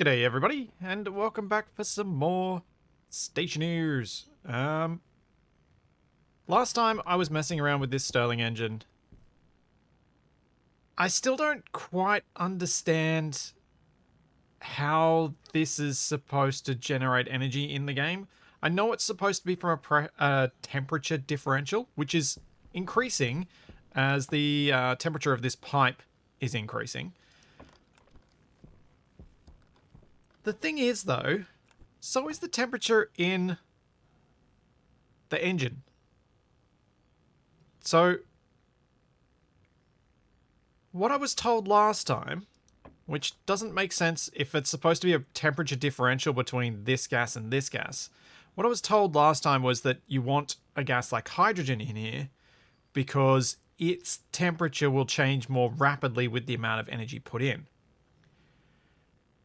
G'day everybody, and welcome back for some more Stationeers. Last time I was messing around with this Stirling engine. I still don't quite understand how this is supposed to generate energy in the game. I know it's supposed to be from a temperature differential, which is increasing as the temperature of this pipe is increasing. The thing is, though, so is the temperature in the engine. So, what I was told last time, which doesn't make sense if it's supposed to be a temperature differential between this gas and this gas, what I was told last time was that you want a gas like hydrogen in here because its temperature will change more rapidly with the amount of energy put in.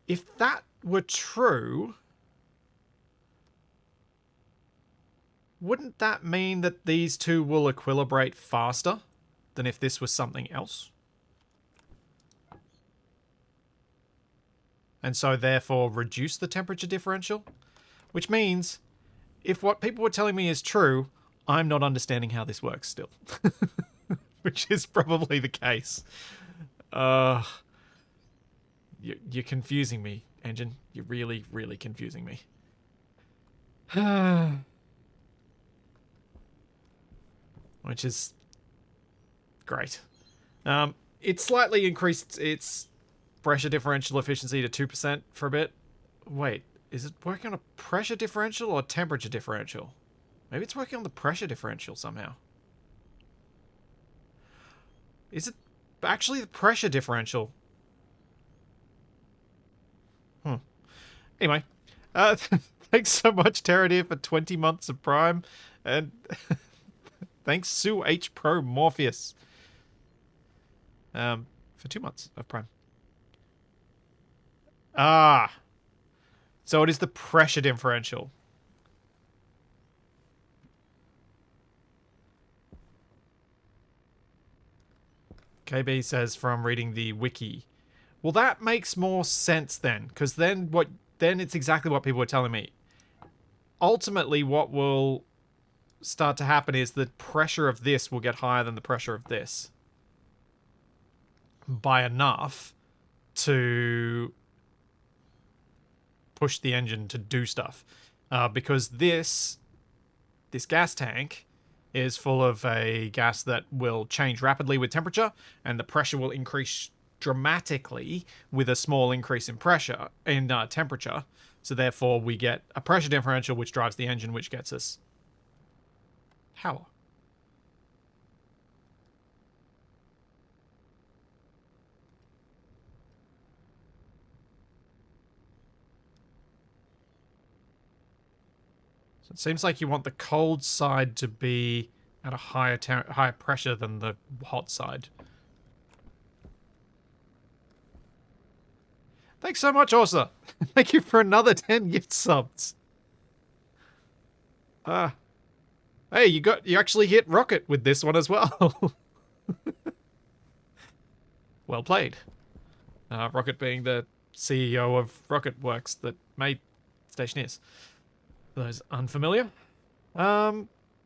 If that were true, wouldn't that mean that these two will equilibrate faster than if this was something else? And so therefore reduce the temperature differential? Which means, if what people were telling me is true, I'm not understanding how this works still. Which is probably the case. You're confusing me, engine. You're really, really confusing me. Which is great. It slightly increased its pressure differential efficiency to 2% for a bit. Wait, is it working on a pressure differential or temperature differential? Maybe it's working on the pressure differential somehow. Is it actually the pressure differential? Anyway, thanks so much, Terradeer, for 20 months of Prime, and thanks Sue H Pro Morpheus for 2 months of Prime. So it is the pressure differential. KB says from reading the wiki. Well, that makes more sense then, because then it's exactly what people were telling me. Ultimately, what will start to happen is the pressure of this will get higher than the pressure of this by enough to push the engine to do stuff. Because this gas tank is full of a gas that will change rapidly with temperature, and the pressure will increase dramatically with a small increase in temperature. So therefore we get a pressure differential which drives the engine, which gets us power. So it seems like you want the cold side to be at a higher pressure than the hot side. Thanks so much, Orsa. Thank you for another 10 gift subs. Hey, you actually hit Rocket with this one as well. Well played. Rocket being the CEO of Rocket Works that made Stationeers. For those unfamiliar.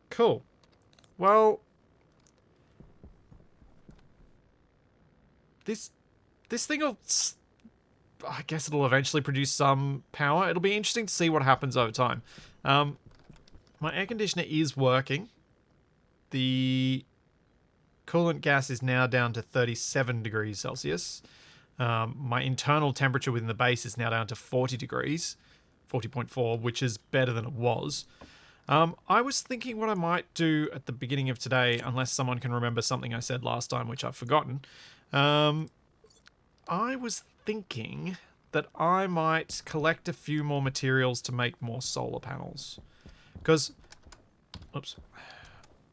Cool. Well, this thing will, I guess it'll eventually produce some power. It'll be interesting to see what happens over time. My air conditioner is working. The coolant gas is now down to 37 degrees Celsius. My internal temperature within the base is now down to 40 degrees, 40.4, which is better than it was. I was thinking what I might do at the beginning of today, unless someone can remember something I said last time, which I've forgotten. I was thinking that I might collect a few more materials to make more solar panels. Because, oops,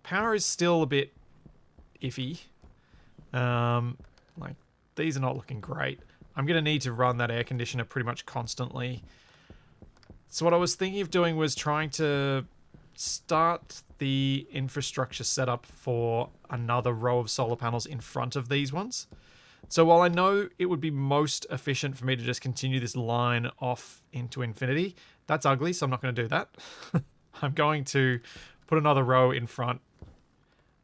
power is still a bit iffy. Like, these are not looking great. I'm going to need to run that air conditioner pretty much constantly. So what I was thinking of doing was trying to start the infrastructure setup for another row of solar panels in front of these ones. So while I know it would be most efficient for me to just continue this line off into infinity, that's ugly, so I'm not going to do that. I'm going to put another row in front.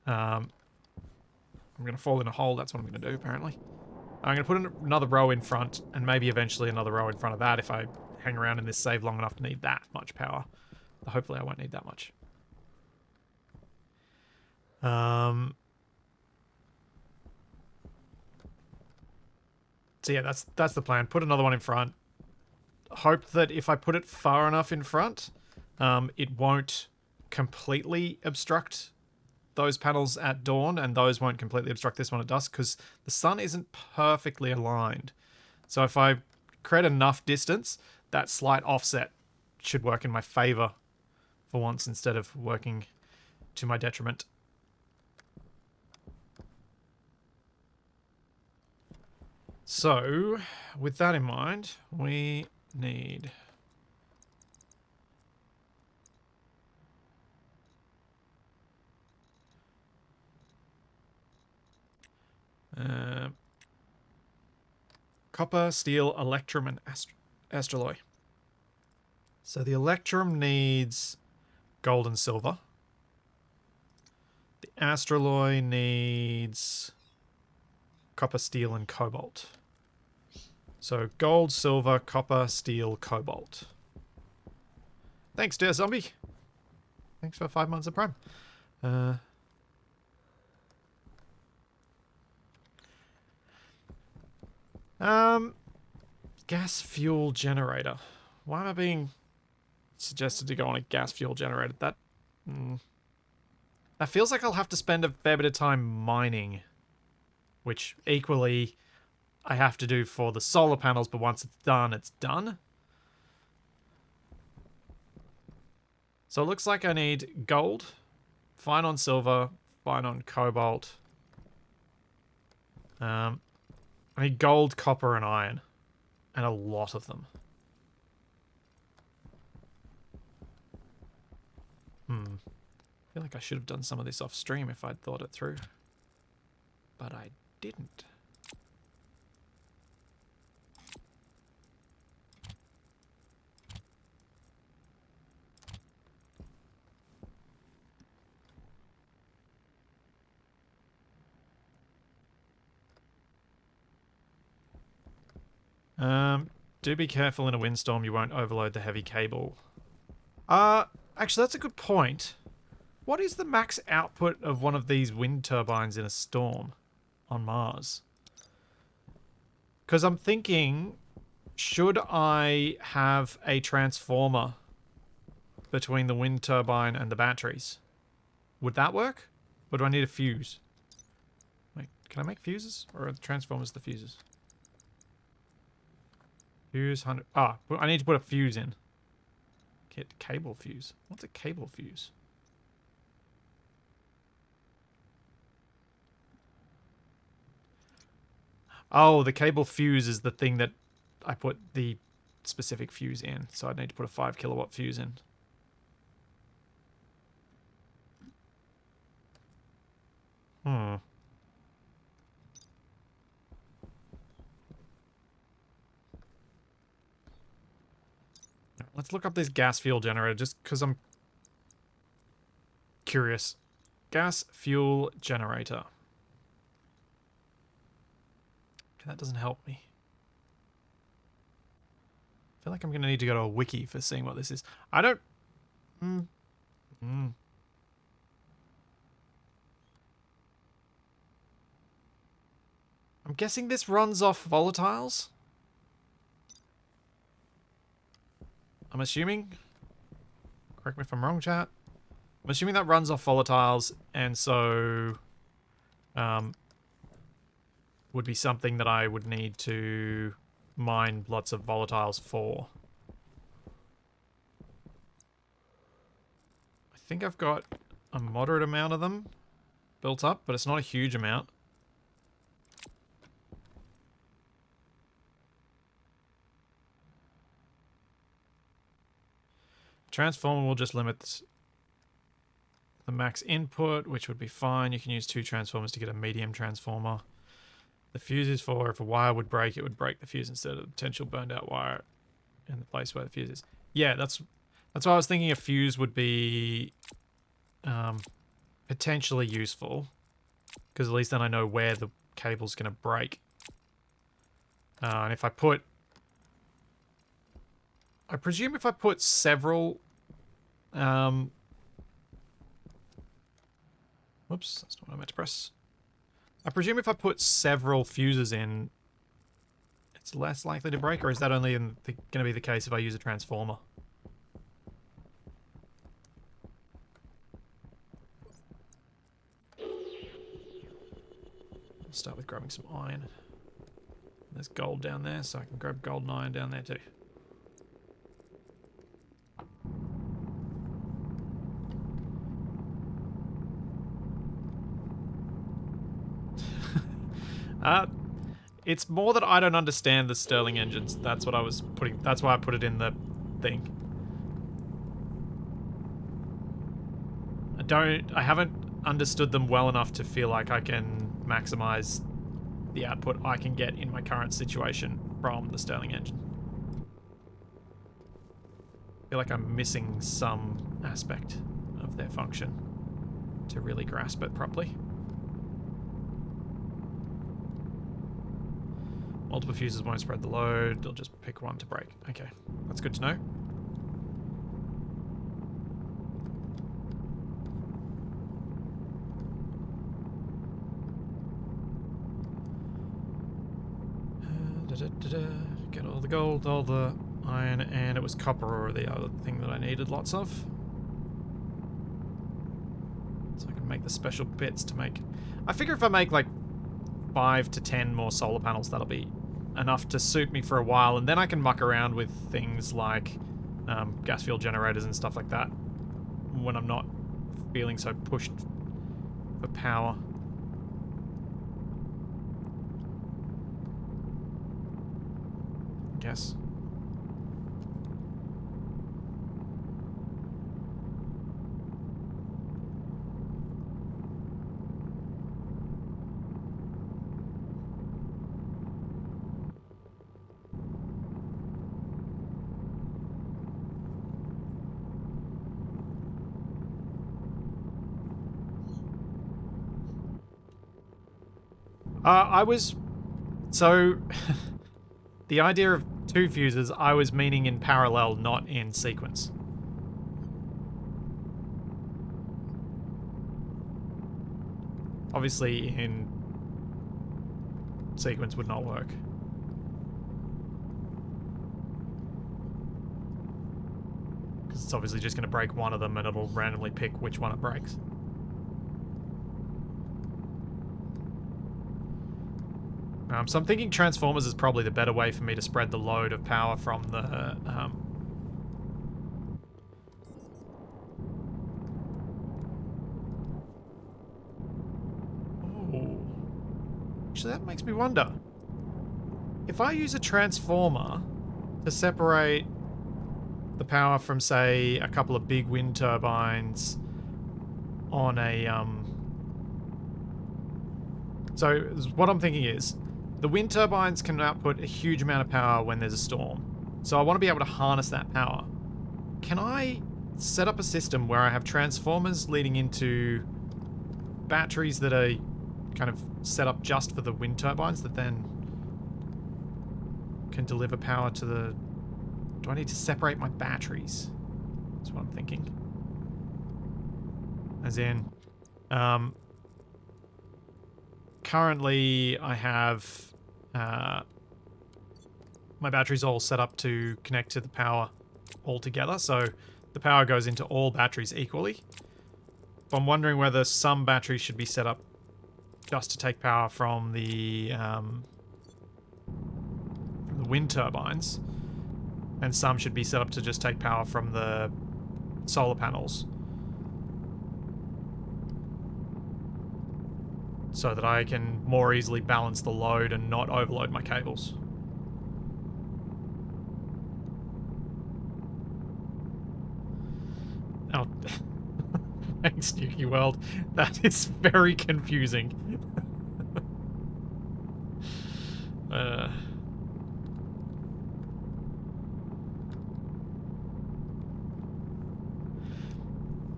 I'm going to fall in a hole, that's what I'm going to do, apparently. I'm going to put another row in front, and maybe eventually another row in front of that if I hang around in this save long enough to need that much power. Hopefully I won't need that much. So yeah, that's the plan. Put another one in front. Hope that if I put it far enough in front, it won't completely obstruct those panels at dawn, and those won't completely obstruct this one at dusk, because the sun isn't perfectly aligned. So if I create enough distance, that slight offset should work in my favor for once, instead of working to my detriment. So, with that in mind, we need copper, steel, electrum, and astraloy. So the electrum needs gold and silver. The astraloy needs copper, steel, and cobalt. So gold, silver, copper, steel, cobalt. Thanks, dear zombie. Thanks for 5 months of Prime. Gas fuel generator. Why am I being suggested to go on a gas fuel generator? That feels like I'll have to spend a fair bit of time mining, which equally I have to do for the solar panels, but once it's done, it's done. So it looks like I need gold, fine on silver, fine on cobalt. I need gold, copper, and iron. And a lot of them. I feel like I should have done some of this off stream if I'd thought it through. But I didn't. Do be careful in a windstorm, you won't overload the heavy cable. Actually, that's a good point. What is the max output of one of these wind turbines in a storm on Mars? Because I'm thinking, should I have a transformer between the wind turbine and the batteries? Would that work? Or do I need a fuse? Wait, can I make fuses? Or are the transformers the fuses? Fuse 100. Ah, I need to put a fuse in. Get cable fuse. What's a cable fuse? Oh, the cable fuse is the thing that I put the specific fuse in. So I need to put a 5 kilowatt fuse in. Let's look up this gas fuel generator just because I'm curious. Gas fuel generator. Okay, that doesn't help me. I feel like I'm going to need to go to a wiki for seeing what this is. I don't... I'm guessing this runs off volatiles? I'm assuming... Correct me if I'm wrong, chat. I'm assuming that runs off volatiles, and so... would be something that I would need to mine lots of volatiles for. I think I've got a moderate amount of them built up, but it's not a huge amount. Transformer will just limit the max input, which would be fine. You can use 2 transformers to get a medium transformer. The fuse is for if a wire would break, it would break the fuse instead of the potential burned out wire in the place where the fuse is. Yeah, that's why I was thinking a fuse would be potentially useful, because at least then I know where the cable's going to break. And if I put... I presume if I put several... Whoops, that's not what I meant to press. I presume if I put several fuses in, it's less likely to break, or is that only going to be the case if I use a transformer? I'll start with grabbing some iron. There's gold down there, so I can grab gold and iron down there too. It's more that I don't understand the Stirling engines. That's what I was putting. That's why I put it in the thing. I haven't understood them well enough to feel like I can maximize the output I can get in my current situation from the Stirling engine. I feel like I'm missing some aspect of their function to really grasp it properly. Multiple fuses won't spread the load, they'll just pick one to break. Okay, that's good to know. Get all the gold, all the iron, and it was copper or the other thing that I needed lots of. So I can make the special bits to make... I figure if I make like 5 to 10 more solar panels, that'll be enough to suit me for a while, and then I can muck around with things like gas fuel generators and stuff like that when I'm not feeling so pushed for power. I guess. So, the idea of 2 fuses, I was meaning in parallel, not in sequence. Obviously, in sequence would not work. Because it's obviously just going to break one of them and it'll randomly pick which one it breaks. So I'm thinking transformers is probably the better way for me to spread the load of power from the... Oh. Actually, that makes me wonder. If I use a transformer to separate the power from, say, a couple of big wind turbines on a... So, what I'm thinking is, the wind turbines can output a huge amount of power when there's a storm. So I want to be able to harness that power. Can I set up a system where I have transformers leading into batteries that are kind of set up just for the wind turbines that then can deliver power to the... Do I need to separate my batteries? That's what I'm thinking. As in... currently, I have my batteries all set up to connect to the power all together, so the power goes into all batteries equally. But I'm wondering whether some batteries should be set up just to take power from the wind turbines, and some should be set up to just take power from the solar panels, so that I can more easily balance the load and not overload my cables. Oh, thanks, Nuki World. That is very confusing.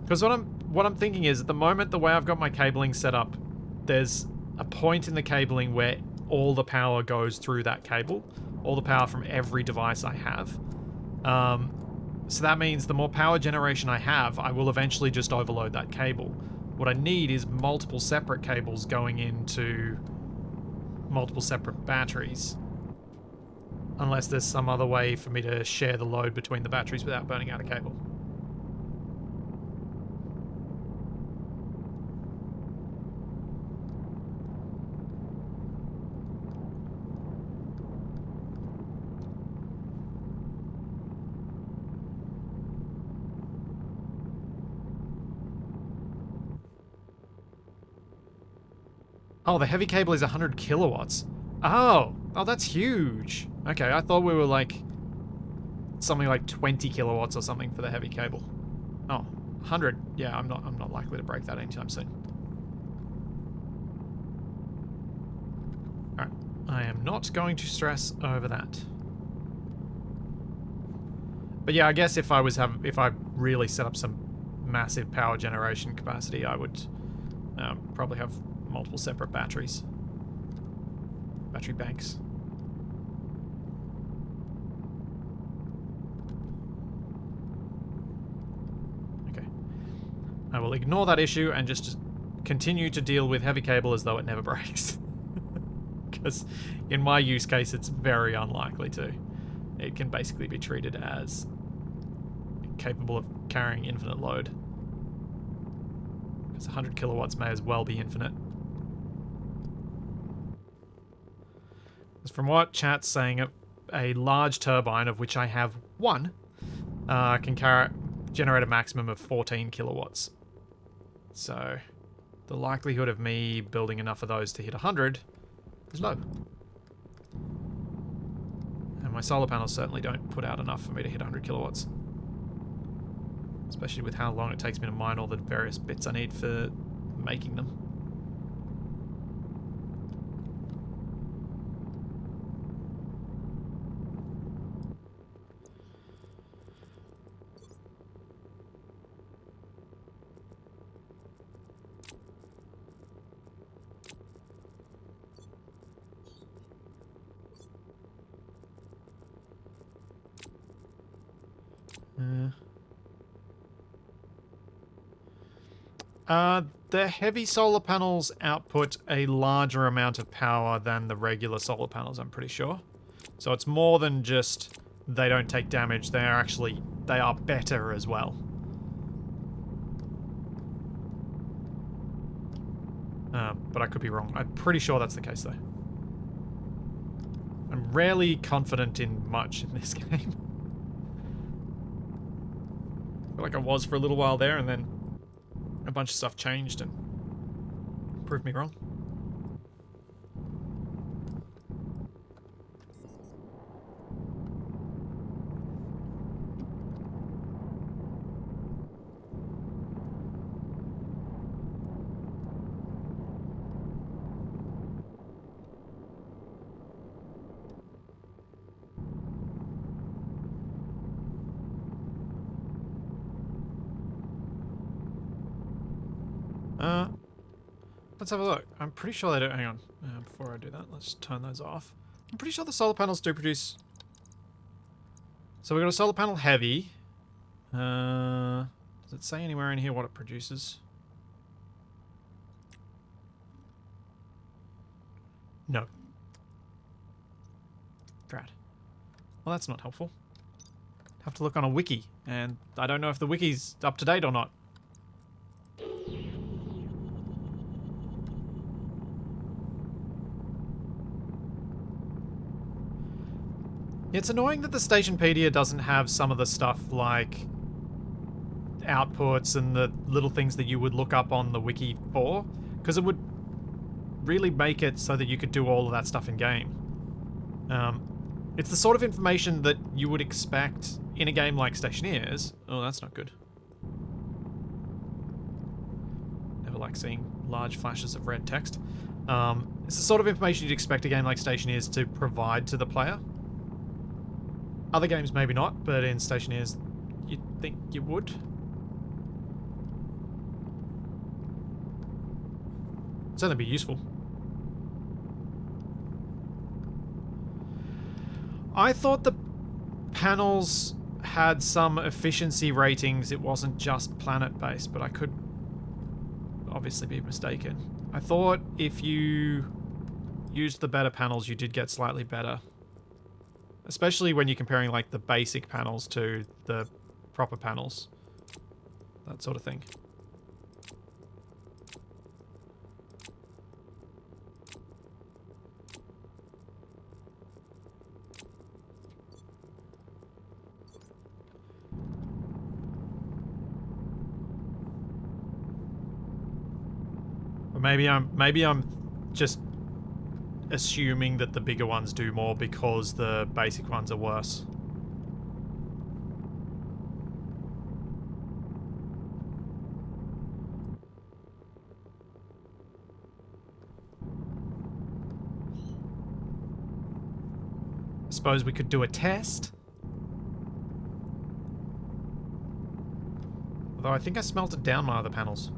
Because what I'm thinking is, at the moment, the way I've got my cabling set up, there's a point in the cabling where all the power goes through that cable, all the power from every device I have. So that means the more power generation I have, I will eventually just overload that cable. What I need is multiple separate cables going into multiple separate batteries. Unless there's some other way for me to share the load between the batteries without burning out a cable. Oh, the heavy cable is 100 kilowatts. Oh, that's huge. Okay, I thought we were like something like 20 kilowatts or something for the heavy cable. Oh, 100. Yeah, I'm not likely to break that anytime soon. All right, I am not going to stress over that. But yeah, I guess if I really set up some massive power generation capacity, I would probably have multiple separate battery banks. Okay. I will ignore that issue and just continue to deal with heavy cable as though it never breaks. Because in my use case, it's very unlikely to. It can basically be treated as capable of carrying infinite load. Because 100 kilowatts may as well be infinite. From what chat's saying, a large turbine, of which I have one, can generate a maximum of 14 kilowatts. So the likelihood of me building enough of those to hit 100 is low. And my solar panels certainly don't put out enough for me to hit 100 kilowatts. Especially with how long it takes me to mine all the various bits I need for making them. The heavy solar panels output a larger amount of power than the regular solar panels, I'm pretty sure. So it's more than just they don't take damage, they are better as well. But I could be wrong. I'm pretty sure that's the case though. I'm rarely confident in much in this game. I feel like I was for a little while there and then a bunch of stuff changed and proved me wrong. Let's have a look. I'm pretty sure they don't. Hang on. Before I do that, let's turn those off. I'm pretty sure the solar panels do produce. So we've got a solar panel heavy. Does it say anywhere in here what it produces? No. Drat. Well, that's not helpful. Have to look on a wiki, and I don't know if the wiki's up to date or not. It's annoying that the Stationpedia doesn't have some of the stuff like outputs and the little things that you would look up on the wiki for, because it would really make it so that you could do all of that stuff in game. It's the sort of information that you would expect in a game like Stationeers. Oh, that's not good. Never like seeing large flashes of red text. It's the sort of information you'd expect a game like Stationeers to provide to the player. Other games maybe not, but in Stationeers you'd think you would. It'd certainly be useful. I thought the panels had some efficiency ratings. It wasn't just planet-based, but I could obviously be mistaken. I thought if you used the better panels, you did get slightly better. Especially when you're comparing, like, the basic panels to the proper panels. That sort of thing. Or maybe I'm just assuming that the bigger ones do more because the basic ones are worse. I suppose we could do a test. Although I think I smelted down my other panels.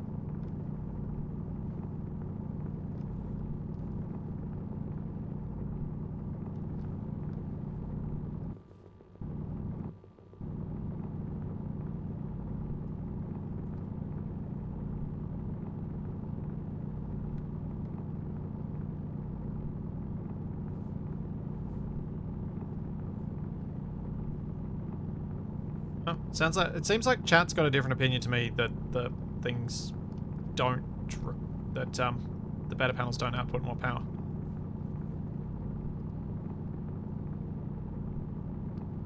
Oh, it seems like chat's got a different opinion to me that the things don't the better panels don't output more power.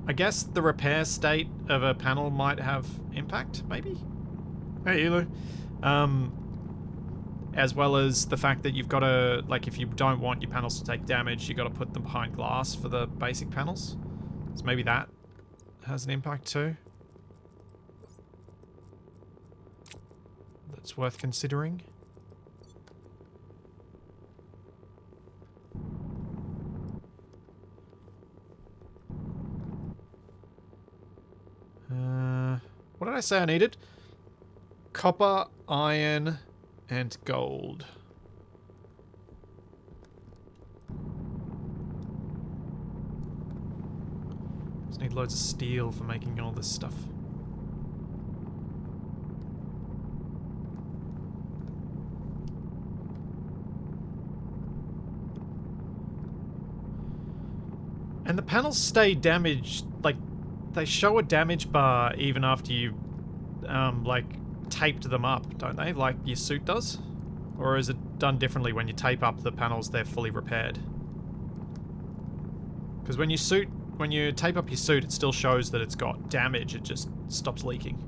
I guess the repair state of a panel might have impact, maybe? Hey, Elu. As well as the fact that you've got to, like, if you don't want your panels to take damage, you've got to put them behind glass for the basic panels. So maybe that has an impact too. That's worth considering. What did I say I needed? Copper, iron, and gold. Just need loads of steel for making all this stuff. And the panels stay damaged, like, they show a damage bar even after you, like, taped them up, don't they? Like your suit does? Or is it done differently when you tape up the panels, they're fully repaired? Because when you tape up your suit, it still shows that it's got damage, it just stops leaking.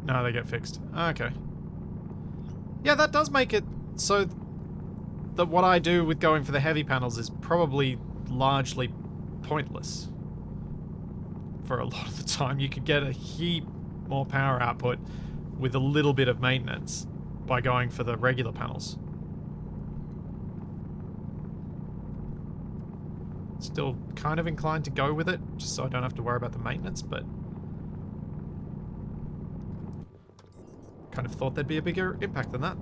No, they get fixed. Okay. Yeah, that does make it so that what I do with going for the heavy panels is probably largely pointless. For a lot of the time, you could get a heap more power output with a little bit of maintenance by going for the regular panels. Still kind of inclined to go with it, just so I don't have to worry about the maintenance, but kind of thought there'd be a bigger impact than that.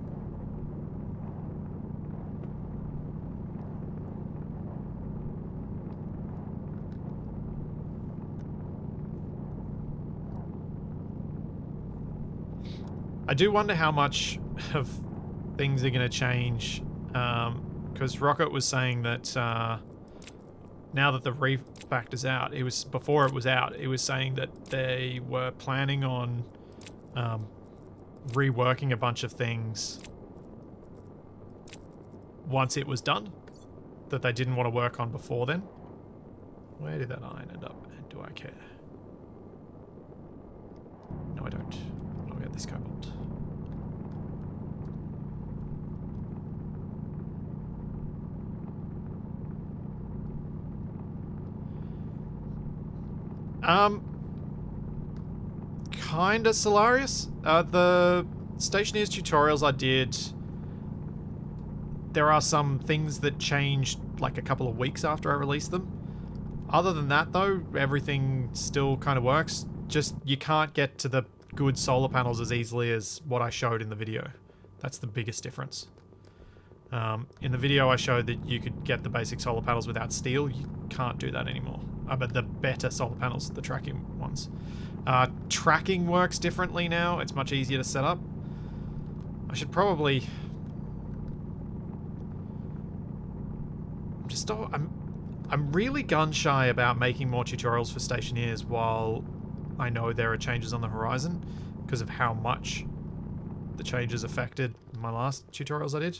I do wonder how much of things are going to change, because Rocket was saying that now that the refactor's out, before it was out, it was saying that they were planning on reworking a bunch of things once it was done that they didn't want to work on before then. Where did that iron end up? And do I care? No, I don't. I'll get this cobalt. kinda Solarius. The Stationeers tutorials I did, there are some things that changed like a couple of weeks after I released them. Other than that though, everything still kind of works. Just you can't get to the good solar panels as easily as what I showed in the video. That's the biggest difference. In the video I showed that you could get the basic solar panels without steel. You can't do that anymore. But the better solar panels, the tracking ones. Tracking works differently now. It's much easier to set up. I should probably... I'm really gun-shy about making more tutorials for Stationeers while I know there are changes on the horizon because of how much the changes affected my last tutorials I did.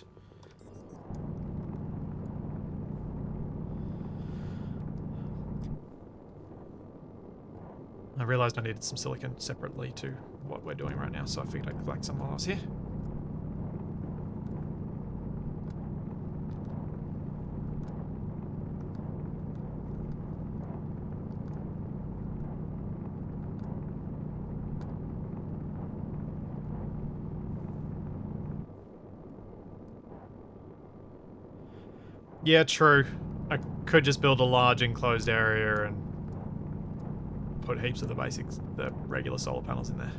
I realized I needed some silicon separately to what we're doing right now, so I figured I'd collect some while I was here. Yeah, true. I could just build a large enclosed area and put heaps of the basics, the regular solar panels in there.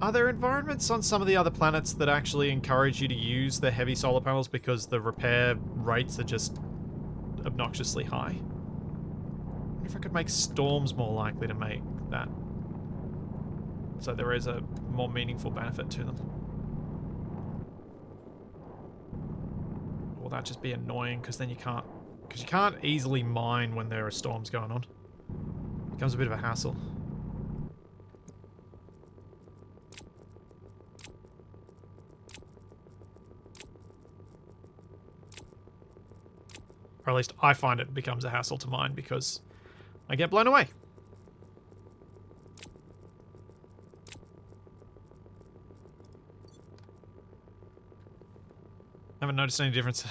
Are there environments on some of the other planets that actually encourage you to use the heavy solar panels because the repair rates are just obnoxiously high? I wonder if I could make storms more likely to make that, so there is a more meaningful benefit to them. Or will that just be annoying because then you can't easily mine when there are storms going on. It becomes a bit of a hassle. Or at least I find it becomes a hassle to mine because I get blown away. Haven't noticed any difference.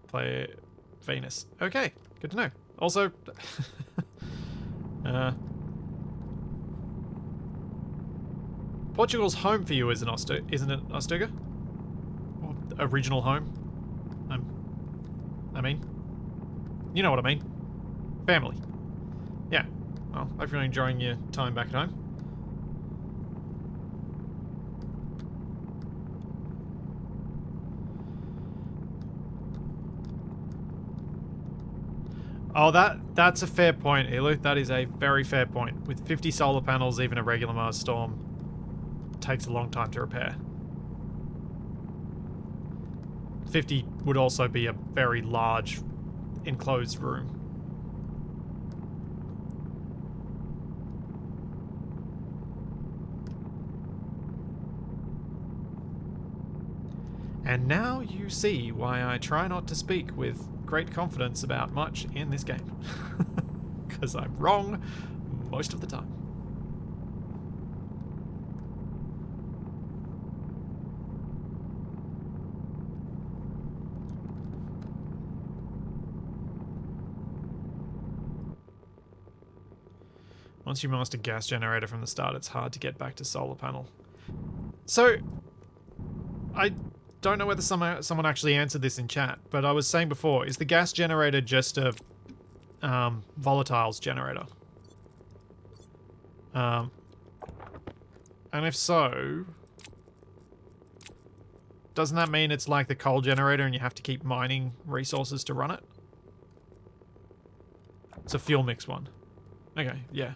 Play Venus. Okay, good to know. Also, Portugal's home for you isn't it, Ostuga? Or original home? I mean, you know what I mean. Family. Yeah. Well, hope you're enjoying your time back at home. Oh, that's a fair point, Elu. That is a very fair point. With 50 solar panels, even a regular Mars storm takes a long time to repair. 50 would also be a very large enclosed room. And now you see why I try not to speak with great confidence about much in this game. Because I'm wrong most of the time. Once you master gas generator from the start, it's hard to get back to solar panel. So, I don't know whether someone actually answered this in chat, but I was saying before, is the gas generator just a volatiles generator? And if so, doesn't that mean it's like the coal generator and you have to keep mining resources to run it? It's a fuel mix one. Okay, yeah.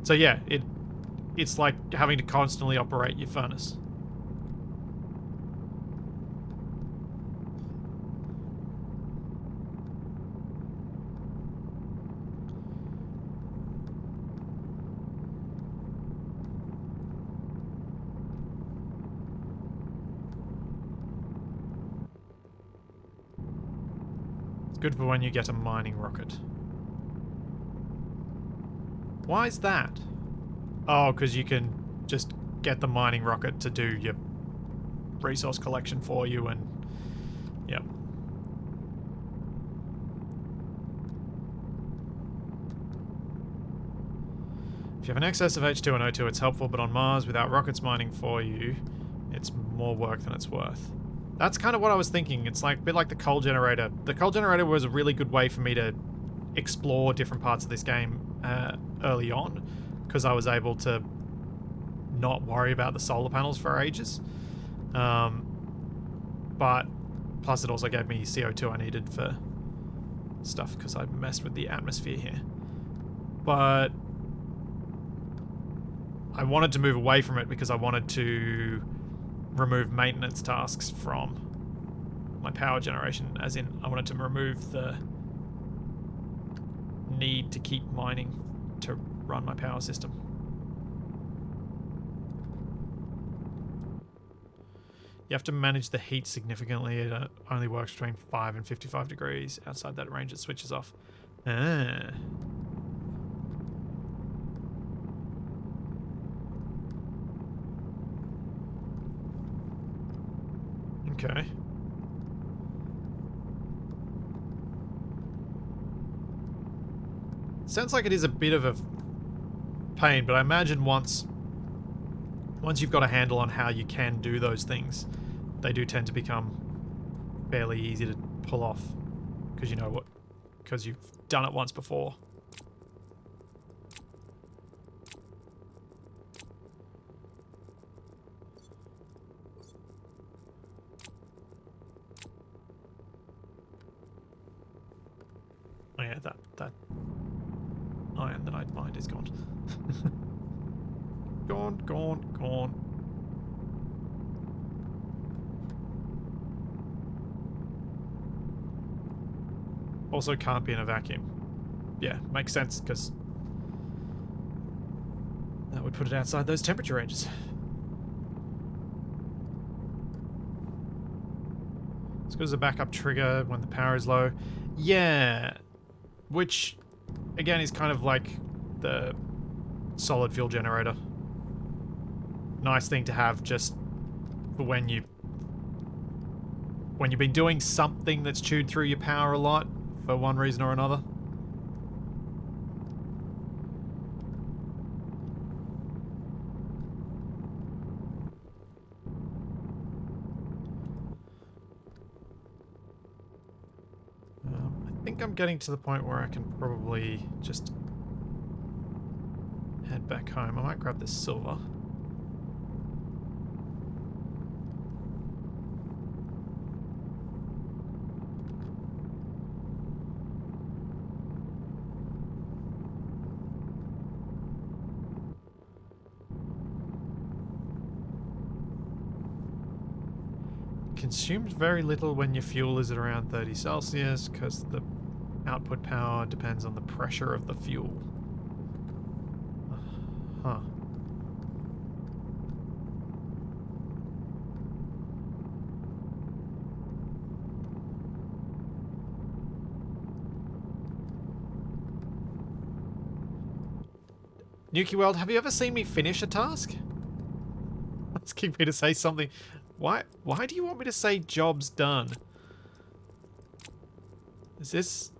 So yeah, it's like having to constantly operate your furnace. It's good for when you get a mining rocket. Why is that? Oh, because you can just get the mining rocket to do your resource collection for you, and yep. If you have an excess of H2 and O2, it's helpful, but on Mars, without rockets mining for you, it's more work than it's worth. That's kind of what I was thinking. It's like a bit like the coal generator. The coal generator was a really good way for me to explore different parts of this game early on, because I was able to not worry about the solar panels for ages. But plus it also gave me CO2 I needed for stuff because I messed with the atmosphere here. But I wanted to move away from it because I wanted to remove maintenance tasks from my power generation, as in I wanted to remove the need to keep mining to run my power system. You have to manage the heat significantly. It only works between 5 and 55 degrees. Outside that range, it switches off. Ah. Okay. Sounds like it is a bit of a pain, but I imagine once you've got a handle on how you can do those things, they do tend to become fairly easy to pull off, because you know what, because you've done it once before. Oh yeah, that iron that I'd mined is gone. Gone. Also can't be in a vacuum. Yeah, makes sense, because that would put it outside those temperature ranges. It's good as a backup trigger when the power is low. Yeah, which again is kind of like the solid fuel generator. Nice thing to have just for when you've been doing something that's chewed through your power a lot for one reason or another. I think I'm getting to the point where I can probably just head back home. I might grab this silver. Consumes very little when your fuel is at around 30 Celsius because the output power depends on the pressure of the fuel. Huh. Nuki World, have you ever seen me finish a task? Asking me to say something. Why do you want me to say job's done? Is this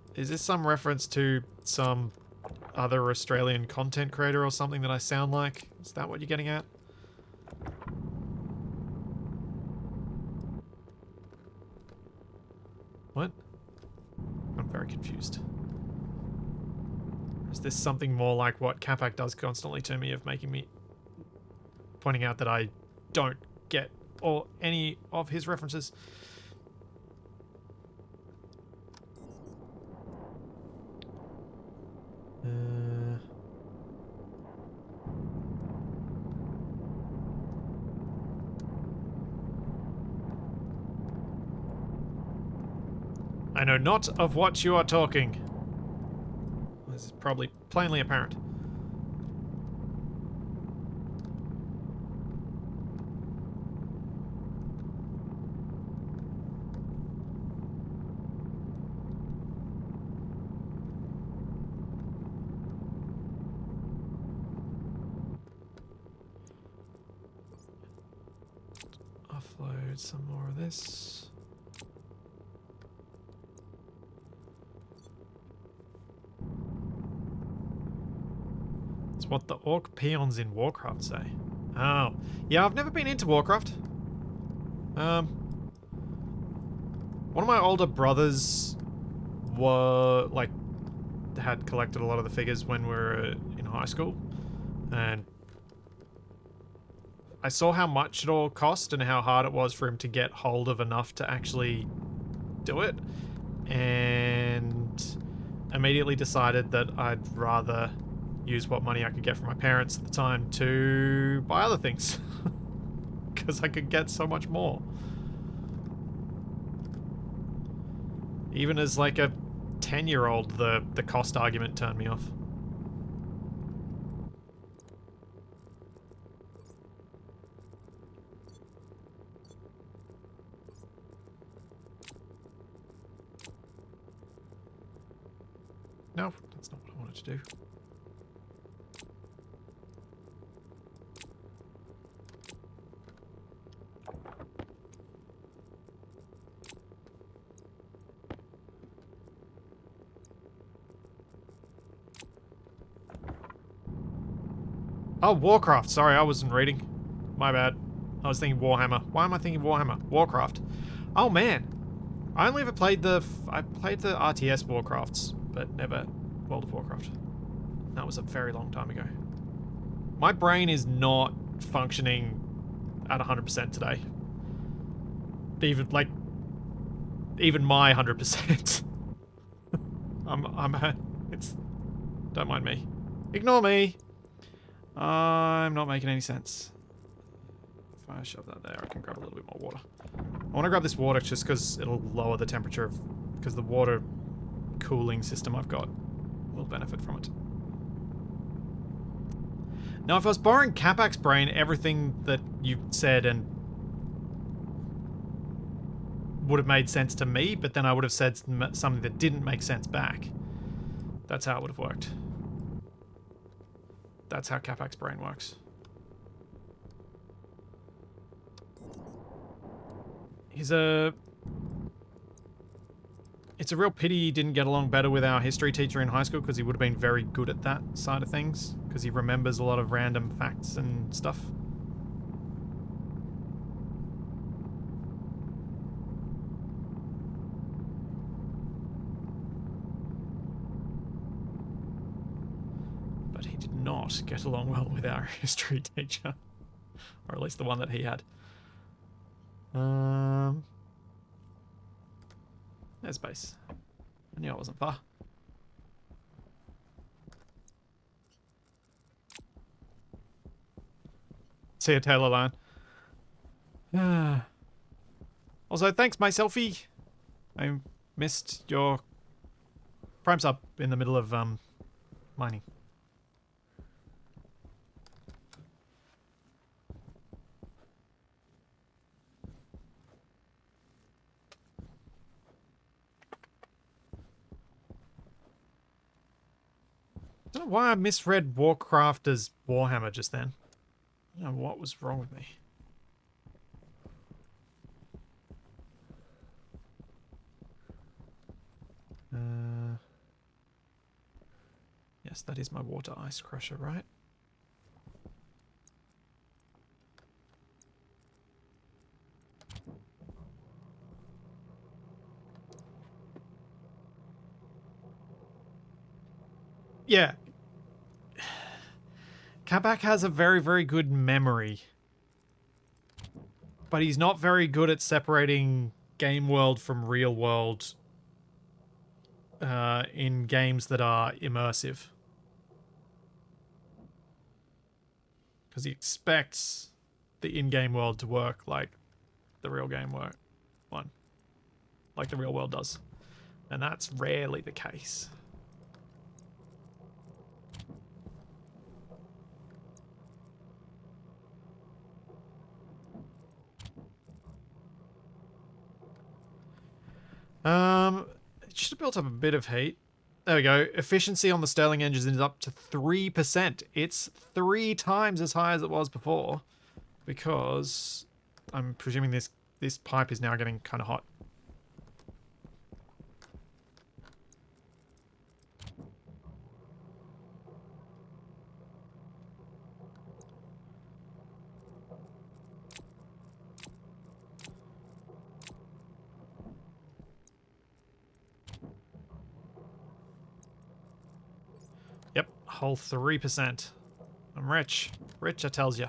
some reference to some other Australian content creator or something that I sound like? Is that what you're getting at? What? I'm very confused. Is this something more like what Capac does constantly to me, of making me... pointing out that I don't get or any of his references? I know not of what you are talking. This is probably plainly apparent. Offload some more of this. It's what the orc peons in Warcraft say. Oh. Yeah, I've never been into Warcraft. One of my older brothers had collected a lot of the figures when we were in high school. And I saw how much it all cost and how hard it was for him to get hold of enough to actually do it. And immediately decided that I'd rather use what money I could get from my parents at the time to buy other things. Because I could get so much more. Even as like a 10-year-old, the cost argument turned me off. No, that's not what I wanted to do. Oh, Warcraft. Sorry, I wasn't reading. My bad. I was thinking Warhammer. Why am I thinking Warhammer? Warcraft. Oh, man. I only ever played I played the RTS Warcrafts, but never World of Warcraft. That was a very long time ago. My brain is not functioning at 100% today. Even my 100%. Don't mind me. Ignore me. I'm not making any sense. If I shove that there, I can grab a little bit more water. I want to grab this water just because it'll lower the temperature because the water cooling system I've got will benefit from it. Now, if I was borrowing Capac's brain, everything that you said and would have made sense to me, but then I would have said something that didn't make sense back. That's how it would have worked. That's how Capac's brain works. It's a real pity he didn't get along better with our history teacher in high school because he would have been very good at that side of things because he remembers a lot of random facts and stuff. But he did not get along well with our history teacher. Or at least the one that he had. There's base. I knew I wasn't far. See a Taylor line. Also, thanks, my selfie. I missed your prime's up in the middle of mining. I don't know why I misread Warcraft as Warhammer just then. I don't know what was wrong with me. Yes, that is my water ice crusher, right? Yeah. Capac has a very, very good memory. But he's not very good at separating game world from real world in games that are immersive. Because he expects the in-game world to work like the real game one. Like the real world does. And that's rarely the case. It should have built up a bit of heat. There we go. Efficiency on the Stirling Engines is up to 3%. It's 3 times as high as it was before. Because I'm presuming this pipe is now getting kind of hot. Yep, whole 3%. I'm rich. Rich, I tells ya.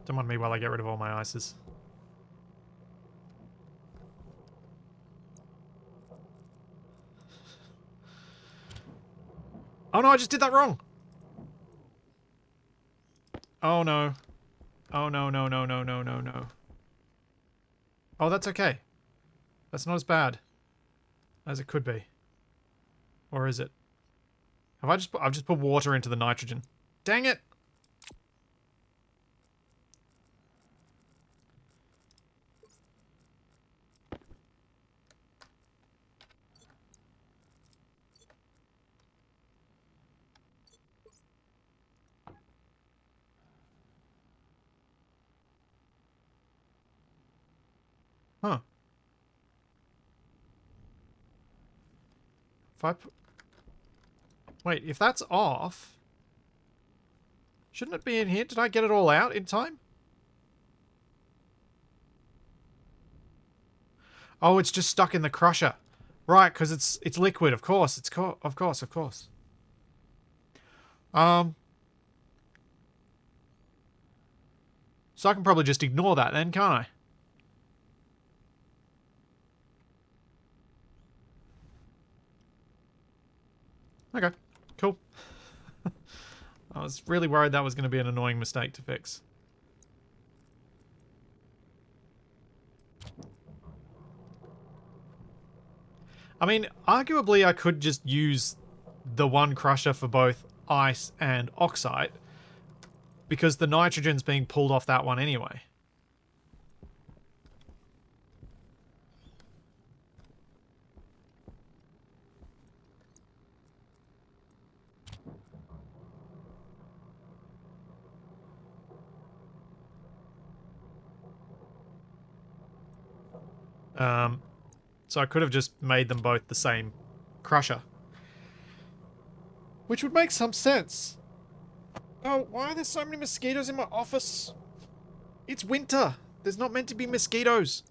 Don't mind me while I get rid of all my ices. Oh no, I just did that wrong! Oh no. Oh no, no, no, no, no, no, no. Oh, that's okay. That's not as bad as it could be. Or is it? I've just put water into the nitrogen. Dang it! Huh. Wait, if that's off... Shouldn't it be in here? Did I get it all out in time? Oh, it's just stuck in the crusher. Right, because it's liquid, of course. Of course, of course. So I can probably just ignore that then, can't I? Okay, cool. I was really worried that was going to be an annoying mistake to fix. I mean, arguably I could just use the one crusher for both ice and oxide, because the nitrogen's being pulled off that one anyway. So I could have just made them both the same crusher. Which would make some sense. Oh, why are there so many mosquitoes in my office? It's winter. There's not meant to be mosquitoes.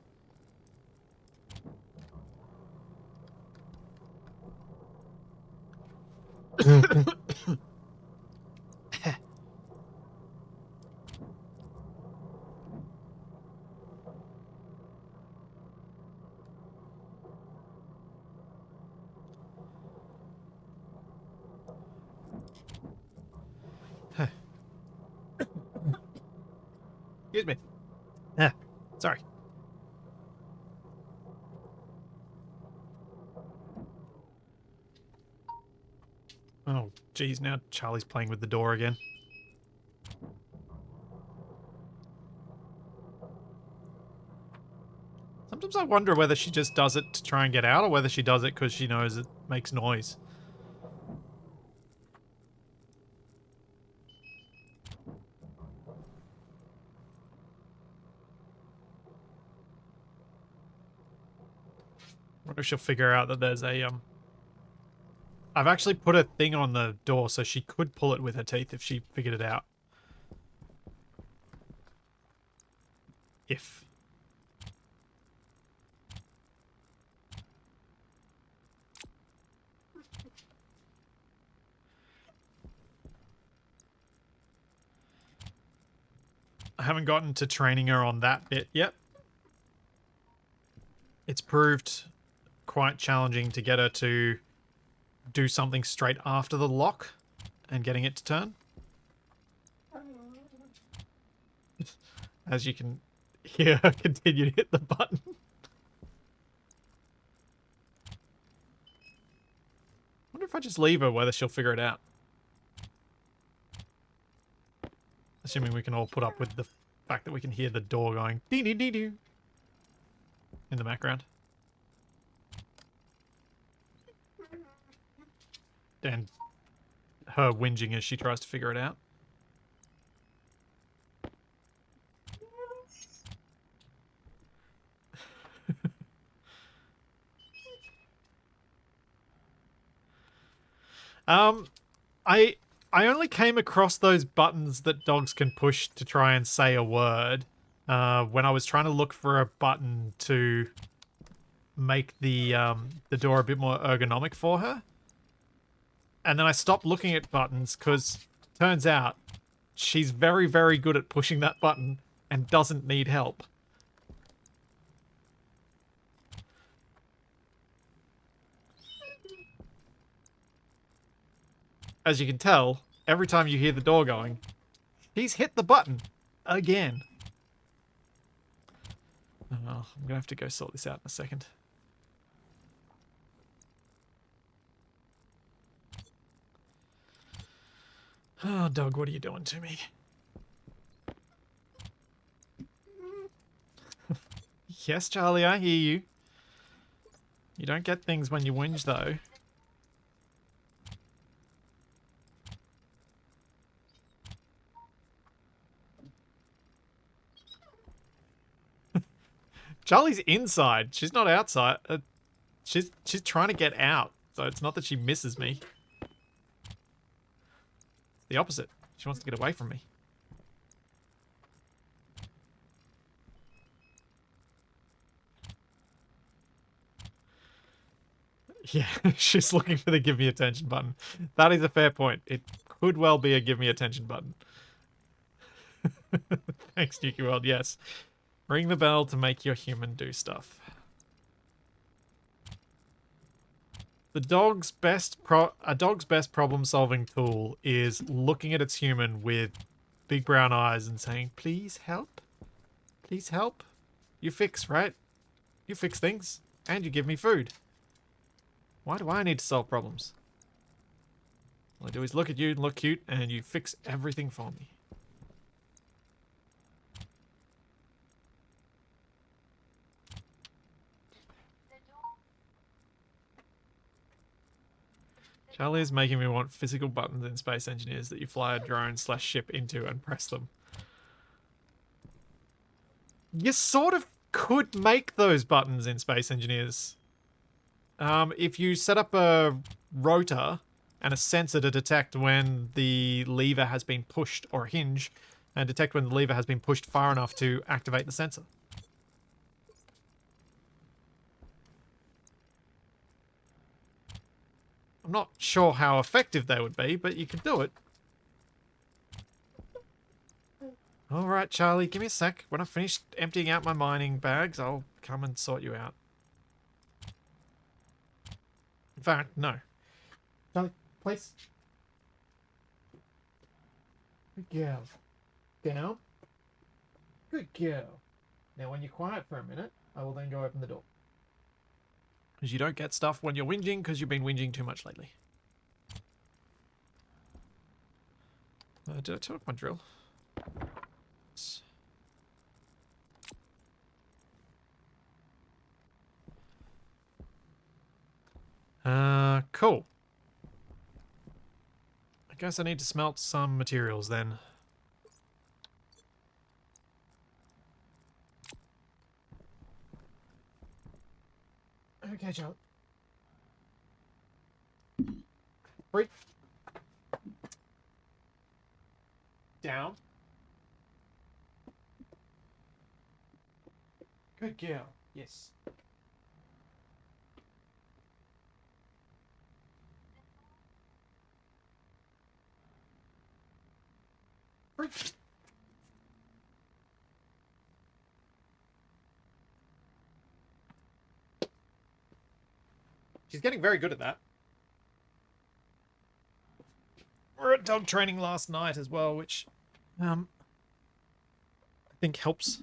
Excuse me. Sorry. Oh, geez, now Charlie's playing with the door again. Sometimes I wonder whether she just does it to try and get out, or whether she does it because she knows it makes noise. I wonder if she'll figure out that there's a, I've actually put a thing on the door so she could pull it with her teeth if she figured it out. If. I haven't gotten to training her on that bit yet. It's proved quite challenging to get her to do something straight after the lock and getting it to turn. As you can hear her continue to hit the button. I wonder if I just leave her, whether she'll figure it out. Assuming we can all put up with the fact that we can hear the door going dee-dee-dee-doo in the background. And her whinging as she tries to figure it out. I only came across those buttons that dogs can push to try and say a word when I was trying to look for a button to make the door a bit more ergonomic for her. And then I stopped looking at buttons because turns out she's very, very good at pushing that button and doesn't need help. As you can tell, every time you hear the door going, she's hit the button again. Oh, I'm going to have to go sort this out in a second. Oh, dog, what are you doing to me? Yes, Charlie, I hear you. You don't get things when you whinge, though. Charlie's inside. She's not outside. She's trying to get out, so it's not that she misses me. It's the opposite. She wants to get away from me. Yeah, she's looking for the give me attention button. That is a fair point. It could well be a give me attention button. Thanks, Nuki World. Yes. Ring the bell to make your human do stuff. A dog's best problem-solving tool is looking at its human with big brown eyes and saying, "Please help? Please help? You fix, right? You fix things, and you give me food. Why do I need to solve problems? All I do is look at you and look cute, and you fix everything for me." Charlie is making me want physical buttons in Space Engineers that you fly a drone/ship into and press them. You sort of could make those buttons in Space Engineers. If you set up a rotor and a sensor to detect when the lever has been pushed, or a hinge, and detect when the lever has been pushed far enough to activate the sensor. I'm not sure how effective they would be, but you could do it. Alright, Charlie, give me a sec. When I've finished emptying out my mining bags, I'll come and sort you out. In fact, no. Charlie, please. Good girl. Down. Good girl. Now, when you're quiet for a minute, I will then go open the door. Because you don't get stuff when you're whinging, because you've been whinging too much lately. Did I turn off my drill? Cool. I guess I need to smelt some materials then. Okay, Charlie. Breathe. Down. Good girl. Yes. Breathe. She's getting very good at that. We're at dog training last night as well, which I think helps.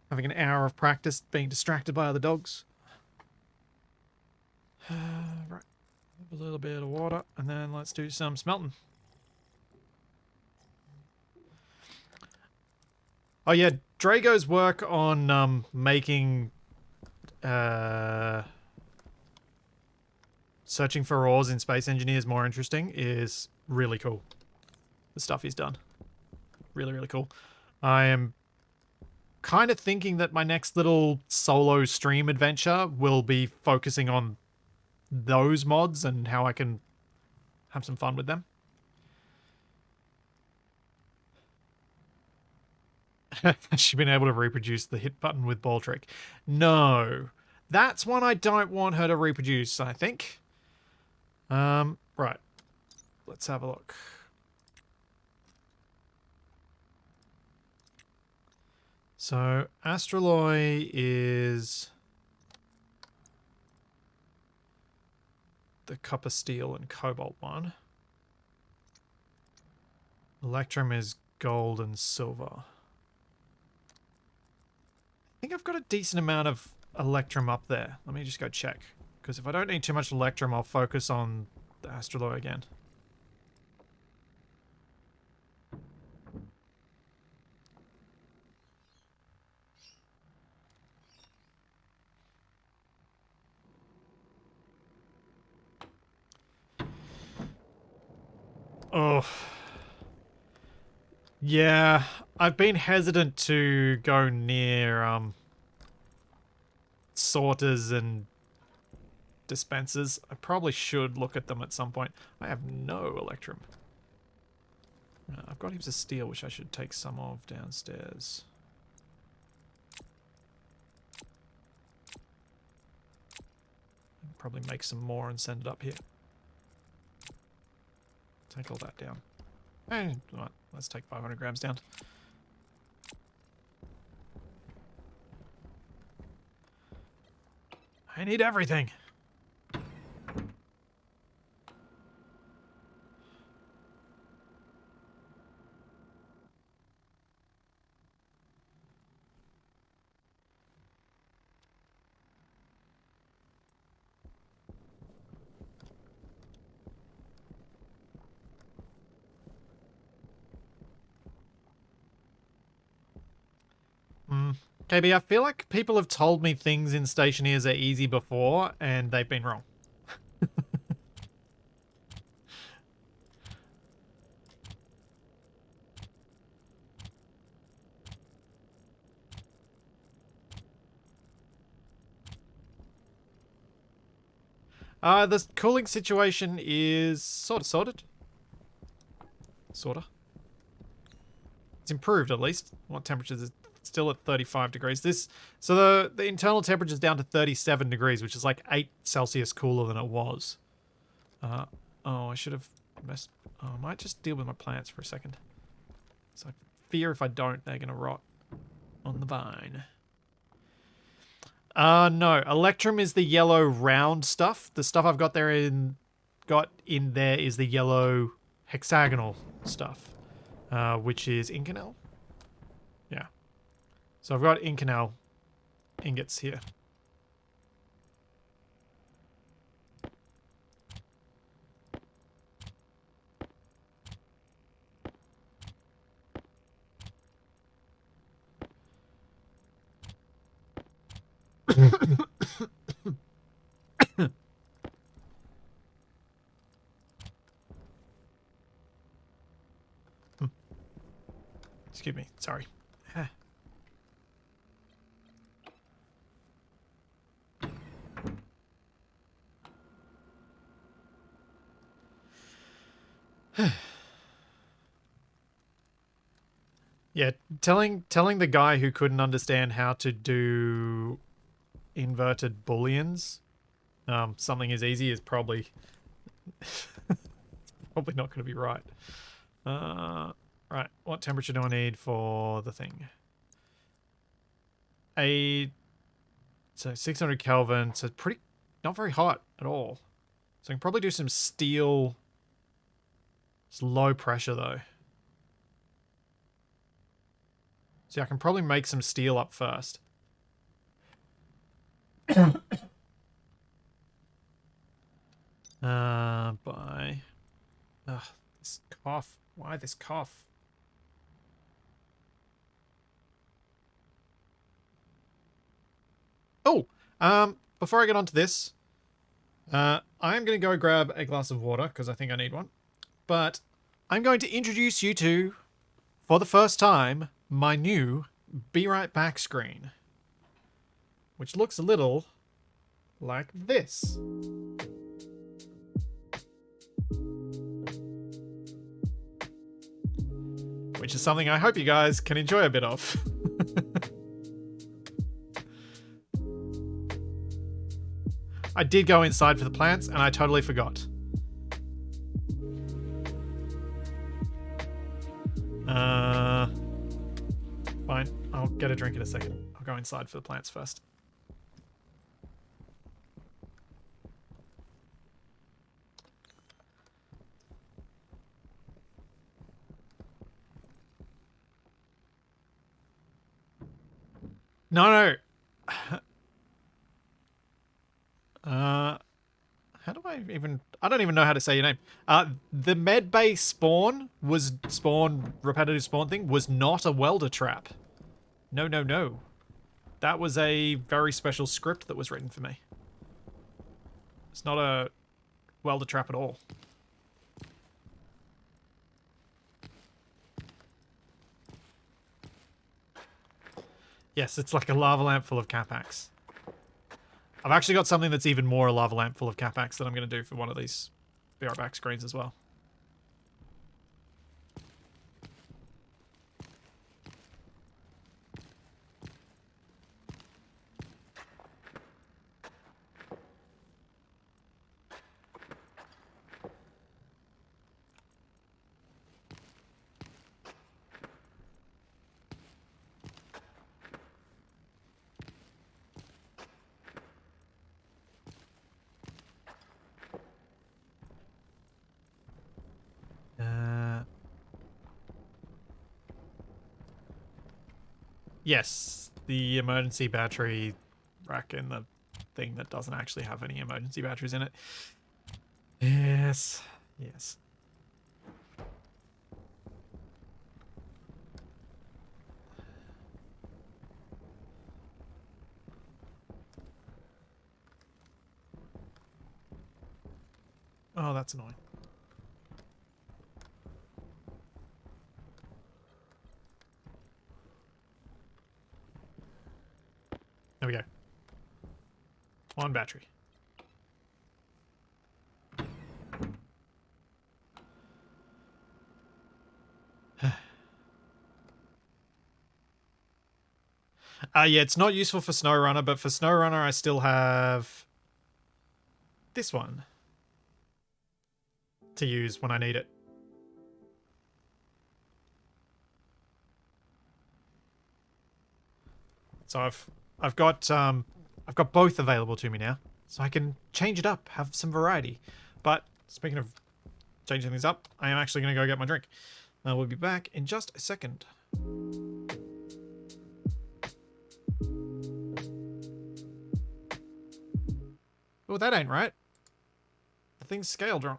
Having an hour of practice being distracted by other dogs. Right. A little bit of water, and then let's do some smelting. Oh yeah, Drago's work on making searching for ores in Space Engineers more interesting is really cool. The stuff he's done. Really, really cool. I am kind of thinking that my next little solo stream adventure will be focusing on those mods and how I can have some fun with them. Has she been able to reproduce the hit button with ball trick? No. That's one I don't want her to reproduce, I think. Right. Let's have a look. So, Astraloy is the copper, steel, and cobalt one. Electrum is gold and silver. I think I've got a decent amount of Electrum up there. Let me just go check. Because if I don't need too much Electrum, I'll focus on the Astraloy again. Oh. Yeah, I've been hesitant to go near sorters and dispensers. I probably should look at them at some point. I have no Electrum. I've got heaps of steel, which I should take some of downstairs. Probably make some more and send it up here. Take all that down. Right, let's take 500 grams down. I need everything. KB, I feel like people have told me things in Stationeers are easy before, and they've been wrong. The cooling situation is sort of sorted. Sorta. It's improved, at least. What temperatures is still at 35 degrees. So the internal temperature is down to 37 degrees, which is like 8 Celsius cooler than it was. Oh, I should have messed... Oh, I might just deal with my plants for a second. So I fear if I don't, they're going to rot on the vine. No. Electrum is the yellow round stuff. The stuff I've got there in there is the yellow hexagonal stuff, which is Inconel. Yeah. So I've got Inconel ingots here. Excuse me. Sorry. Yeah, telling the guy who couldn't understand how to do inverted booleans something as easy is probably probably not going to be right. Right, what temperature do I need for the thing? So 600 Kelvin, so pretty, not very hot at all. So I can probably do some steel. It's low pressure though. So I can probably make some steel up first. By... Ugh, this cough. Why this cough? Oh! Before I get onto this, I am going to go grab a glass of water, because I think I need one. but I'm going to introduce you to, for the first time, my new Be Right Back screen, which looks a little like this. Which is something I hope you guys can enjoy a bit of. I did go inside for the plants, and I totally forgot. Fine. I'll get a drink in a second. I'll go inside for the plants first. No. How do I even... I don't even know how to say your name. The medbay repetitive spawn thing was not a welder trap. No. That was a very special script that was written for me. It's not a welder trap at all. Yes, it's like a lava lamp full of capax. I've actually got something that's even more a lava lamp full of capax that I'm going to do for one of these Be Right Back screens as well. Yes, the emergency battery rack in the thing that doesn't actually have any emergency batteries in it. Yes. Oh, that's annoying. There we go. One battery. Yeah, it's not useful for SnowRunner, but for SnowRunner I still have this one to use when I need it. So I've got both available to me now, so I can change it up, have some variety. But speaking of changing things up, I am actually going to go get my drink. We'll be back in just a second. Oh, that ain't right. The thing's scaled wrong.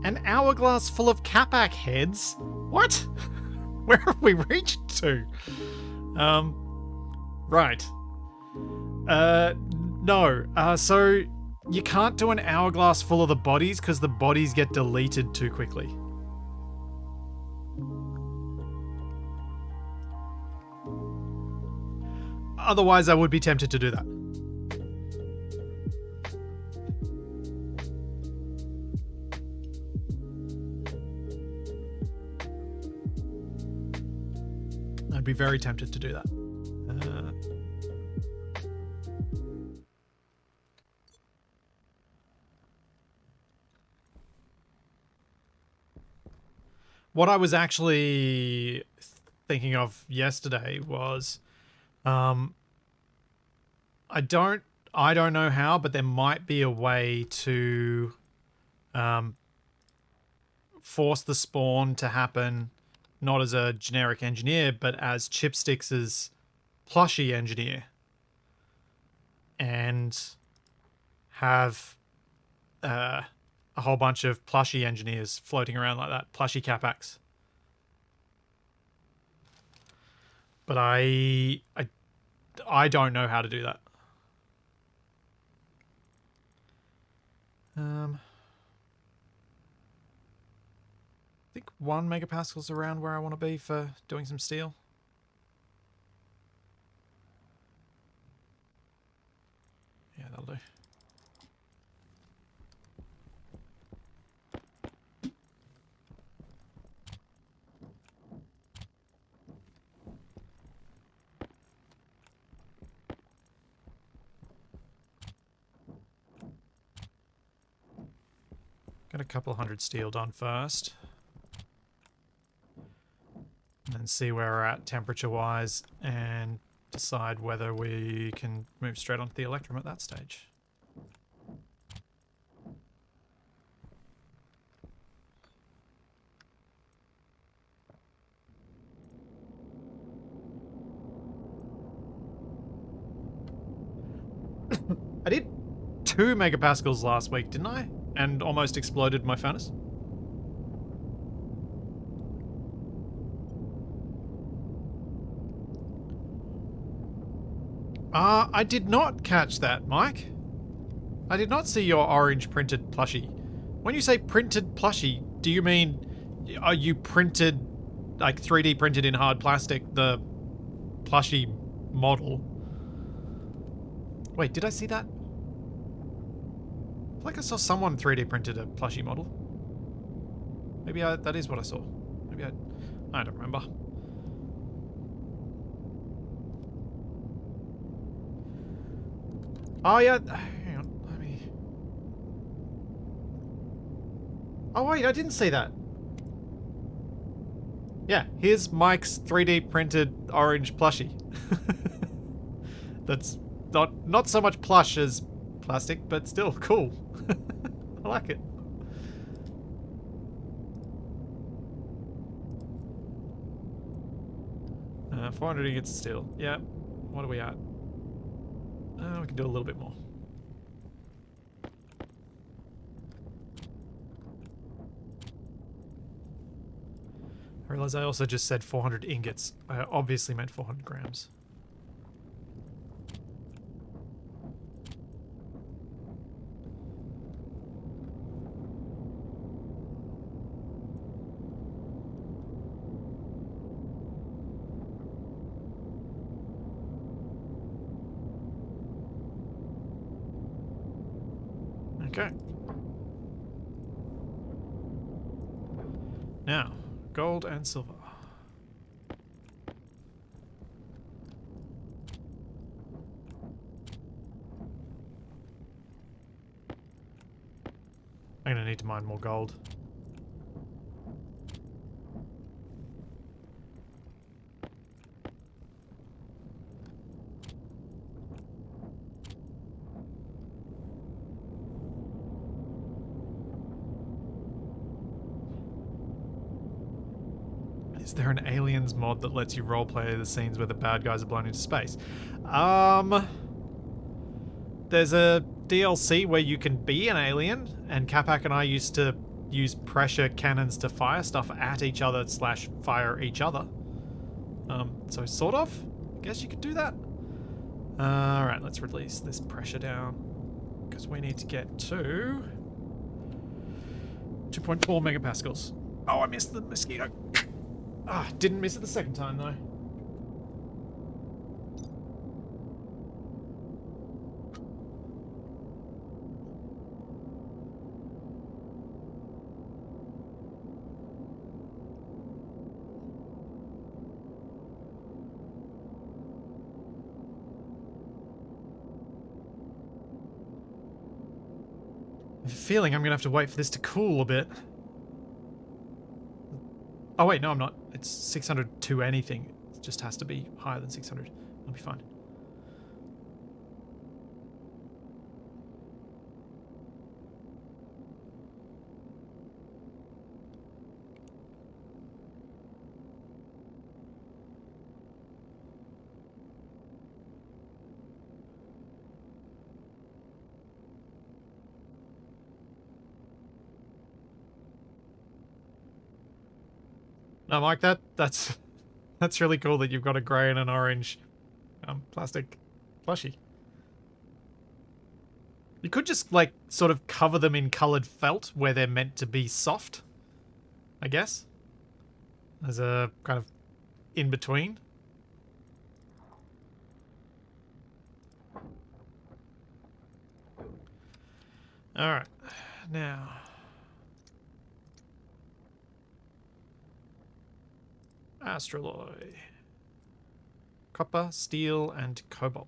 An hourglass full of Capac heads? What? Where have we reached to? Right. No. So you can't do an hourglass full of the bodies because the bodies get deleted too quickly. Otherwise, I would be tempted to do that. I'd be very tempted to do that. What I was actually thinking of yesterday was, I don't know how, but there might be a way to force the spawn to happen not as a generic engineer, but as Chipsticks's plushie engineer, and have a whole bunch of plushie engineers floating around like that, plushie Capacs. But I don't know how to do that. I think 1 megapascal's around where I want to be for doing some steel. Yeah, that'll do. Get a couple hundred steel done first. And then see where we're at temperature-wise and decide whether we can move straight onto the Electrum at that stage. I did 2 megapascals last week, didn't I? And almost exploded my furnace. I did not catch that, Mike. I did not see your orange printed plushie. When you say printed plushie, do you mean are you printed, like 3D printed in hard plastic, the plushie model? Wait, did I see that? I feel like I saw someone 3D printed a plushie model. Maybe that is what I saw. Maybe I don't remember. Oh yeah, hang on, let me... Oh wait, I didn't see that. Yeah, here's Mike's 3D printed orange plushie. That's not so much plush as plastic, but still cool. I like it. Uh, 400 ingots of steel. Yeah. What are we at? We can do a little bit more. I realize I also just said 400 ingots. I obviously meant 400 grams. Okay. Now, gold and silver. I'm gonna need to mine more gold. Is there an Aliens mod that lets you roleplay the scenes where the bad guys are blown into space? There's a DLC where you can be an alien, and Capac and I used to use pressure cannons to fire stuff at each other / fire each other. So sort of. I guess you could do that. Alright, let's release this pressure down. Because we need to get to 2.4 megapascals. Oh, I missed the mosquito. Didn't miss it the second time though. I have a feeling I'm gonna have to wait for this to cool a bit. Oh wait, no I'm not. It's 600 to anything. It just has to be higher than 600. I'll be fine. I like that. That's really cool that you've got a grey and an orange plastic plushie. You could just, like, sort of cover them in coloured felt where they're meant to be soft, I guess. As a kind of in-between. Alright, now... Astraloy. Copper, steel, and cobalt.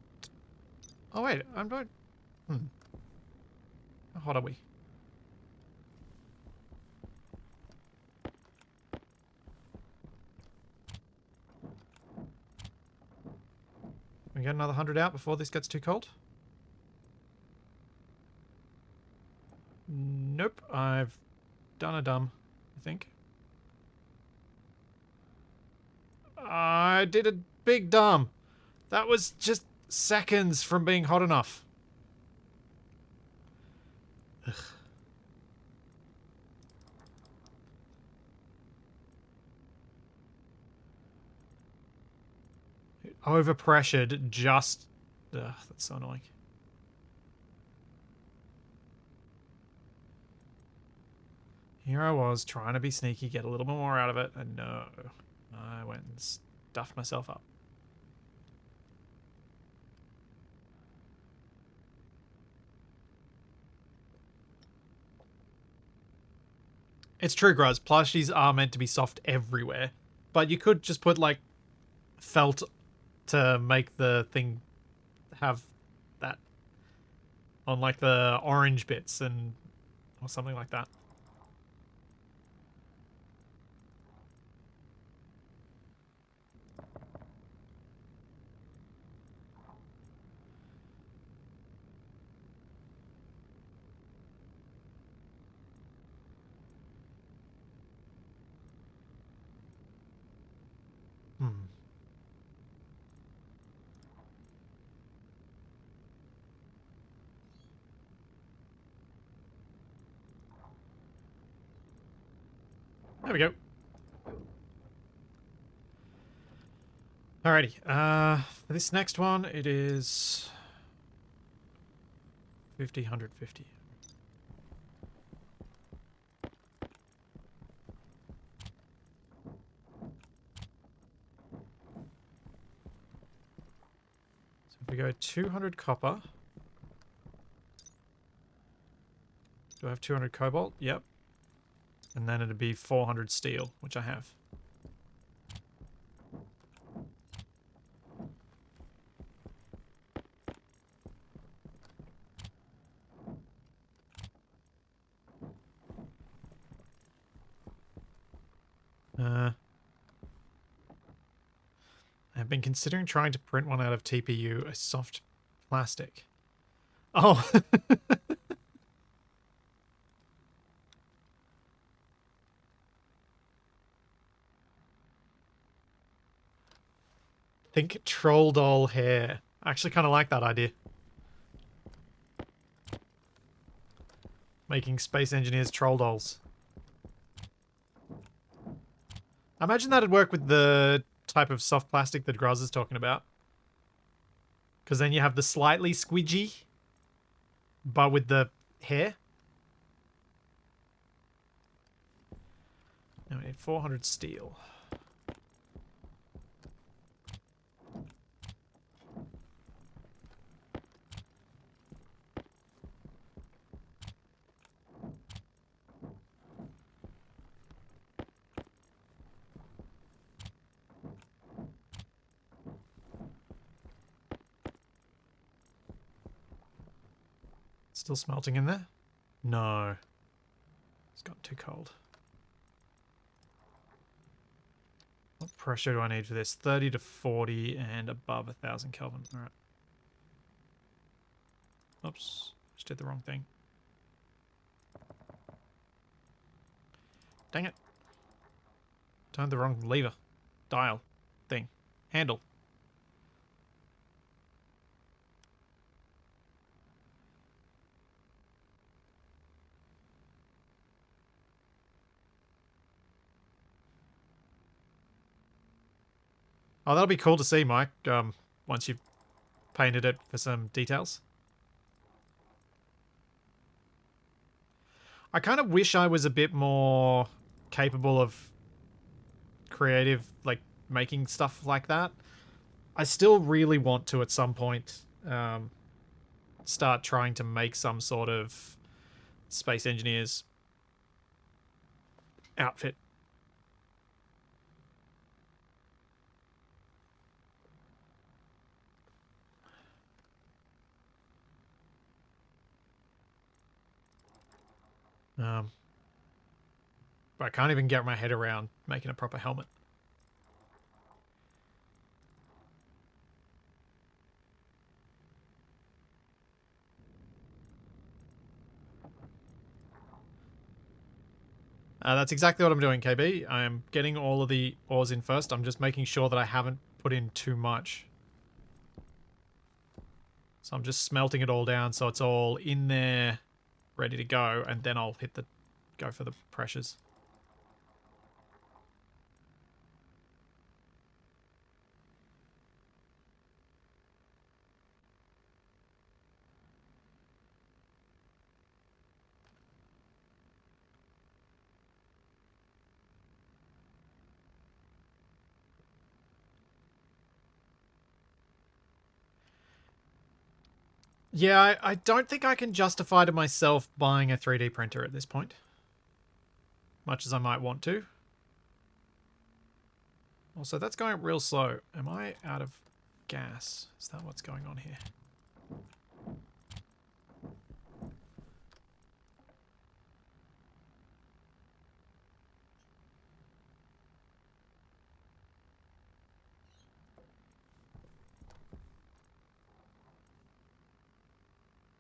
Oh wait, I'm not... How hot are we? We get another 100 out before this gets too cold? Nope, I've done a dumb, I think. I did a big dumb. That was just seconds from being hot enough. Ugh. Overpressured just... Ugh, that's so annoying. Here I was trying to be sneaky, get a little bit more out of it, and no. I went and stuffed myself up. It's true, Gruz. Plushies are meant to be soft everywhere. But you could just put, like, felt to make the thing have that on, like, the orange bits and... or something like that. There we go. Alrighty. For this next one, it is 50, 150. So if we go 200 copper. Do I have 200 cobalt? Yep. And then it'd be 400 steel, which I have. I've been considering trying to print one out of TPU, a soft plastic. Oh! Think troll doll hair. I actually kind of like that idea. Making space engineers troll dolls. I imagine that'd work with the type of soft plastic that Graz is talking about. Because then you have the slightly squidgy, but with the hair. Now we need 400 steel. Still smelting in there? No. It's gotten too cold. What pressure do I need for this? 30 to 40 and above 1000 Kelvin. Alright. Oops. Just did the wrong thing. Dang it. Turned the wrong lever. Dial. Thing. Handle. Oh, that'll be cool to see, Mike, once you've painted it for some details. I kind of wish I was a bit more capable of creative, like, making stuff like that. I still really want to, at some point, start trying to make some sort of Space Engineers outfit. But I can't even get my head around making a proper helmet. That's exactly what I'm doing, KB. I am getting all of the ores in first. I'm just making sure that I haven't put in too much. So I'm just smelting it all down so it's all in there, ready to go, and then I'll go for the pressures. Yeah, I don't think I can justify to myself buying a 3D printer at this point. Much as I might want to. Also, that's going real slow. Am I out of gas? Is that what's going on here?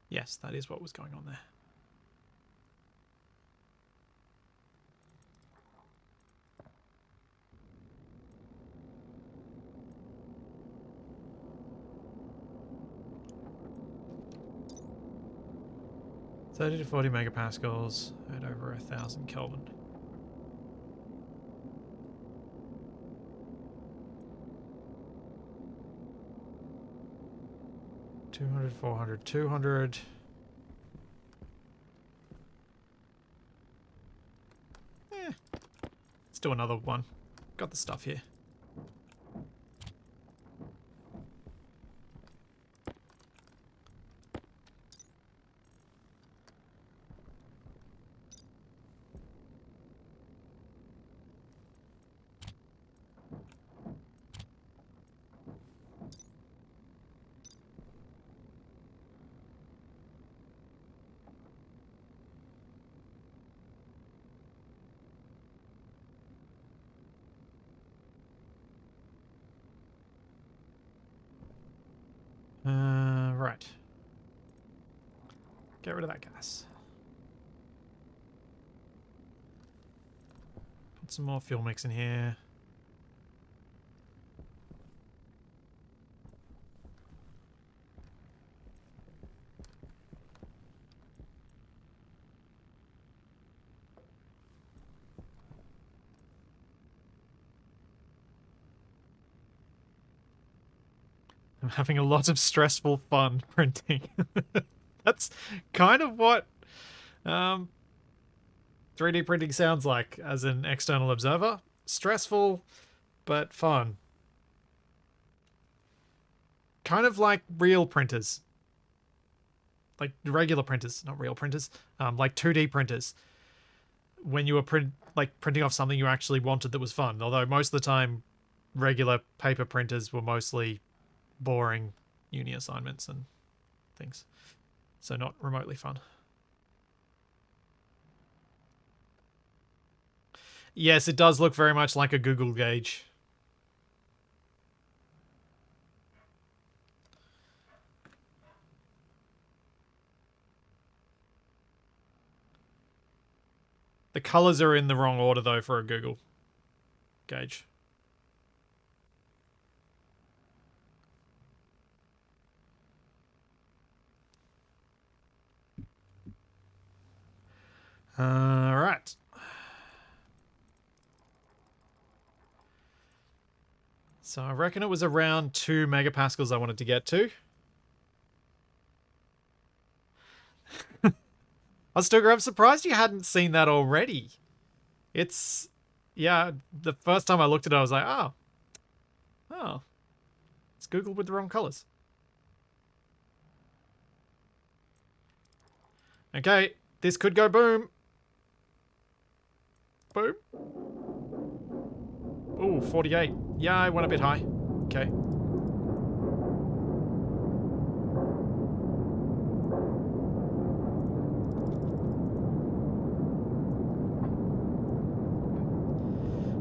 Yes, that is what was going on there. $30 to 40 megapascals at over 1000 Kelvin. $200, $400, $200. Let's do another one. Got the stuff here. Right. Get rid of that gas. Put some more fuel mix in here. I'm having a lot of stressful fun printing. That's kind of what 3D printing sounds like as an external observer. Stressful, but fun. Kind of like real printers. Like regular printers, not real printers. Like 2D printers. When you were printing off something you actually wanted that was fun. Although most of the time, regular paper printers were mostly boring uni assignments and things. So not remotely fun. Yes, it does look very much like a Google gauge. The colors are in the wrong order, though, for a Google gauge. Alright. So I reckon it was around 2 megapascals I wanted to get to. I'm surprised you hadn't seen that already. It's... Yeah, the first time I looked at it, I was like, oh. It's Googled with the wrong colors. Okay, this could go boom. Boom. Ooh, 48. Yeah, I went a bit high. Okay.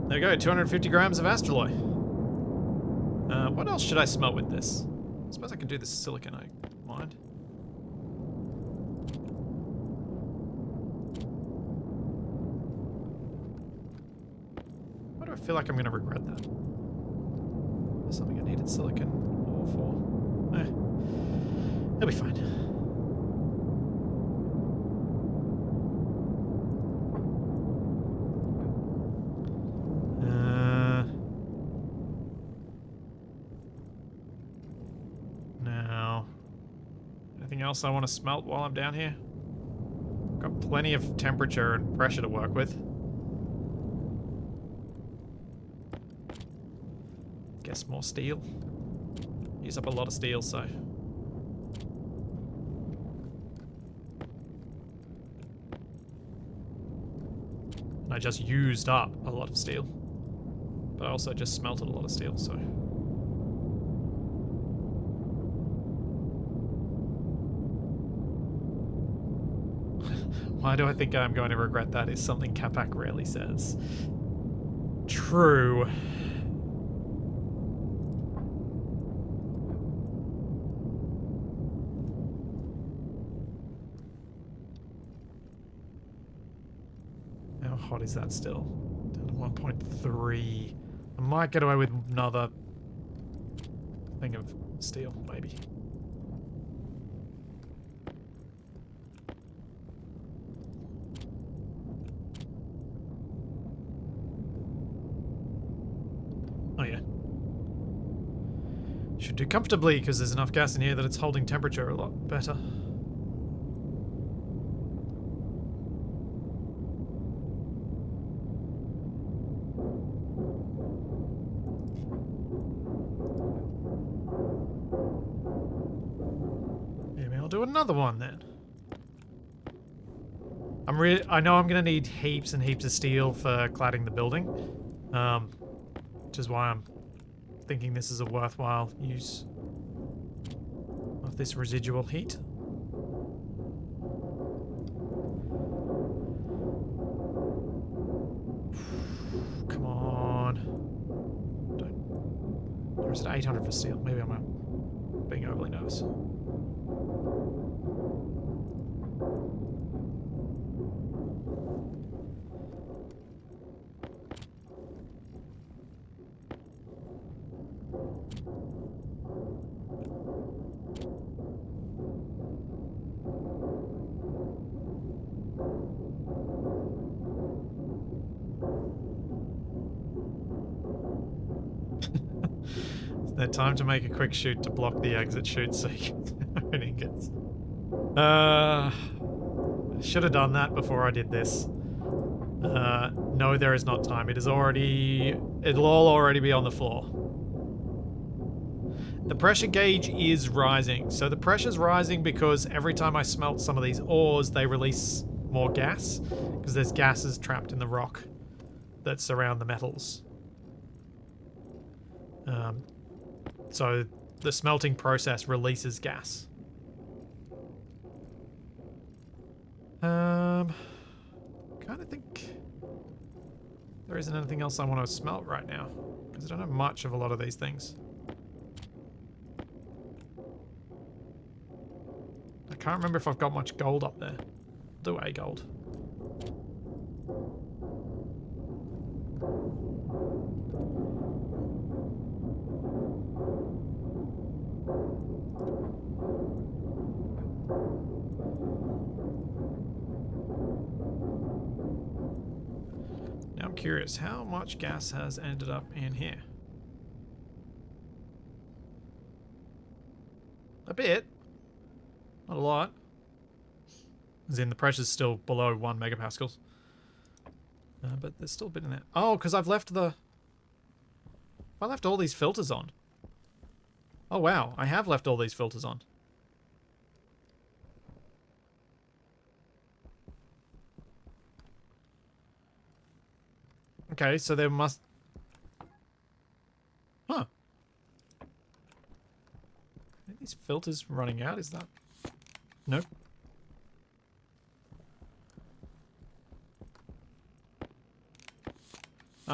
There we go, 250 grams of astraloy. What else should I smelt with this? I suppose I can do this silicon, I mind. Why do I feel like I'm going to regret that? There's something I needed silicon ore for. It'll be fine. Now, anything else I want to smelt while I'm down here? Got plenty of temperature and pressure to work with. Guess more steel. Use up a lot of steel, so... I just used up a lot of steel. But I also just smelted a lot of steel, so... Why do I think I'm going to regret that is something Capac rarely says. True. How hot is that still? Down to 1.3. I might get away with another thing of steel, maybe. Oh yeah. Should do comfortably because there's enough gas in here that it's holding temperature a lot better. Do another one then. I know I'm gonna need heaps and heaps of steel for cladding the building, which is why I'm thinking this is a worthwhile use of this residual heat. Come on. Don't. Or is it 800 for steel? Maybe I'm being overly nervous. Time to make a quick chute to block the exit chute so you can ingots. Should have done that before I did this. No, there is not time. It'll all already be on the floor. The pressure gauge is rising. So the pressure's rising because every time I smelt some of these ores, they release more gas because there's gases trapped in the rock that surround the metals. So the smelting process releases gas. Kind of think there isn't anything else I want to smelt right now because I don't have much of a lot of these things. I can't remember if I've got much gold up there. I'll do a gold. Now I'm curious, how much gas has ended up in here? A bit. Not a lot. As in, the pressure's still below 1 megapascals. But there's still a bit in there. Oh, because I've left the... I left all these filters on. Oh, wow. I have left all these filters on. Okay, so there must... Huh. Are these filters running out? Is that... Nope.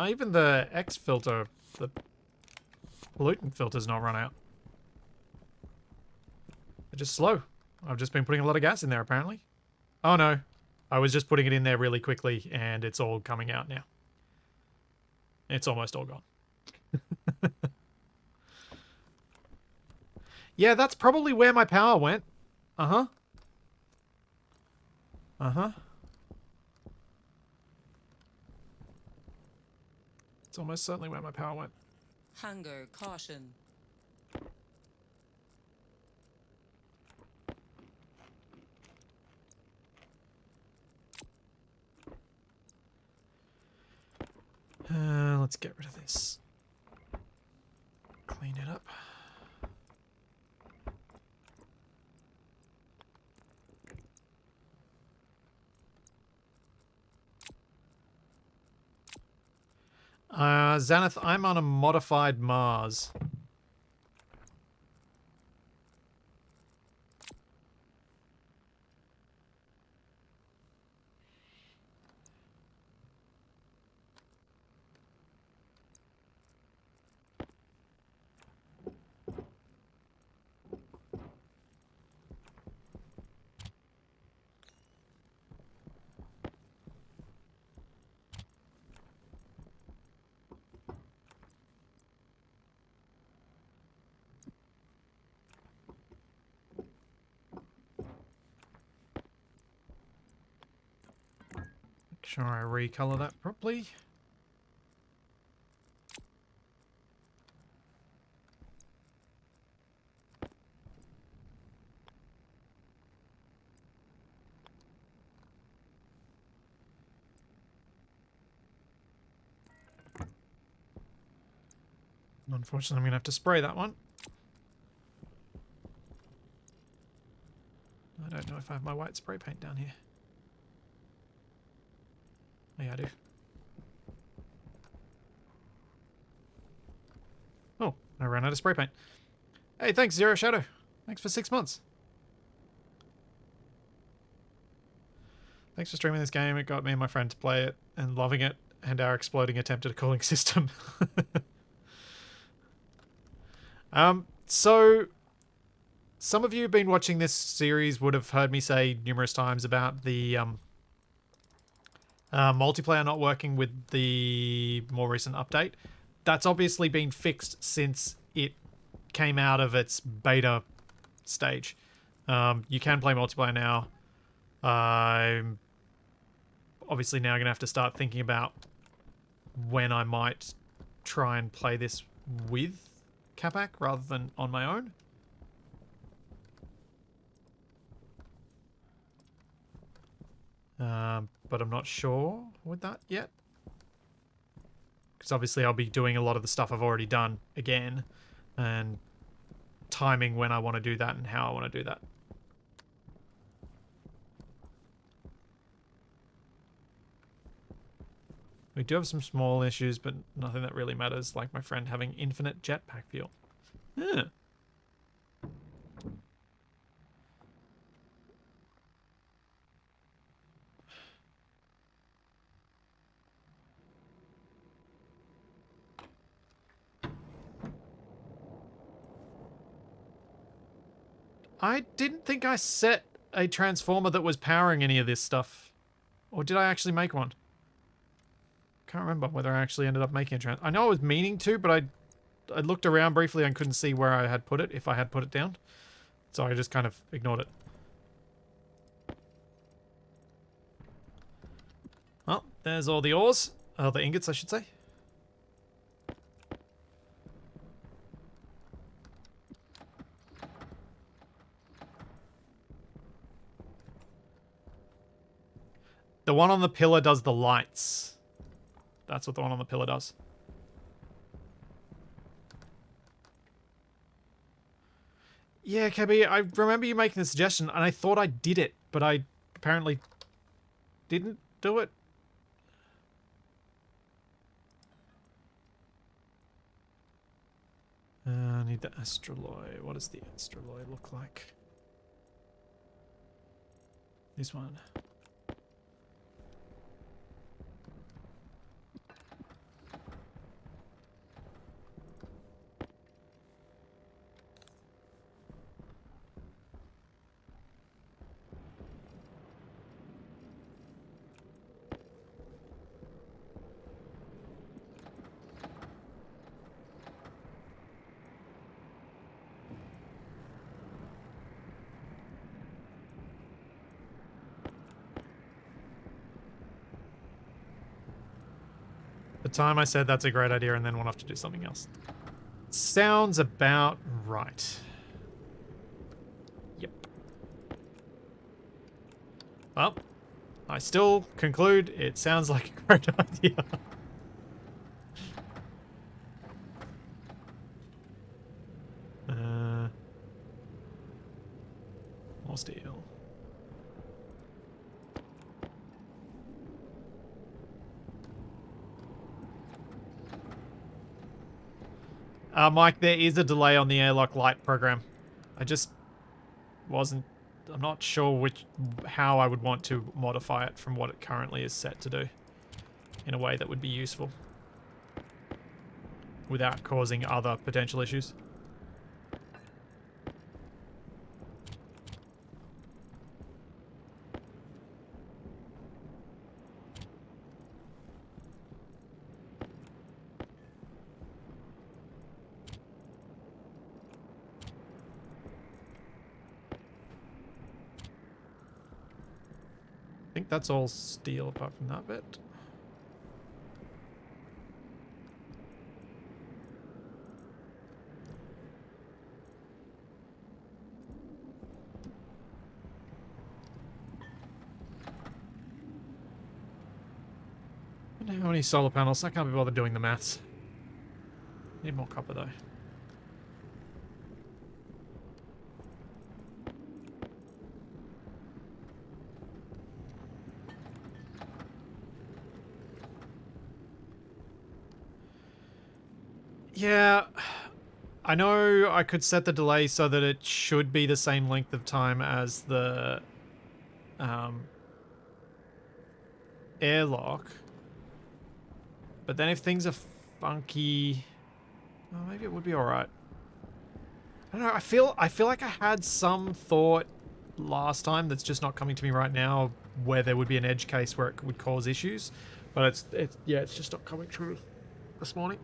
Even the X filter, the pollutant filter's not run out. They're just slow. I've just been putting a lot of gas in there, apparently. Oh no. I was just putting it in there really quickly, and it's all coming out now. It's almost all gone. Yeah, that's probably where my power went. Uh-huh. Uh-huh. It's almost certainly where my power went. Hunger, caution. Let's get rid of this. Clean it up. Xanath, I'm on a modified Mars. Make sure I recolor that properly. Unfortunately, I'm going to have to spray that one. I don't know if I have my white spray paint down here. Oh, yeah, I do. Oh, I ran out of spray paint. Hey, thanks, Zero Shadow. Thanks for 6 months. Thanks for streaming this game. It got me and my friend to play it and loving it, and our exploding attempt at a cooling system. So some of you who've been watching this series would have heard me say numerous times about the multiplayer not working with the more recent update. That's obviously been fixed since it came out of its beta stage. You can play multiplayer now. I'm obviously now going to have to start thinking about when I might try and play this with Capac rather than on my own. But I'm not sure with that yet. Because obviously I'll be doing a lot of the stuff I've already done again. And timing when I want to do that and how I want to do that. We do have some small issues, but nothing that really matters, like my friend having infinite jetpack fuel. Yeah. I didn't think I set a transformer that was powering any of this stuff. Or did I actually make one? Can't remember whether I actually ended up making a transformer. I know I was meaning to, but I looked around briefly and couldn't see where I had put it, if I had put it down. So I just kind of ignored it. Well, there's all the ores. The ingots, I should say. The one on the pillar does the lights. That's what the one on the pillar does. Yeah, KB, I remember you making the suggestion, and I thought I did it, but I apparently didn't do it. I need the astraloy. What does the astraloy look like? This one. The time I said that's a great idea and then went off to do something else. Sounds about right. Yep. Well, I still conclude it sounds like a great idea. More steel. Mike, there is a delay on the airlock light program. I just wasn't... I'm not sure how I would want to modify it from what it currently is set to do in a way that would be useful without causing other potential issues. I think that's all steel apart from that bit. I don't know how many solar panels. I can't be bothered doing the maths. Need more copper though. Yeah, I know I could set the delay so that it should be the same length of time as the airlock. But then if things are funky, well, maybe it would be alright. I don't know, I feel like I had some thought last time that's just not coming to me right now where there would be an edge case where it would cause issues. But it's just not coming true this morning.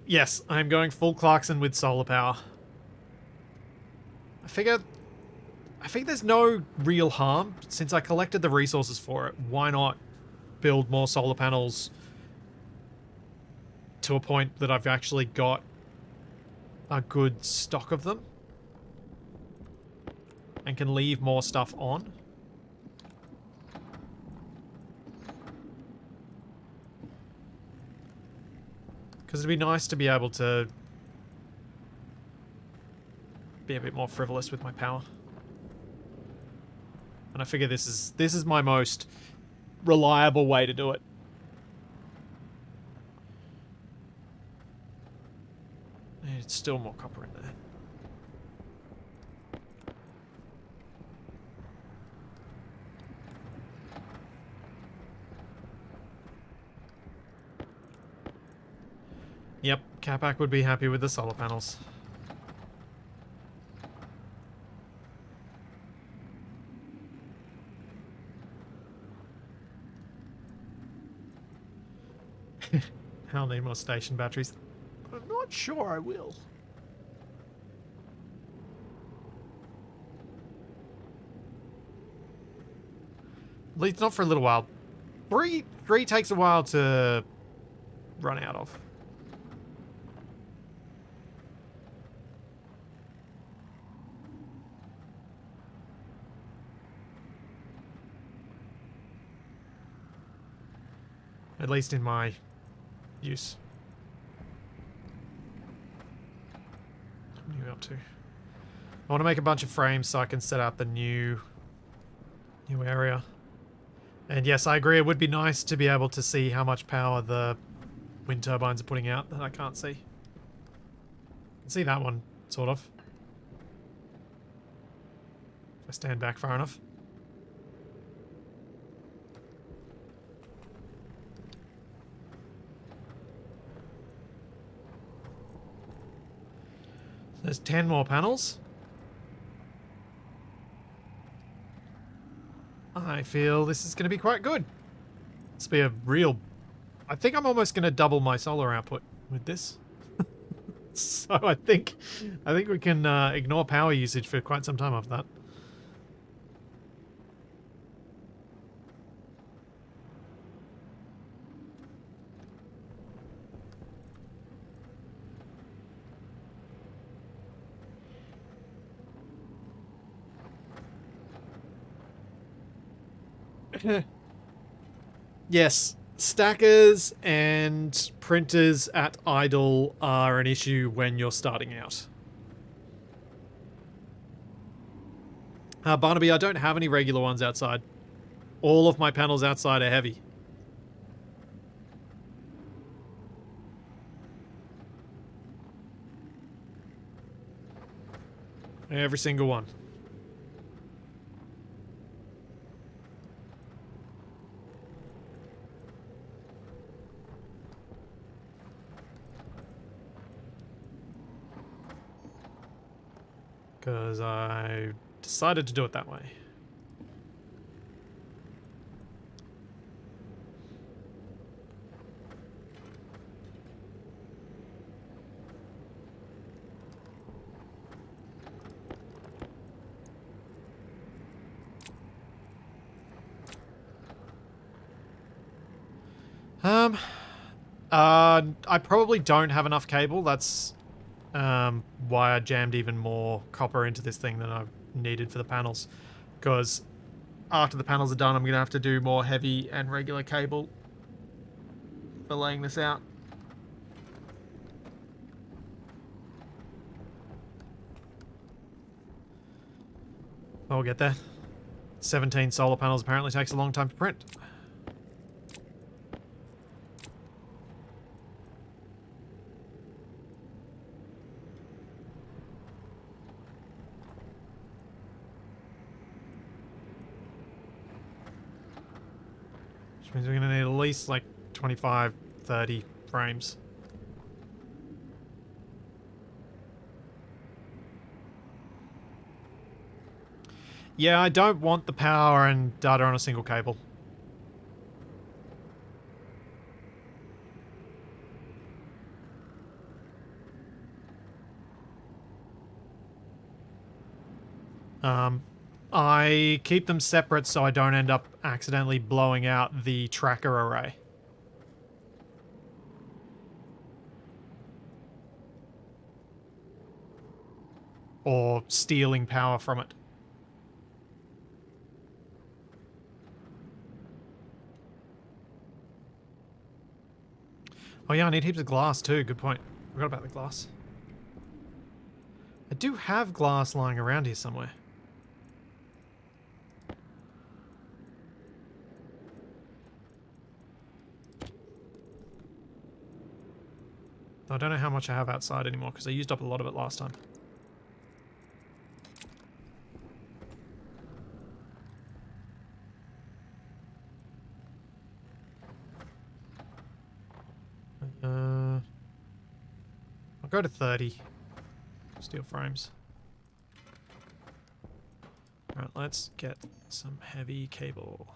Yes, I'm going full Clarkson with solar power. I figure think there's no real harm. Since I collected the resources for it, why not build more solar panels to a point that I've actually got a good stock of them and can leave more stuff on. Because it'd be nice to be able to be a bit more frivolous with my power. And I figure this is my most reliable way to do it. There's still more copper in there. Yep, Capac would be happy with the solar panels. I'll need more station batteries. I'm not sure I will. At least not for a little while. Three takes a while to run out of. At least in my use. What are you up to? I want to make a bunch of frames so I can set out the new area. And yes, I agree, it would be nice to be able to see how much power the wind turbines are putting out that I can't see. I can see that one, sort of. If I stand back far enough. There's 10 more panels. I feel this is going to be quite good. This will be a real... I think I'm almost going to double my solar output with this. So I think we can ignore power usage for quite some time after that. Yes, stackers and printers at idle are an issue when you're starting out. Barnaby, I don't have any regular ones outside. All of my panels outside are heavy. Every single one. Because I decided to do it that way. I probably don't have enough cable. That's why I jammed even more copper into this thing than I needed for the panels. Because after the panels are done, I'm going to have to do more heavy and regular cable for laying this out. I'll get there. 17 solar panels apparently takes a long time to print. Which means we're going to need at least like 25, 30 frames. Yeah, I don't want the power and data on a single cable. I keep them separate so I don't end up accidentally blowing out the tracker array. Or stealing power from it. Oh yeah, I need heaps of glass too. Good point. Forgot about the glass. I do have glass lying around here somewhere. I don't know how much I have outside anymore because I used up a lot of it last time. I'll go to 30 steel frames. Alright, let's get some heavy cable.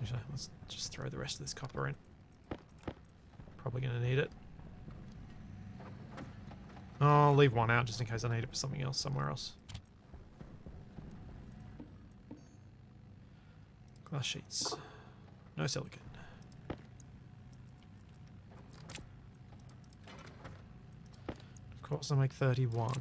Actually, let's just throw the rest of this copper in. Probably going to need it. Oh, I'll leave one out just in case I need it for something else somewhere else. Glass sheets. No silicon. Of course I make 31.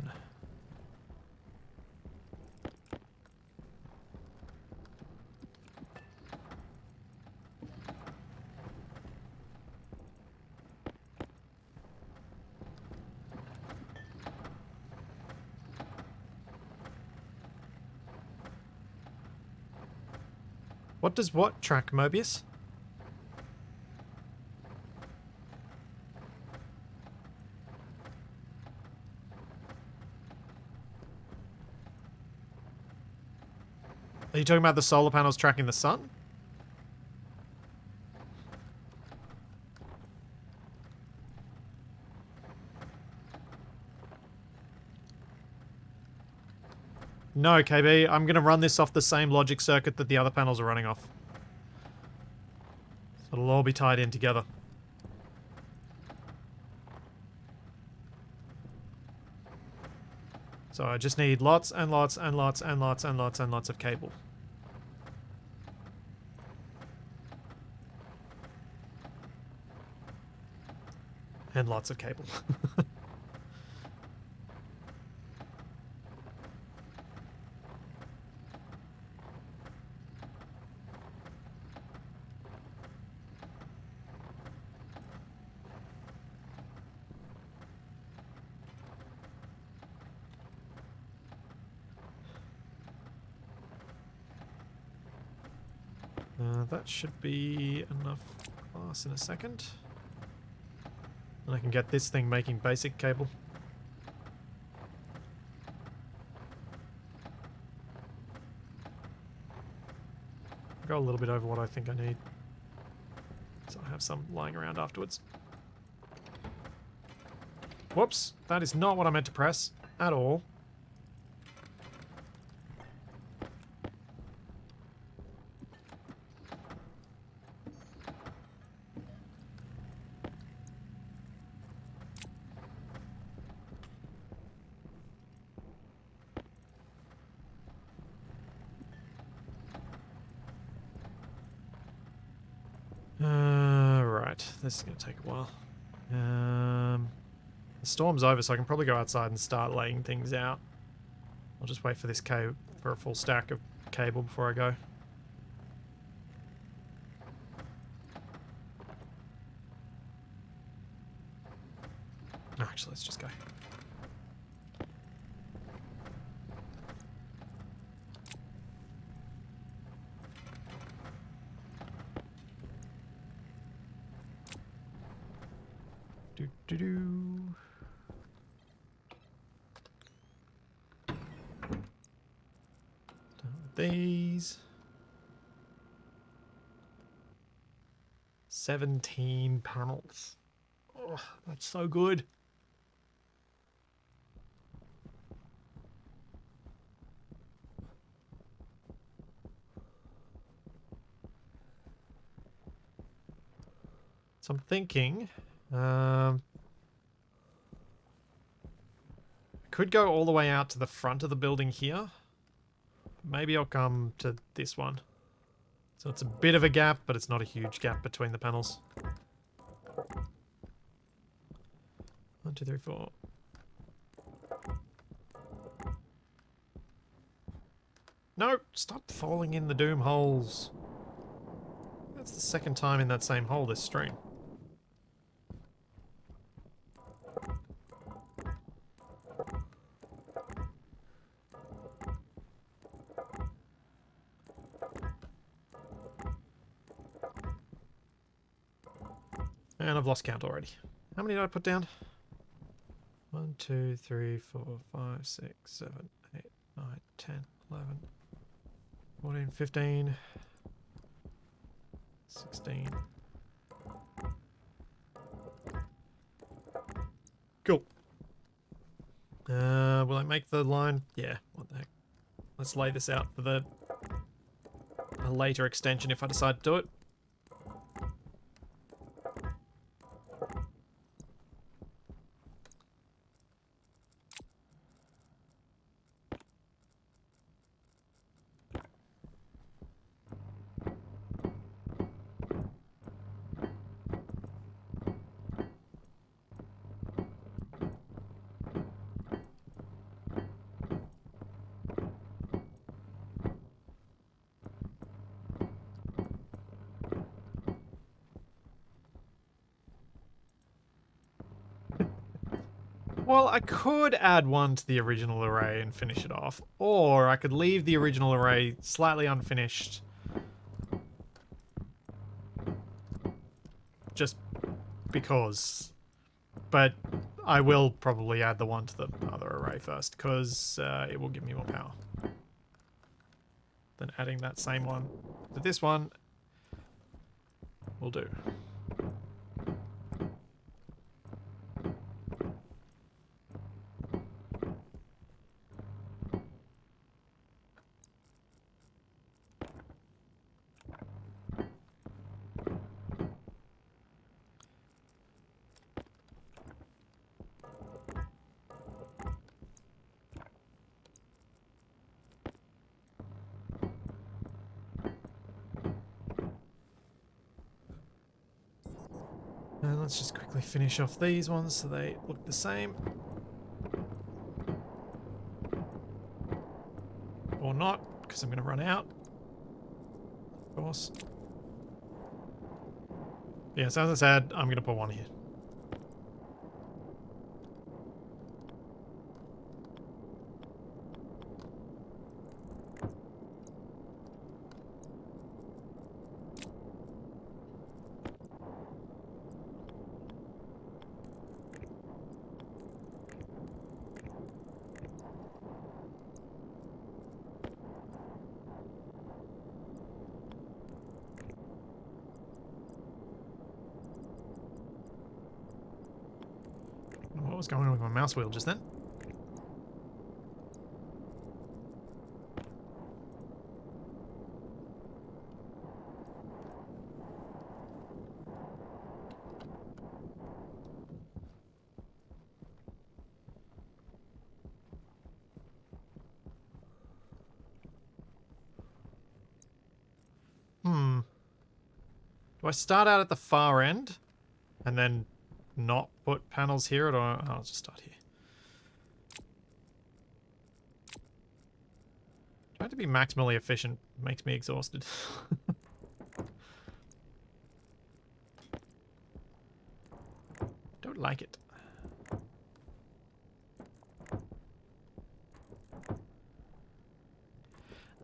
What does what track, Mobius? Are you talking about the solar panels tracking the sun? No, KB, I'm going to run this off the same logic circuit that the other panels are running off. So it'll all be tied in together. So I just need lots and lots and lots and lots and lots and lots of cable. And lots of cable. That should be enough glass in a second. And I can get this thing making basic cable. Go a little bit over what I think I need. So I have some lying around afterwards. Whoops, that is not what I meant to press at all. Right, this is going to take a while. The storm's over, so I can probably go outside and start laying things out. I'll just wait for this for a full stack of cable before I go. Actually, let's just go. Do-do-do. These 17 panels. Oh, that's so good. So I'm thinking, could go all the way out to the front of the building here. Maybe I'll come to this one. So it's a bit of a gap, but it's not a huge gap between the panels. 1, 2, 3, 4. No! Stop falling in the doom holes. That's the second time in that same hole this stream. And I've lost count already. How many did I put down? 1, 2, 3, 4, 5, 6, 7, 8, 9, 10, 11, 14, 15, 16. Cool. Will I make the line? Yeah, what the heck. Let's lay this out for a later extension if I decide to do it. Well, I could add one to the original array and finish it off, or I could leave the original array slightly unfinished. Just because. But I will probably add the one to the other array first, because it will give me more power than adding that same one to this one will do. And let's just quickly finish off these ones so they look the same. Or not, because I'm going to run out. Of course. Yeah, so as I said, I'm going to put one here. What was going on with my mouse wheel just then? Do I start out at the far end and then not put panels here, or I'll just start here? Trying to be maximally efficient makes me exhausted. Don't like it.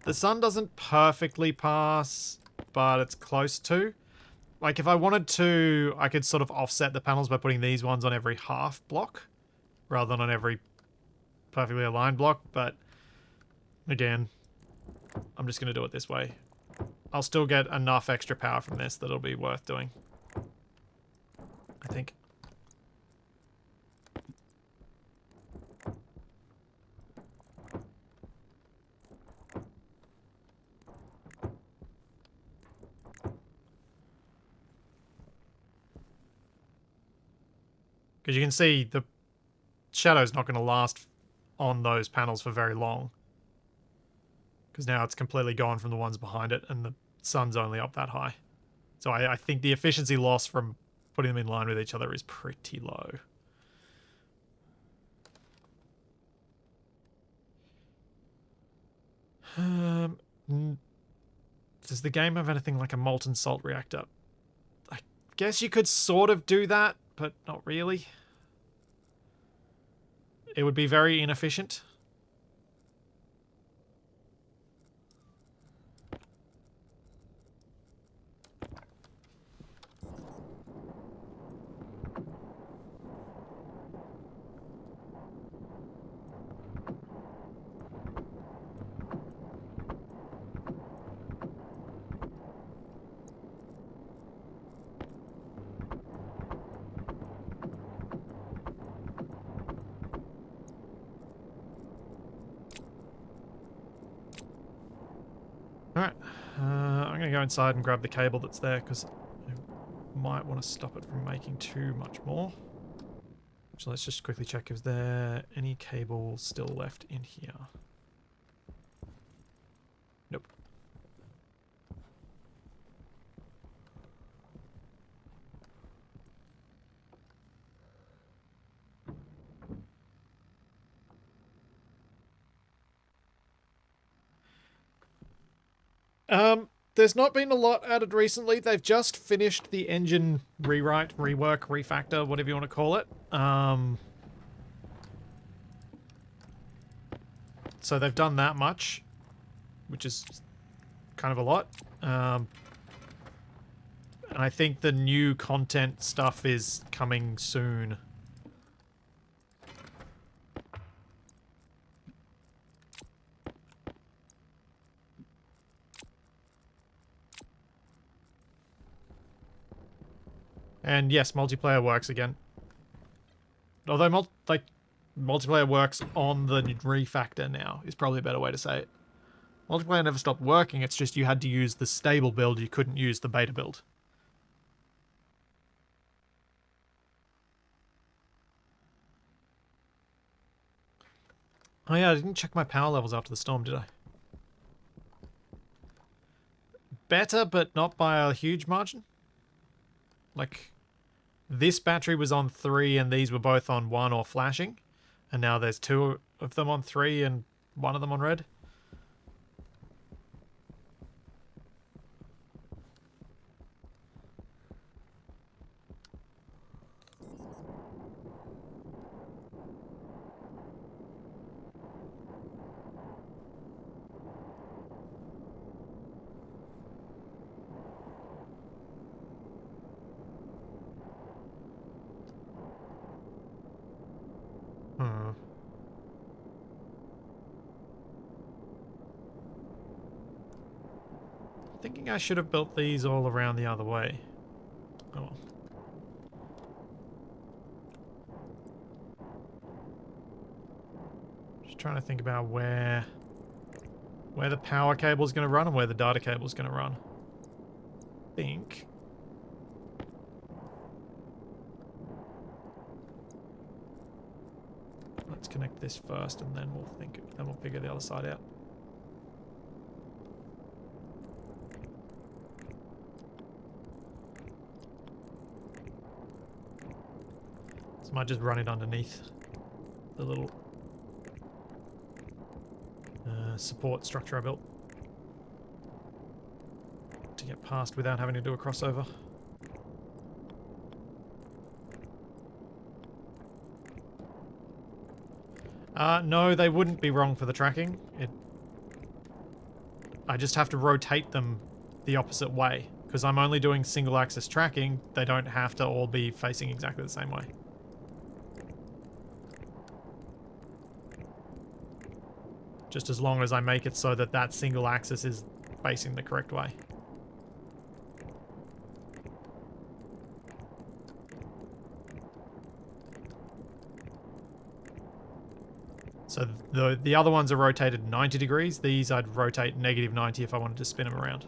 The sun doesn't perfectly pass, but it's close to. Like, if I wanted to, I could sort of offset the panels by putting these ones on every half block rather than on every perfectly aligned block, but again, I'm just going to do it this way. I'll still get enough extra power from this that it'll be worth doing, I think. Because you can see the shadow's not going to last on those panels for very long. Because now it's completely gone from the ones behind it, and the sun's only up that high. So I think the efficiency loss from putting them in line with each other is pretty low. Does the game have anything like a molten salt reactor? I guess you could sort of do that, but not really. It would be very inefficient. Alright, I'm going to go inside and grab the cable that's there, because I might want to stop it from making too much more. So let's just quickly check if there any cable still left in here. Nope. There's not been a lot added recently. They've just finished the engine rewrite, rework, refactor, whatever you want to call it. So they've done that much, which is kind of a lot. And I think the new content stuff is coming soon. And yes, multiplayer works again. Although multiplayer works on the refactor now is probably a better way to say it. Multiplayer never stopped working, it's just you had to use the stable build, you couldn't use the beta build. Oh yeah, I didn't check my power levels after the storm, did I? Better, but not by a huge margin. Like, this battery was on 3 and these were both on 1 or flashing. And now there's 2 of them on 3 and 1 of them on red. Thinking I should have built these all around the other way. Oh well. Just trying to think about where the power cable is going to run and where the data cable is going to run. I think. Let's connect this first, and then we'll figure the other side out. So I might just run it underneath the little support structure I built to get past without having to do a crossover. No, they wouldn't be wrong for the tracking. I just have to rotate them the opposite way. Because I'm only doing single axis tracking, they don't have to all be facing exactly the same way. Just as long as I make it so that that single axis is facing the correct way. So the other ones are rotated 90 degrees. These I'd rotate negative 90 if I wanted to spin them around.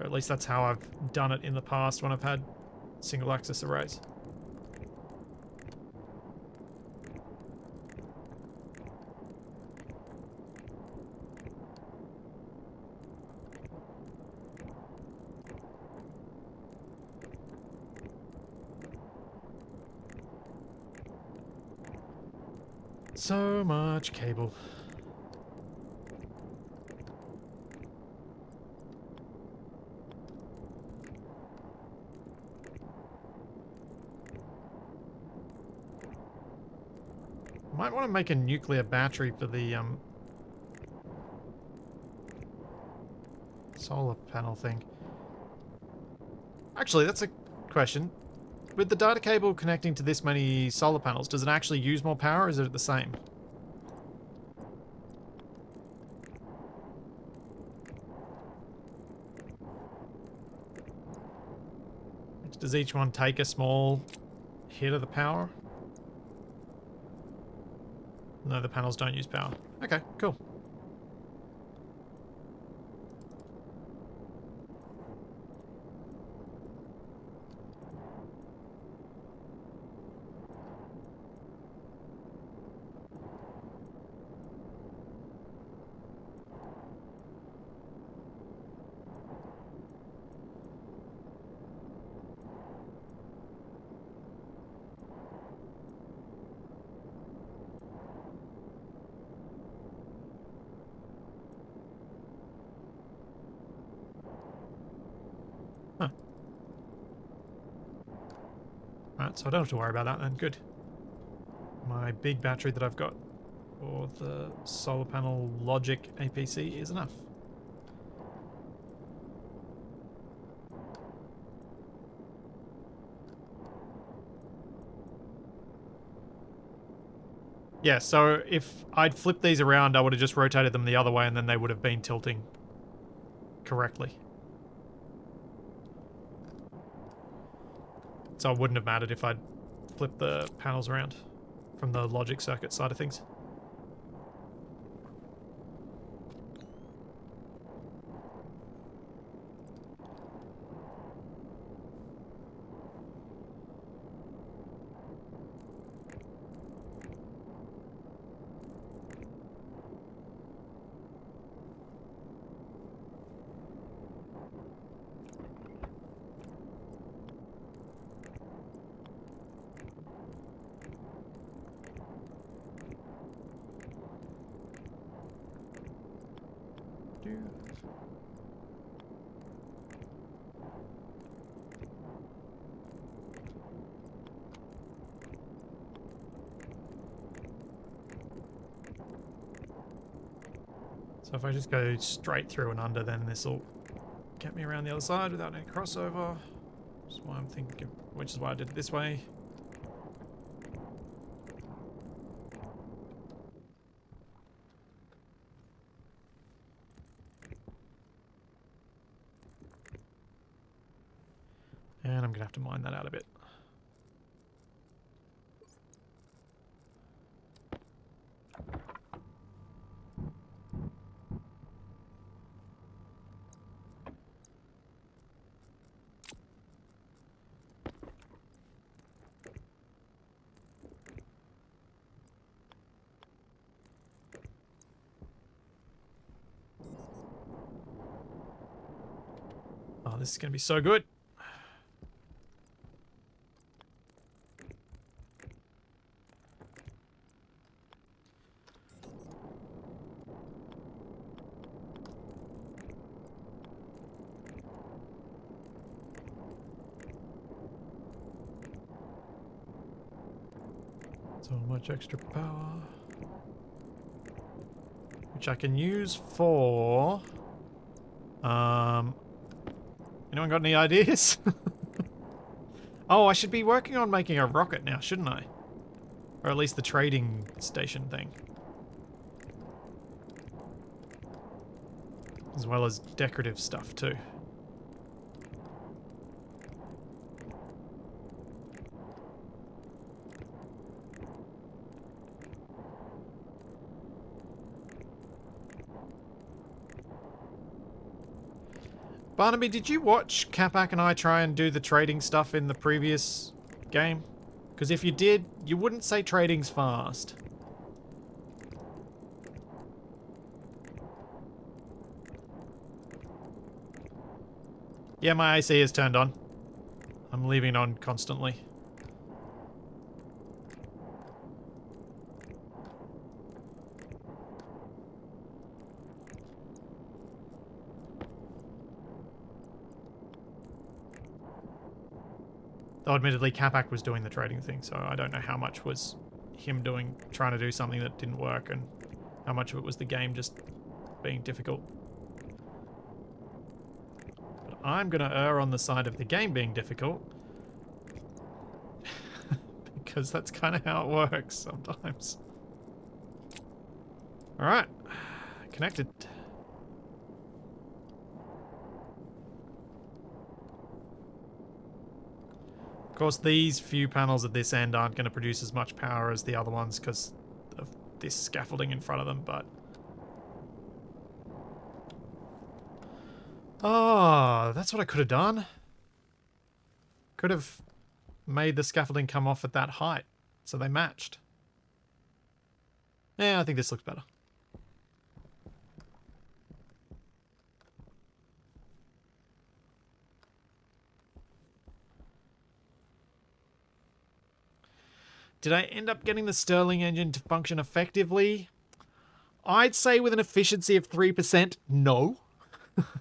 Or at least that's how I've done it in the past when I've had single axis arrays. So much cable. Might want to make a nuclear battery for the solar panel thing. Actually, that's a question. With the data cable connecting to this many solar panels, does it actually use more power or is it the same? Does each one take a small hit of the power? No, the panels don't use power. Okay, cool. Huh. Alright, so I don't have to worry about that then. Good. My big battery that I've got for the solar panel logic APC is enough. Yeah, so if I'd flipped these around, I would have just rotated them the other way and then they would have been tilting correctly. So it wouldn't have mattered if I'd flipped the panels around from the logic circuit side of things. So if I just go straight through and under, then this will get me around the other side without any crossover. Which is why I'm thinking, which is why I did it this way. And I'm gonna have to mine that out a bit. Oh, this is gonna be so good. So much extra power. Which I can use for... Anyone got any ideas? Oh, I should be working on making a rocket now, shouldn't I? Or at least the trading station thing. As well as decorative stuff too. Barnaby, did you watch Capac and I try and do the trading stuff in the previous game? Because if you did, you wouldn't say trading's fast. Yeah, my AC is turned on. I'm leaving it on constantly. Though admittedly, Capac was doing the trading thing, so I don't know how much was him trying to do something that didn't work and how much of it was the game just being difficult. But I'm gonna err on the side of the game being difficult. Because that's kind of how it works sometimes. Alright. Connected. Of course, these few panels at this end aren't going to produce as much power as the other ones because of this scaffolding in front of them, but... Oh, that's what I could have done. Could have made the scaffolding come off at that height, so they matched. Yeah, I think this looks better. Did I end up getting the Stirling engine to function effectively? I'd say with an efficiency of 3%, no.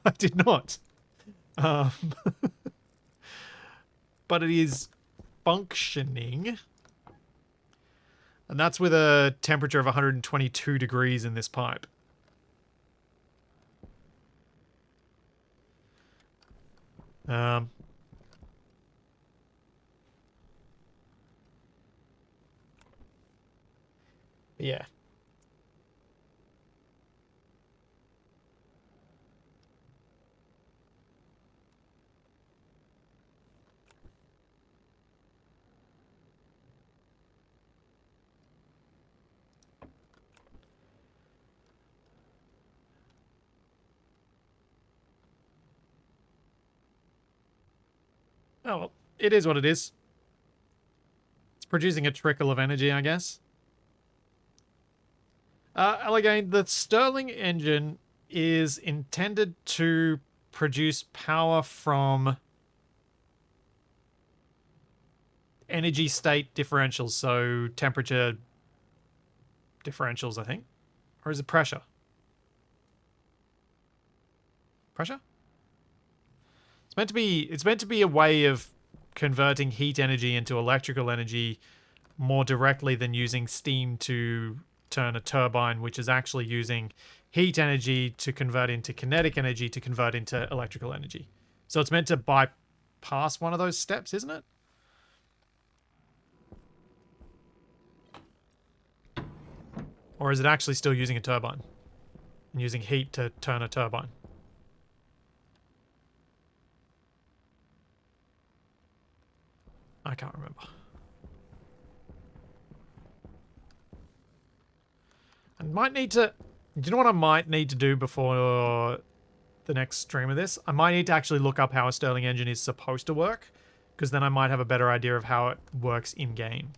I did not. But it is functioning. And that's with a temperature of 122 degrees in this pipe. Yeah. Oh, well, it is what it is. It's producing a trickle of energy, I guess. Again, the Stirling engine is intended to produce power from energy state differentials, so temperature differentials, I think. Or is it pressure? Pressure? It's meant to be a way of converting heat energy into electrical energy more directly than using steam to turn a turbine, which is actually using heat energy to convert into kinetic energy to convert into electrical energy. So it's meant to bypass one of those steps, isn't it? Or is it actually still using a turbine and using heat to turn a turbine? I can't remember. I might need to... Do you know what I might need to do before the next stream of this? I might need to actually look up how a Stirling engine is supposed to work, because then I might have a better idea of how it works in-game.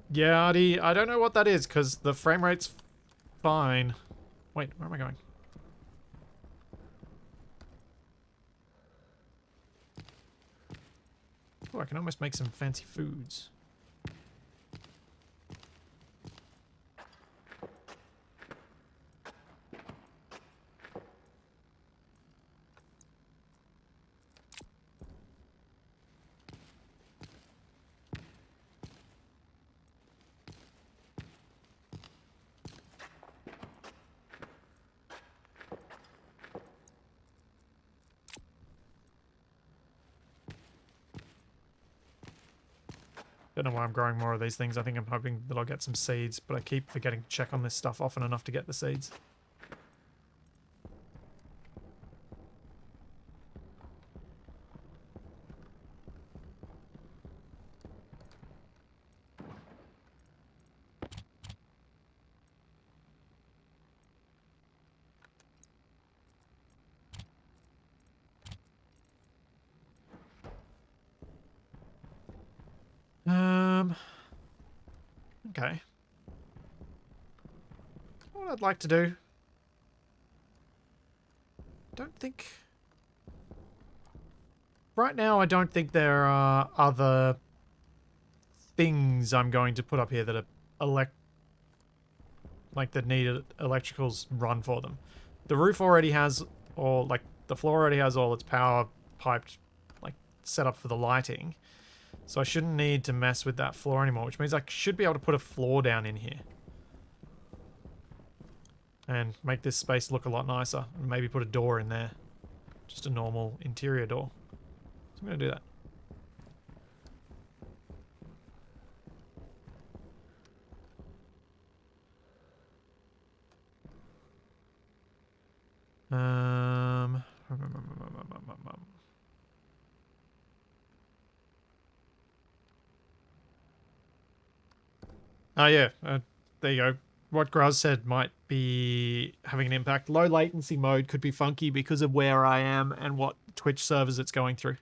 Yeah, Artie, I don't know what that is, because the frame rate's fine. Wait, where am I going? Oh, I can almost make some fancy foods. Don't know why I'm growing more of these things. I think I'm hoping that I'll get some seeds, but I keep forgetting to check on this stuff often enough to get the seeds. Okay. What I'd like to do. Don't think. Right now, I don't think there are other things I'm going to put up here that are that need electricals run for them. The roof already has all, like, the floor already has all its power piped, like, set up for the lighting. So I shouldn't need to mess with that floor anymore, which means I should be able to put a floor down in here. And make this space look a lot nicer. And maybe put a door in there. Just a normal interior door. So I'm going to do that. Um, oh yeah, there you go. What Graz said might be having an impact. Low latency mode could be funky because of where I am and what Twitch servers it's going through.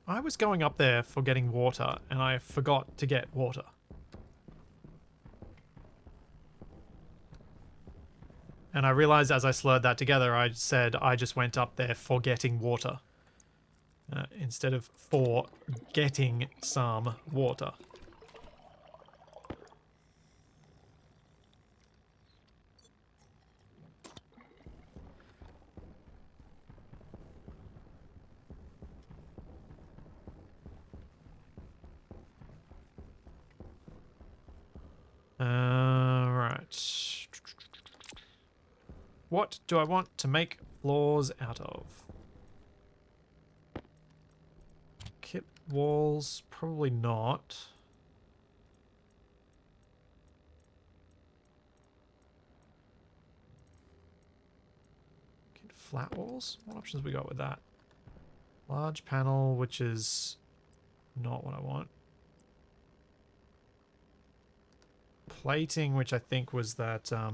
I was going up there for getting water and I forgot to get water. And I realized as I slurred that together, I said I just went up there for getting water. Instead of for getting some water. Right. What do I want to make floors out of? Kit walls? Probably not. Kit flat walls? What options we got with that? Large panel, which is not what I want. Plating, which I think was that, got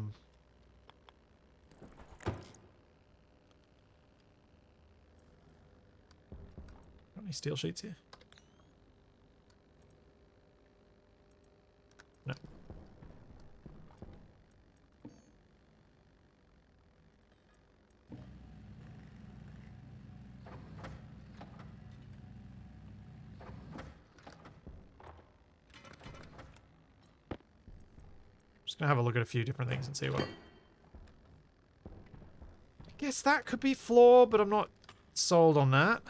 any steel sheets here? No. Just gonna have a look at a few different things and see what. I guess that could be floor, but I'm not sold on that.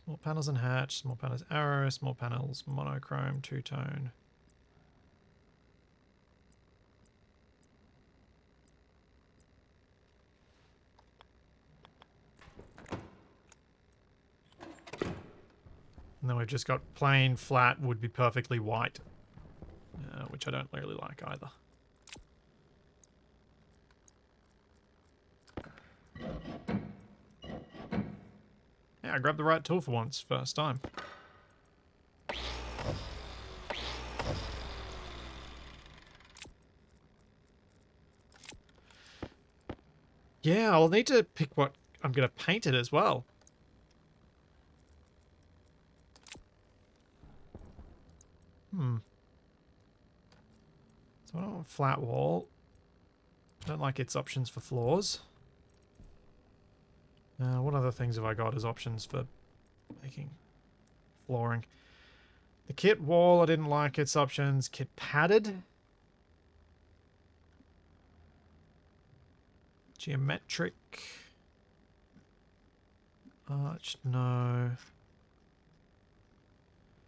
Small panels and hatch, small panels arrow, small panels monochrome, two-tone. And then we've just got plain, flat, would be perfectly white. Which I don't really like either. Yeah, I grabbed the right tool for once, first time. Yeah, I'll need to pick what I'm going to paint it as well. So I don't want flat wall. I don't like its options for floors. What other things have I got as options for making flooring? The kit wall, I didn't like its options. Kit padded. Geometric. Arch, no.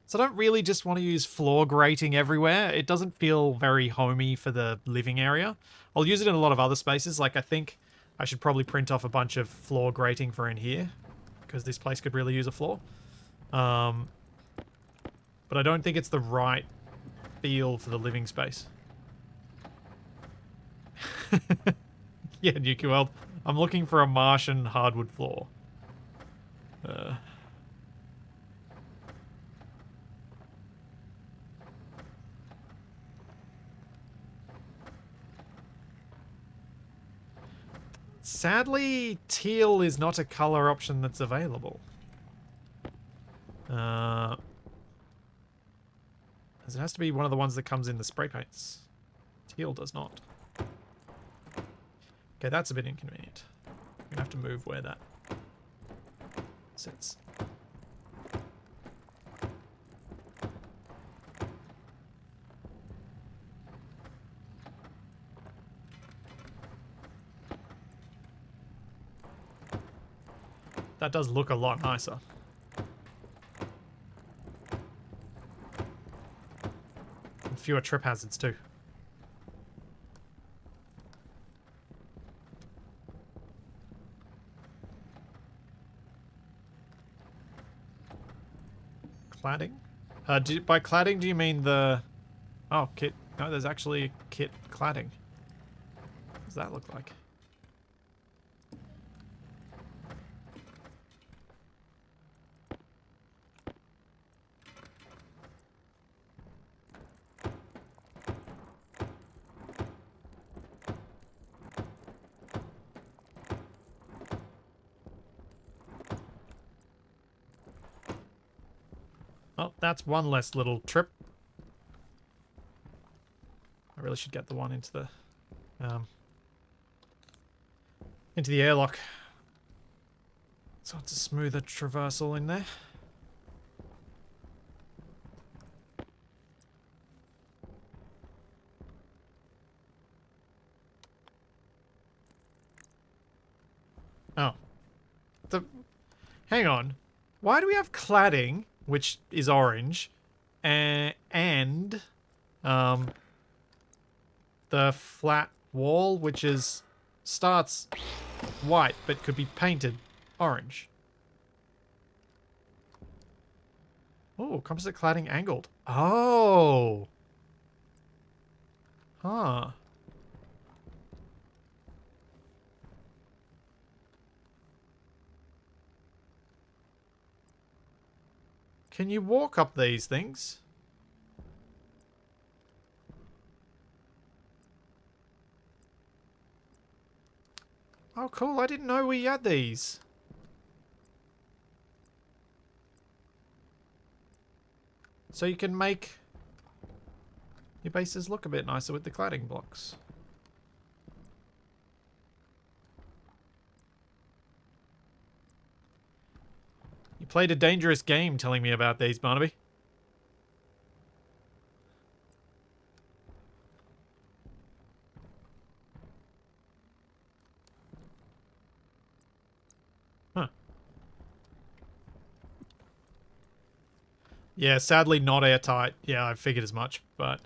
So I don't really just want to use floor grating everywhere. It doesn't feel very homey for the living area. I'll use it in a lot of other spaces. Like, I think I should probably print off a bunch of floor grating for in here, because this place could really use a floor. But I don't think it's the right feel for the living space. Yeah, Nuki World. I'm looking for a Martian hardwood floor. Sadly, teal is not a color option that's available. As it has to be one of the ones that comes in the spray paints. Teal does not. Okay, that's a bit inconvenient. I'm gonna have to move where that sits. That does look a lot nicer. And fewer trip hazards too. Cladding? By cladding, do you mean the... Oh, kit. No, there's actually a kit cladding. What does that look like? Oh, that's one less little trip. I really should get the one into the airlock. So it's a smoother traversal in there. Oh. Hang on. Why do we have cladding, which is orange, and the flat wall, which starts white but could be painted orange? Oh, composite cladding angled. Oh. Huh. Can you walk up these things? Oh, cool. I didn't know we had these. So you can make your bases look a bit nicer with the cladding blocks. You played a dangerous game telling me about these, Barnaby. Huh. Yeah, sadly not airtight. Yeah, I figured as much, but...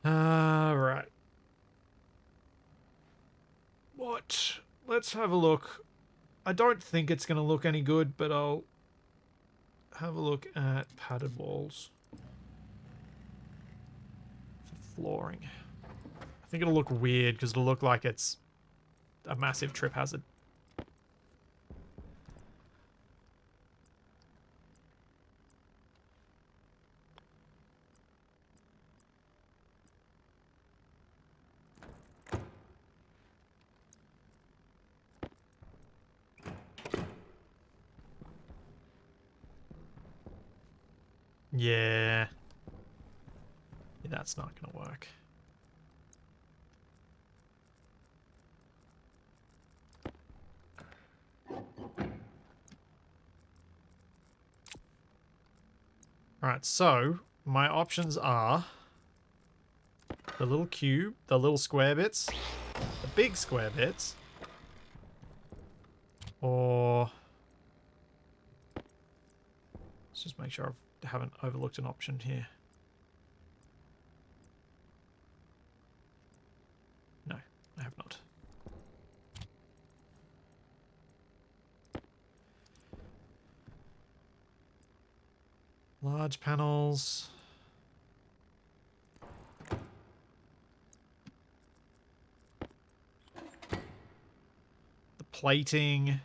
right. What? Let's have a look. I don't think it's going to look any good, but I'll have a look at padded walls. For flooring. I think it'll look weird because it'll look like it's a massive trip hazard. Yeah. That's not going to work. Alright, so my options are the little cube, the little square bits, the big square bits, or... Let's just make sure I haven't overlooked an option here. No, I have not. Large panels. The plating.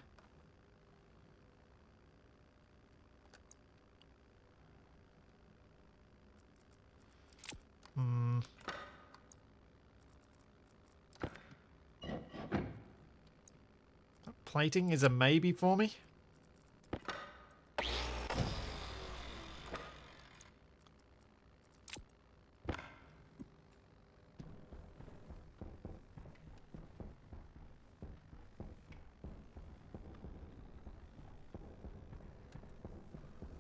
Plating is a maybe for me.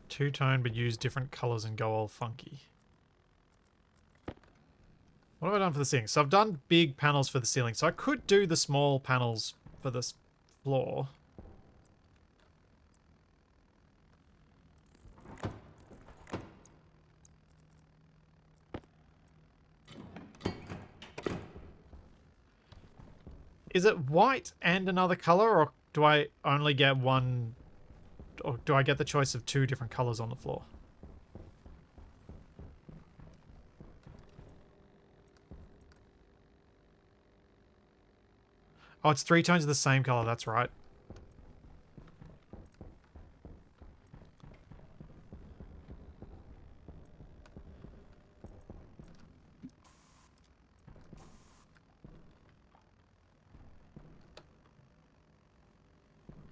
Two-tone, but use different colors and go all funky. What have I done for the ceiling? So I've done big panels for the ceiling. So I could do the small panels for this floor. Is it white and another color, or do I only get one, or do I get the choice of two different colors on the floor? Oh, it's 3 tones of the same color, that's right.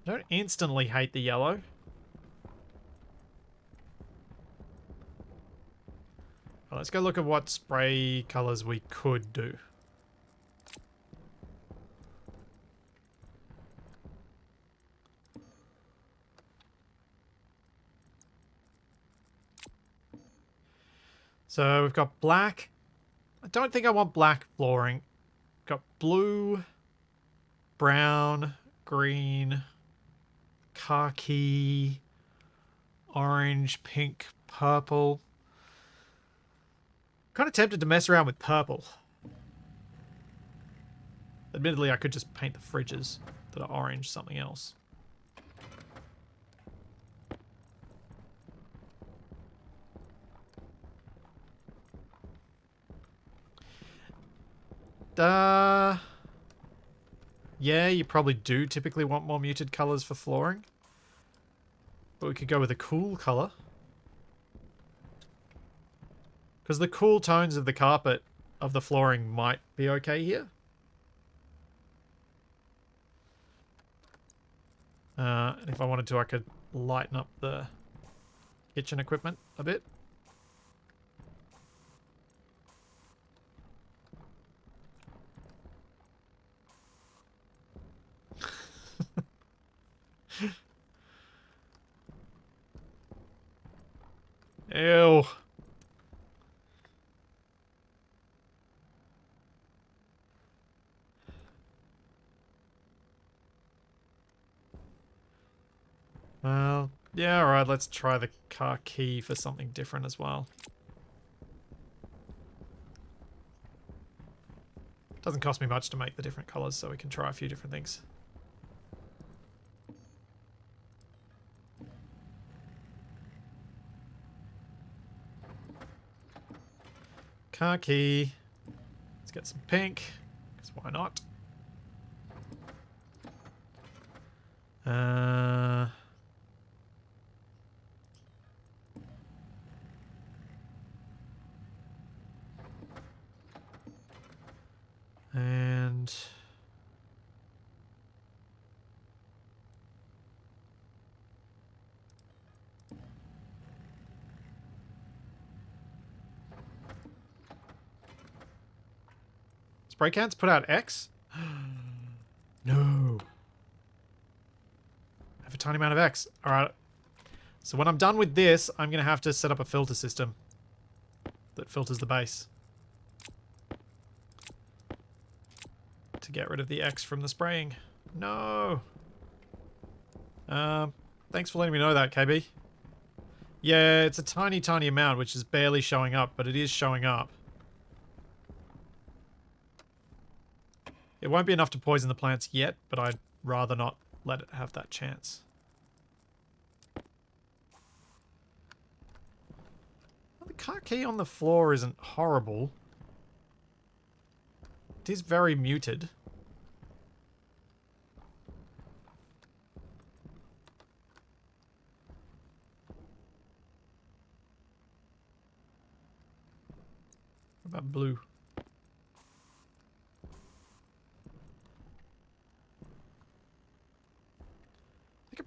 I don't instantly hate the yellow. Well, let's go look at what spray colors we could do. So we've got black. I don't think I want black flooring. Got blue, brown, green, khaki, orange, pink, purple. Kind of tempted to mess around with purple. Admittedly, I could just paint the fridges that are orange something else. Yeah, you probably do typically want more muted colors for flooring. But we could go with a cool color. Because the cool tones of the carpet of the flooring might be okay here. And if I wanted to, I could lighten up the kitchen equipment a bit. Ew. Well, yeah, alright, let's try the car key for something different as well. Doesn't cost me much to make the different colors, so we can try a few different things. Car key. Let's get some pink, because why not? And spray cans put out X? No. I have a tiny amount of X. Alright. So when I'm done with this, I'm going to have to set up a filter system that filters the base to get rid of the X from the spraying. No. Thanks for letting me know that, KB. Yeah, it's a tiny, tiny amount, which is barely showing up, but it is showing up. It won't be enough to poison the plants yet, but I'd rather not let it have that chance. Well, the car key on the floor isn't horrible. It is very muted. What about blue?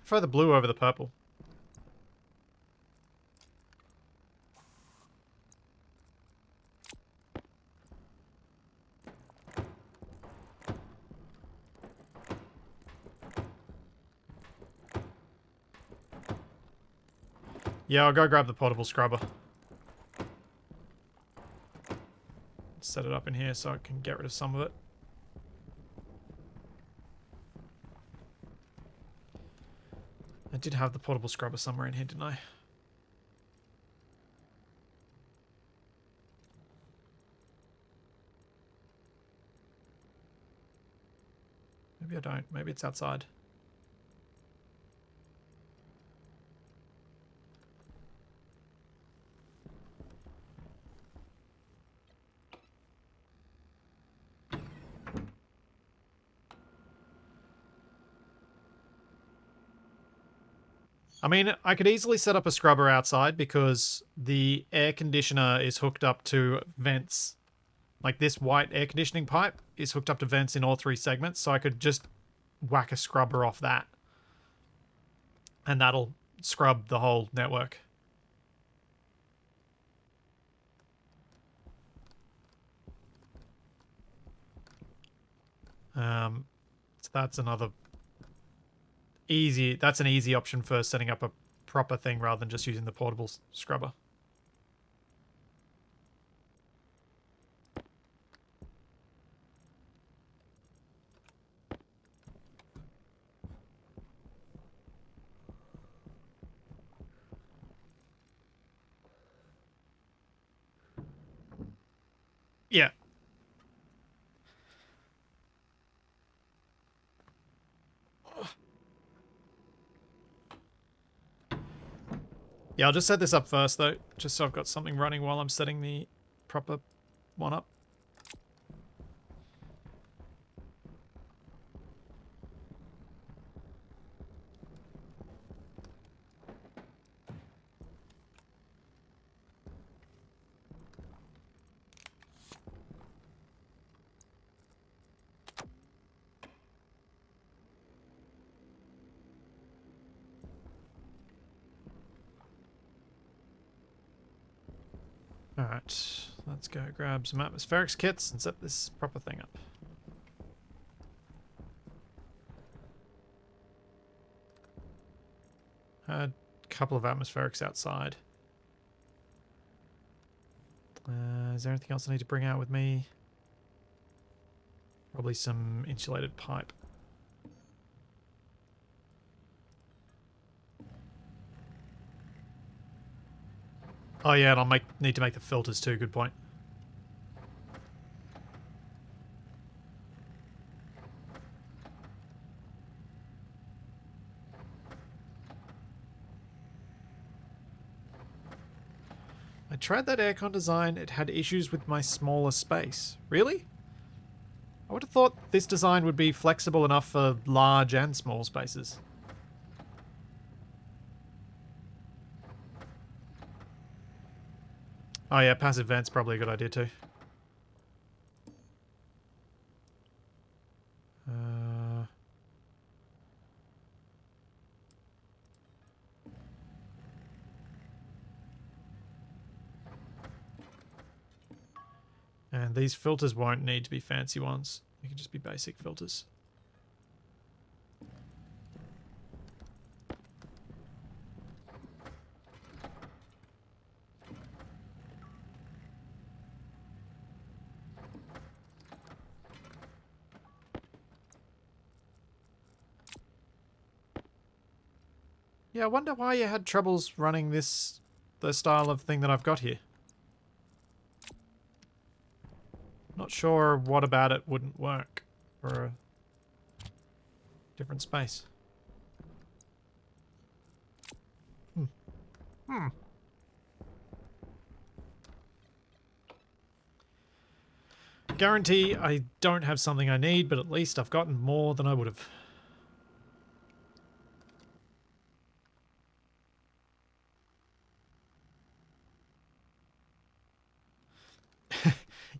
prefer the blue over the purple. Yeah, I'll go grab the portable scrubber. Set it up in here so I can get rid of some of it. I did have the portable scrubber somewhere in here, didn't I? Maybe I don't. Maybe it's outside. I mean, I could easily set up a scrubber outside because the air conditioner is hooked up to vents. Like this white air conditioning pipe is hooked up to vents in all 3 segments, so I could just whack a scrubber off that. And that'll scrub the whole network. So that's another easy. That's an easy option for setting up a proper thing rather than just using the portable scrubber. Yeah. Yeah, I'll just set this up first, though, just so I've got something running while I'm setting the proper one up. Alright, let's go grab some atmospherics kits and set this proper thing up. Had a couple of atmospherics outside. Is there anything else I need to bring out with me? Probably some insulated pipe. Oh yeah, and I'll need to make the filters too, good point. I tried that aircon design, it had issues with my smaller space. Really? I would have thought this design would be flexible enough for large and small spaces. Oh yeah, passive vent's probably a good idea too. And these filters won't need to be fancy ones. They can just be basic filters. Yeah, I wonder why you had troubles running the style of thing that I've got here. Not sure what about it wouldn't work for a different space. Guarantee I don't have something I need, but at least I've gotten more than I would have.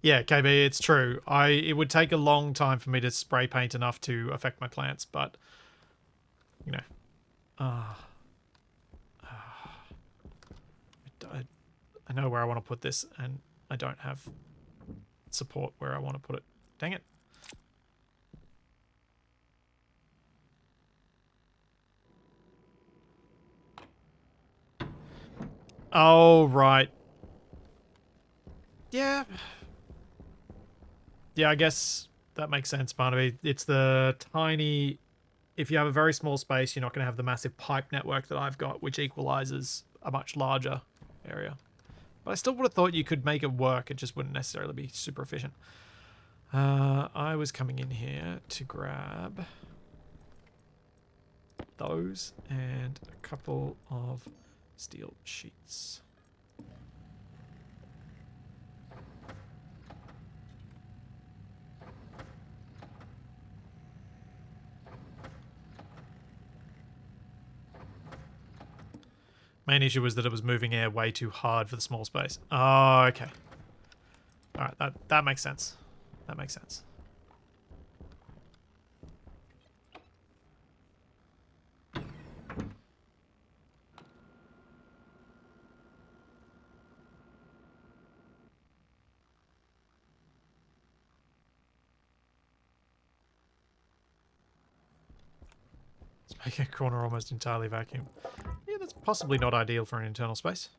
Yeah, KB, it's true. It would take a long time for me to spray paint enough to affect my plants, but you know, I know where I want to put this, and I don't have support where I want to put it. Dang it. Oh, right. Yeah. Yeah, I guess that makes sense, Barnaby. It's the tiny... If you have a very small space, you're not going to have the massive pipe network that I've got, which equalizes a much larger area. But I still would have thought you could make it work. It just wouldn't necessarily be super efficient. I was coming in here to grab those and a couple of steel sheets. Main issue was that it was moving air way too hard for the small space. Oh, okay. Alright, that makes sense. That makes sense. Let's make a corner almost entirely vacuum. Yeah, that's possibly not ideal for an internal space.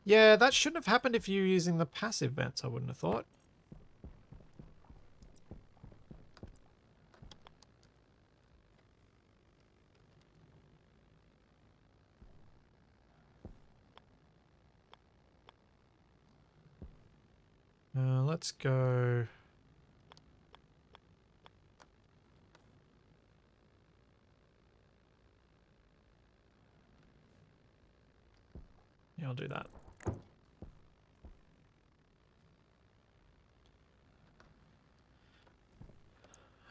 Yeah, that shouldn't have happened if you're using the passive vents, I wouldn't have thought. Let's go... Yeah, I'll do that.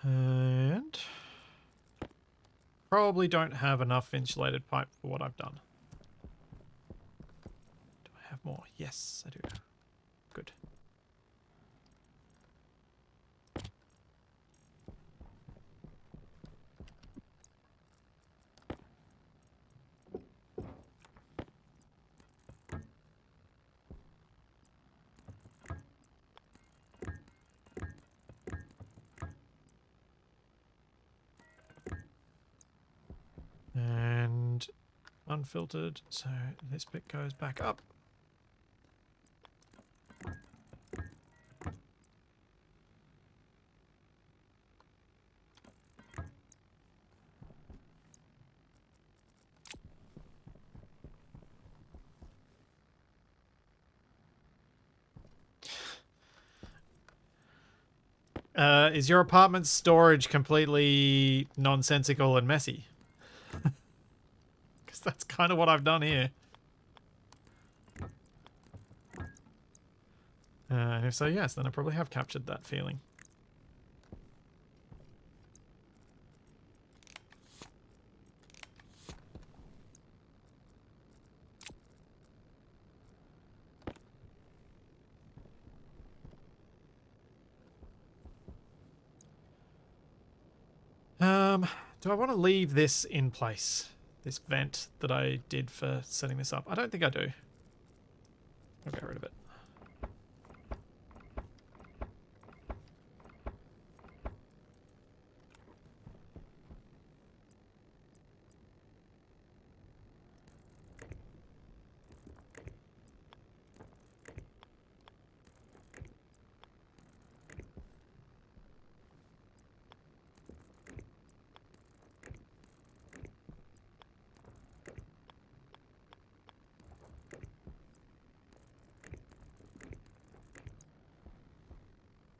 And... Probably don't have enough insulated pipe for what I've done. Do I have more? Yes, I do. Good. And unfiltered, so this bit goes back up. Is your apartment's storage completely nonsensical and messy? Because that's kind of what I've done here. And if so, yes, then I probably have captured that feeling. Do I want to leave this in place? This vent that I did for setting this up? I don't think I do. I'll get rid of it.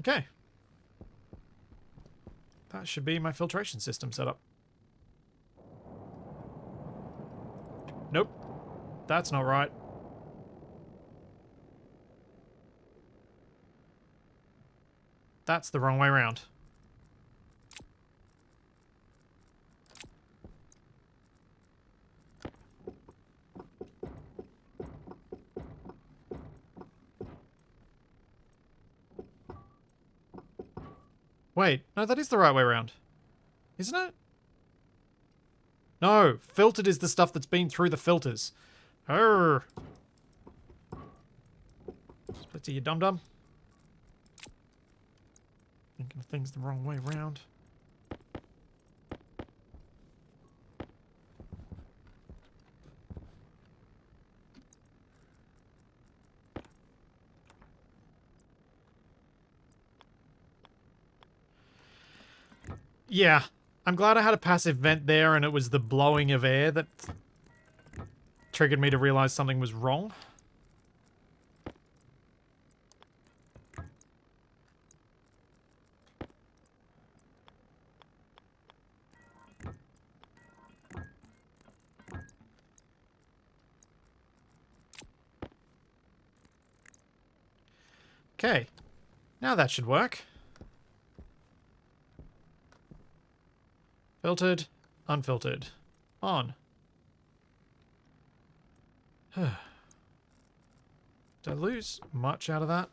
Okay. That should be my filtration system set up. Nope. That's not right. That's the wrong way around. Wait, no, that is the right way around. Isn't it? No, filtered is the stuff that's been through the filters. Arrgh. Splitsy, you dum-dum. Thinking of things the wrong way around. Yeah, I'm glad I had a passive vent there and it was the blowing of air that triggered me to realize something was wrong. Okay, now that should work. Filtered, unfiltered, on. Did I lose much out of that?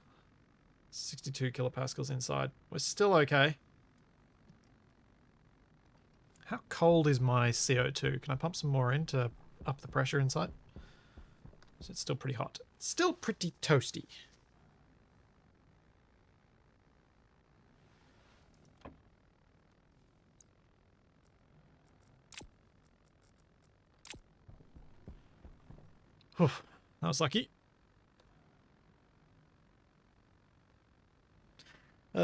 62 kilopascals inside. We're still okay. How cold is my CO2? Can I pump some more in to up the pressure inside? So it's still pretty hot. Still pretty toasty. Whew, that was lucky.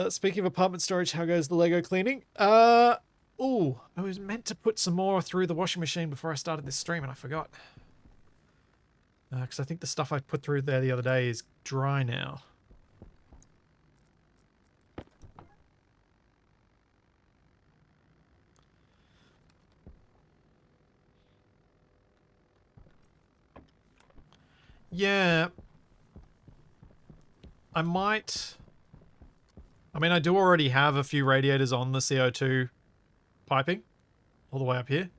Speaking of apartment storage, how goes the Lego cleaning? Ooh, I was meant to put some more through the washing machine before I started this stream and I forgot. Because I think the stuff I put through there the other day is dry now. Yeah. I might... I mean, I do already have a few radiators on the CO2 piping all the way up here.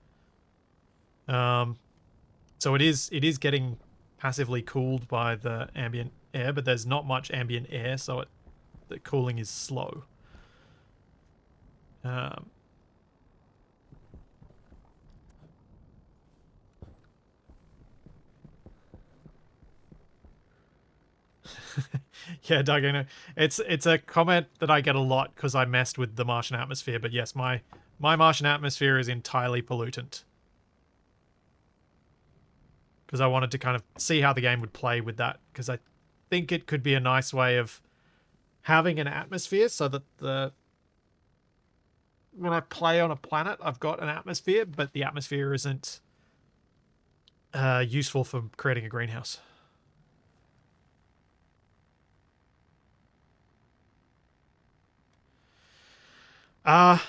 So it is getting passively cooled by the ambient air, but there's not much ambient air, so the cooling is slow. Yeah, Doug, I know. It's a comment that I get a lot because I messed with the Martian atmosphere, but yes, my Martian atmosphere is entirely pollutant. Because I wanted to kind of see how the game would play with that, because I think it could be a nice way of having an atmosphere so that when I play on a planet, I've got an atmosphere, but the atmosphere isn't useful for creating a greenhouse.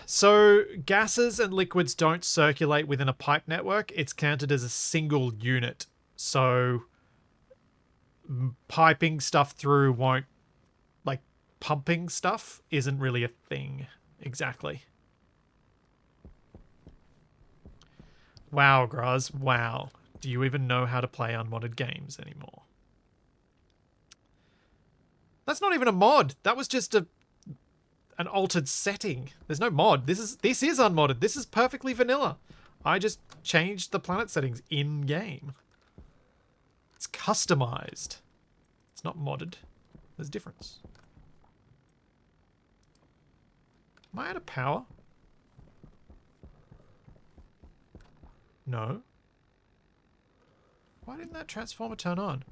So gases and liquids don't circulate within a pipe network. It's counted as a single unit. So piping stuff through won't, like, pumping stuff isn't really a thing exactly. Wow, Graz, wow. Do you even know how to play unmodded games anymore? That's not even a mod. That was just an altered setting. There's no mod. This is unmodded. This is perfectly vanilla. I just changed the planet settings in game. It's customized. It's not modded. There's a difference. Am I out of power? No. Why didn't that transformer turn on?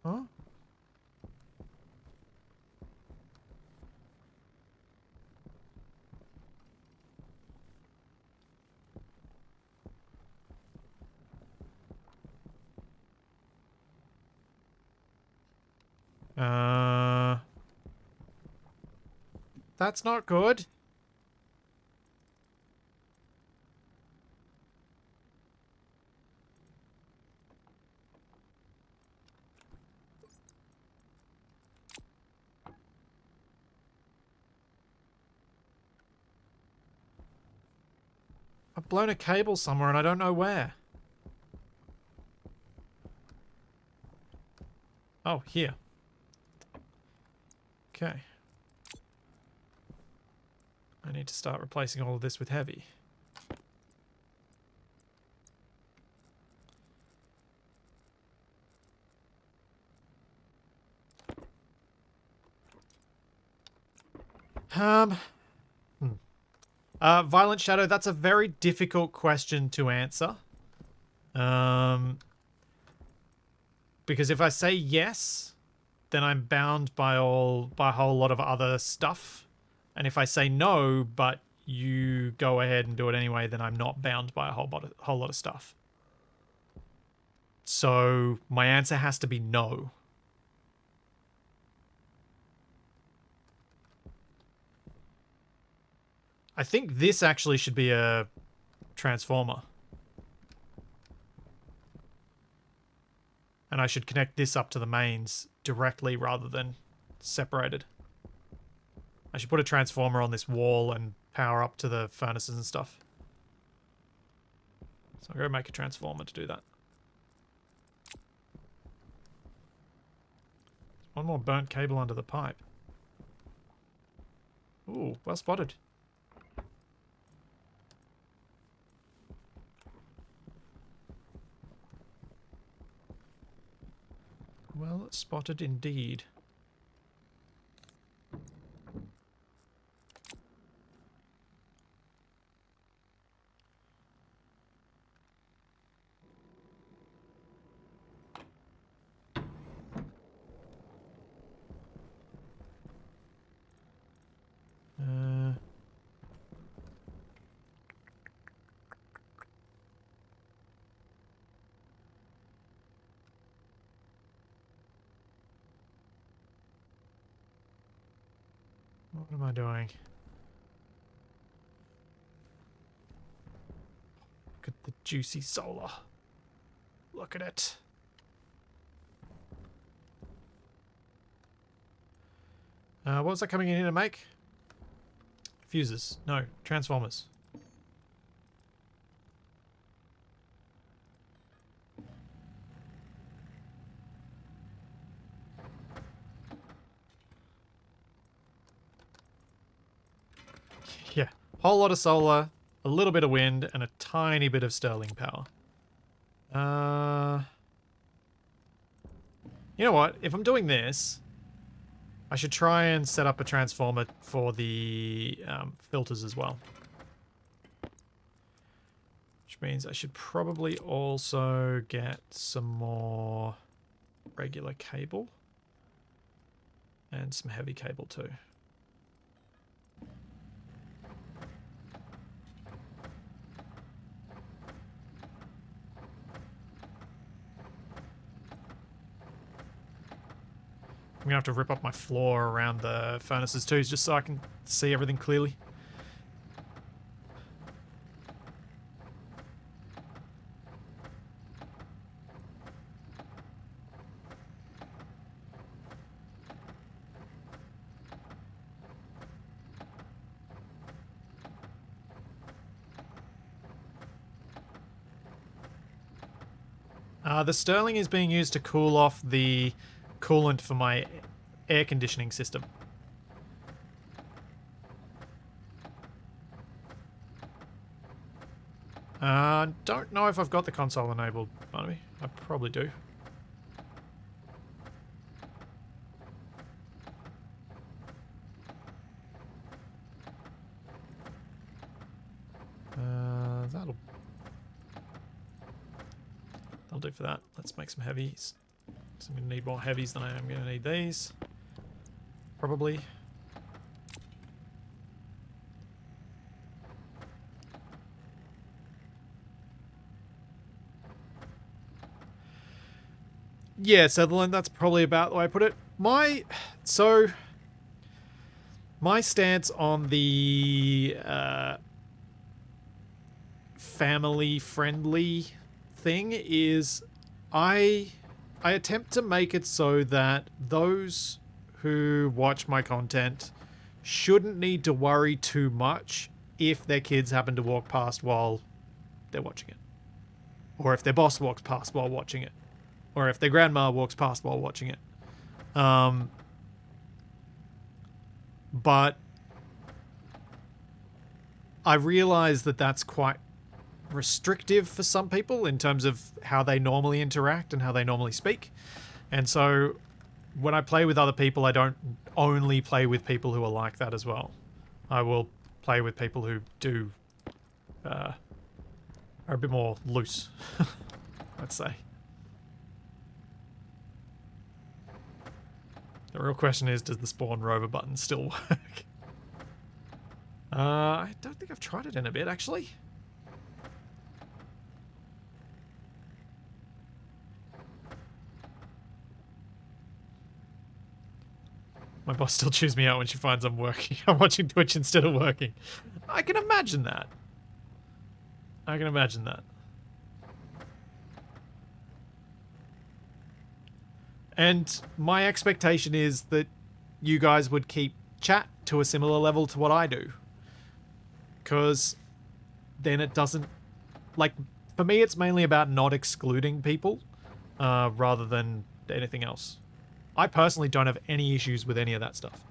Huh? That's not good. I've blown a cable somewhere and I don't know where. Oh, here. Okay. I need to start replacing all of this with heavy. Violent Shadow, that's a very difficult question to answer. Because if I say yes, then I'm bound by a whole lot of other stuff. And if I say no, but you go ahead and do it anyway, then I'm not bound by a whole lot of stuff. So my answer has to be no. I think this actually should be a transformer. And I should connect this up to the mains directly rather than separated. I should put a transformer on this wall and power up to the furnaces and stuff. So I'll go make a transformer to do that. One more burnt cable under the pipe. Ooh, well spotted. Well spotted indeed. What am I doing? Look at the juicy solar. Look at it. What was I coming in here to make? Fuses. No, transformers. Yeah, whole lot of solar, a little bit of wind, and a tiny bit of Stirling power. You know what? If I'm doing this, I should try and set up a transformer for the filters as well. Which means I should probably also get some more regular cable. And some heavy cable too. I'm gonna have to rip up my floor around the furnaces too, just so I can see everything clearly. The Stirling is being used to cool off the coolant for my air conditioning system. Don't know if I've got the console enabled, Barnaby. I probably do. That'll do for that. Let's make some heavies. So I'm going to need more heavies than I am going to need these. Probably. Yeah, Sutherland, that's probably about the way I put it. My stance on the family-friendly thing is I attempt to make it so that those who watch my content shouldn't need to worry too much if their kids happen to walk past while they're watching it. Or if their boss walks past while watching it. Or if their grandma walks past while watching it. But I realize that that's quite restrictive for some people in terms of how they normally interact and how they normally speak. And so when I play with other people, I don't only play with people who are like that as well. I will play with people who do are a bit more loose, let's say. The real question is, does the spawn rover button still work? I don't think I've tried it in a bit, actually. My boss still chews me out when she finds I'm working. I'm watching Twitch instead of working. I can imagine that. I can imagine that. And my expectation is that you guys would keep chat to a similar level to what I do. Because then it doesn't... Like, for me, it's mainly about not excluding people rather than anything else. I personally don't have any issues with any of that stuff.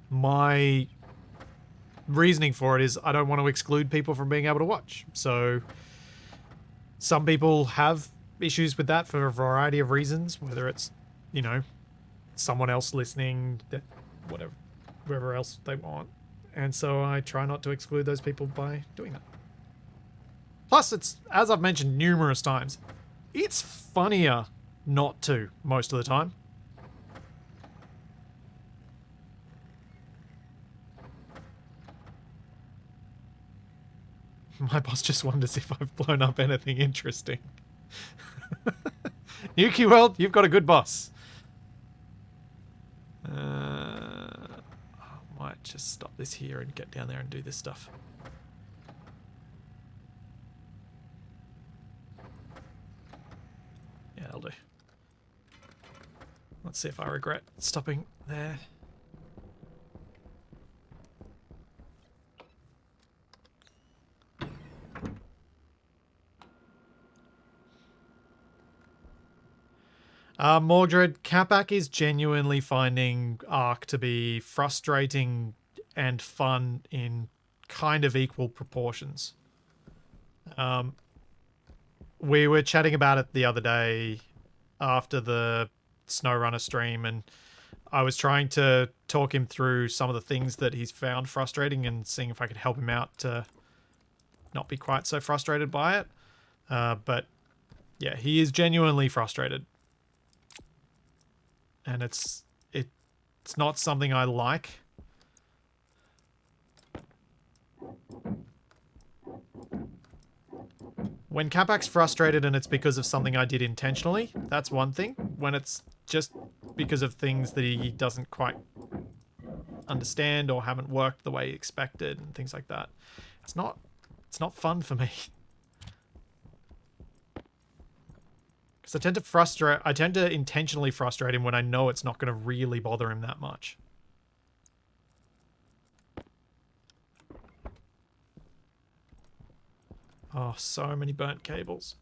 My reasoning for it is I don't want to exclude people from being able to watch. So some people have issues with that for a variety of reasons, whether it's, you know, someone else listening, that whatever else they want. And so I try not to exclude those people by doing that. Plus, it's, as I've mentioned numerous times, it's funnier not to most of the time. My boss just wonders if I've blown up anything interesting. Yuki World, you've got a good boss. I might just stop this here and get down there and do this stuff. Yeah, that'll do. Let's see if I regret stopping there. Mordred, Capac is genuinely finding Ark to be frustrating and fun in kind of equal proportions. We were chatting about it the other day after the SnowRunner stream, and I was trying to talk him through some of the things that he's found frustrating and seeing if I could help him out to not be quite so frustrated by it. But yeah, he is genuinely frustrated. And it's not something I like. When Capac's frustrated and it's because of something I did intentionally, that's one thing. When it's just because of things that he doesn't quite understand or haven't worked the way he expected and things like that, it's not fun for me. Because I tend to intentionally frustrate him when I know it's not going to really bother him that much. Oh, so many burnt cables.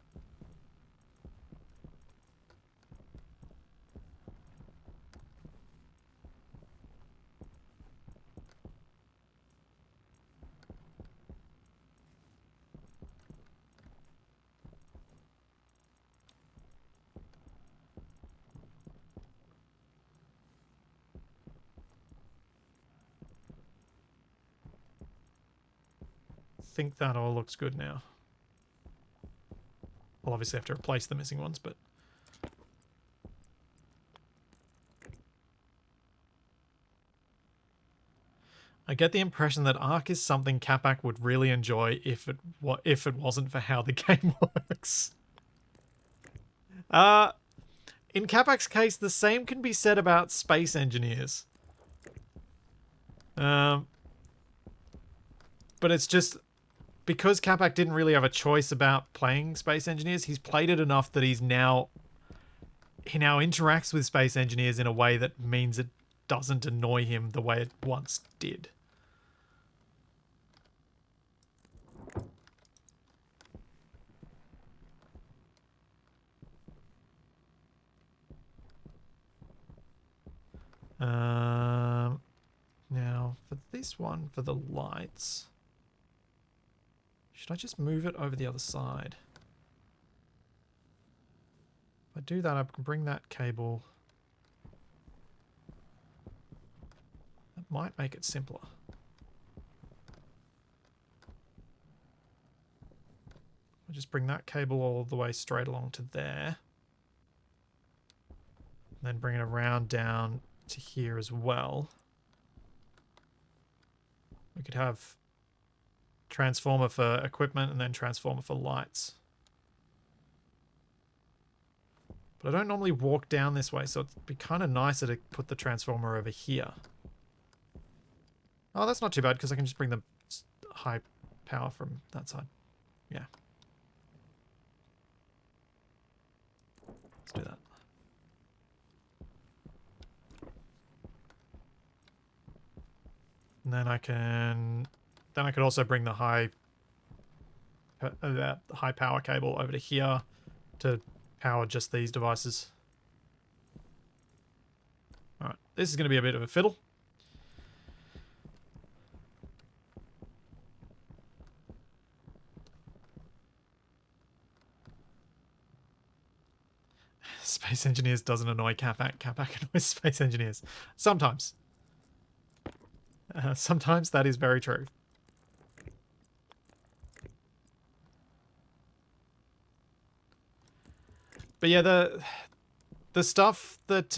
I think that all looks good now. I'll obviously have to replace the missing ones, but... I get the impression that Ark is something Capac would really enjoy if it wasn't for how the game works. In Capac's case, the same can be said about Space Engineers. But it's just... Because Capac didn't really have a choice about playing Space Engineers, he's played it enough that he now interacts with Space Engineers in a way that means it doesn't annoy him the way it once did. Now, for this one, for the lights, should I just move it over the other side? If I do that, I can bring that cable. That might make it simpler. I'll just bring that cable all the way straight along to there. And then bring it around down to here as well. We could have transformer for equipment and then transformer for lights. But I don't normally walk down this way, so it'd be kind of nicer to put the transformer over here. Oh, that's not too bad, because I can just bring the high power from that side. Yeah. Let's do that. And then I can... Then I could also bring the high power cable over to here to power just these devices. Alright, this is going to be a bit of a fiddle. Space Engineers doesn't annoy Capac. Capac annoys Space Engineers. Sometimes. Sometimes that is very true. But yeah, the stuff that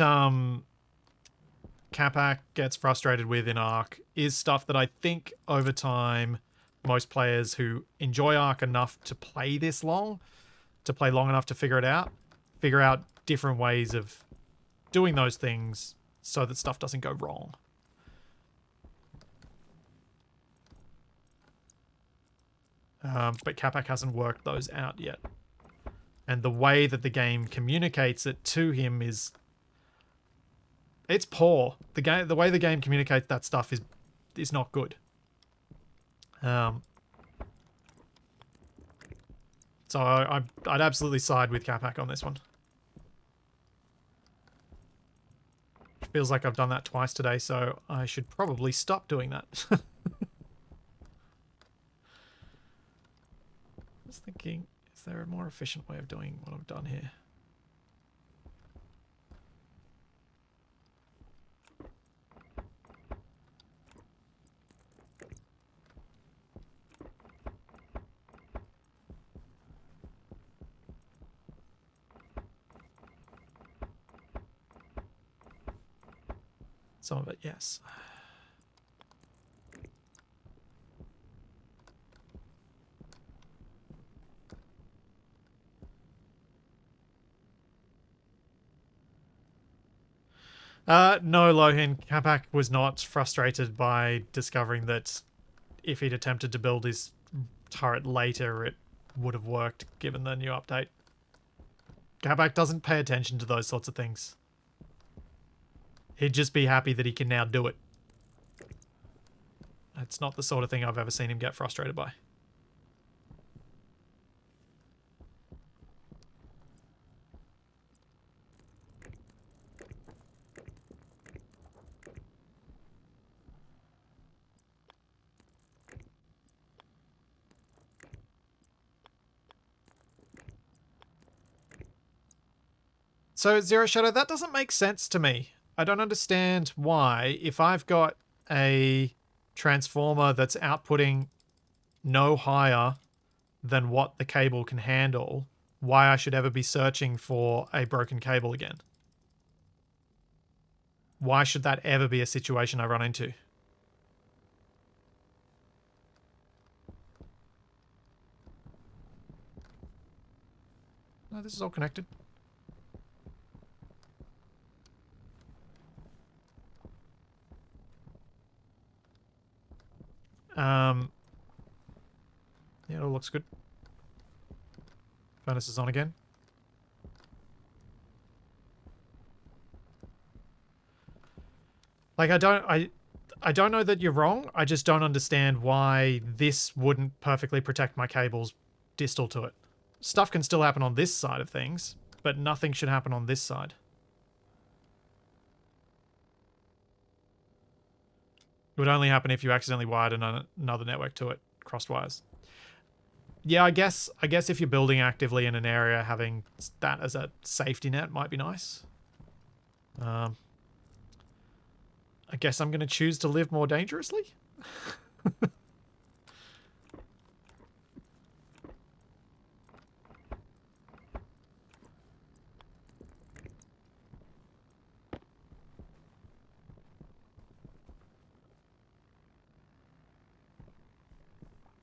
Capac gets frustrated with in Ark is stuff that I think over time most players who enjoy Ark enough to play this long, to play long enough to figure out different ways of doing those things so that stuff doesn't go wrong. But Capac hasn't worked those out yet. And the way that the game communicates it to him is... It's poor. The way the game communicates that stuff is not good. So I'd absolutely side with Capac on this one. Feels like I've done that twice today, so I should probably stop doing that. Just thinking, is there a more efficient way of doing what I've done here? Some of it, yes. No, Lohin. Capac was not frustrated by discovering that if he'd attempted to build his turret later, it would have worked, given the new update. Capac doesn't pay attention to those sorts of things. He'd just be happy that he can now do it. It's not the sort of thing I've ever seen him get frustrated by. So, Zero Shadow, that doesn't make sense to me. I don't understand why, if I've got a transformer that's outputting no higher than what the cable can handle, why I should ever be searching for a broken cable again. Why should that ever be a situation I run into? No, this is all connected. Yeah, it all looks good. Furnace is on again. Like, I don't know that you're wrong. I just don't understand why this wouldn't perfectly protect my cables distal to it. Stuff can still happen on this side of things, but nothing should happen on this side. It would only happen if you accidentally wired another network to it, crossed wires. Yeah, I guess if you're building actively in an area, having that as a safety net might be nice. I guess I'm going to choose to live more dangerously.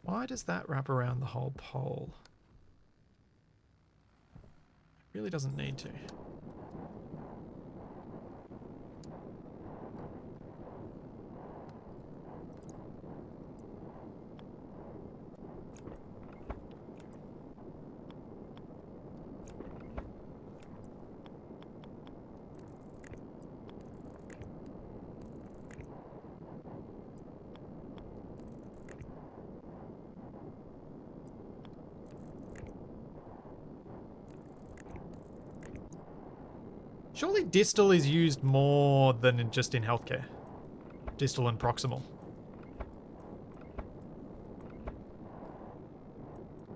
Why does that wrap around the whole pole? It really doesn't need to. Surely distal is used more than just in healthcare. Distal and proximal.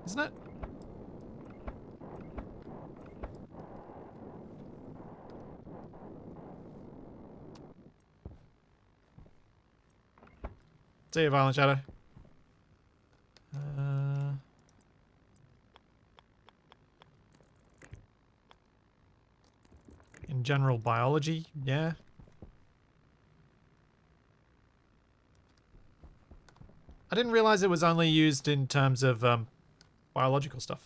Isn't it? See you, Violent Shadow. In general biology, yeah. I didn't realize it was only used in terms of biological stuff.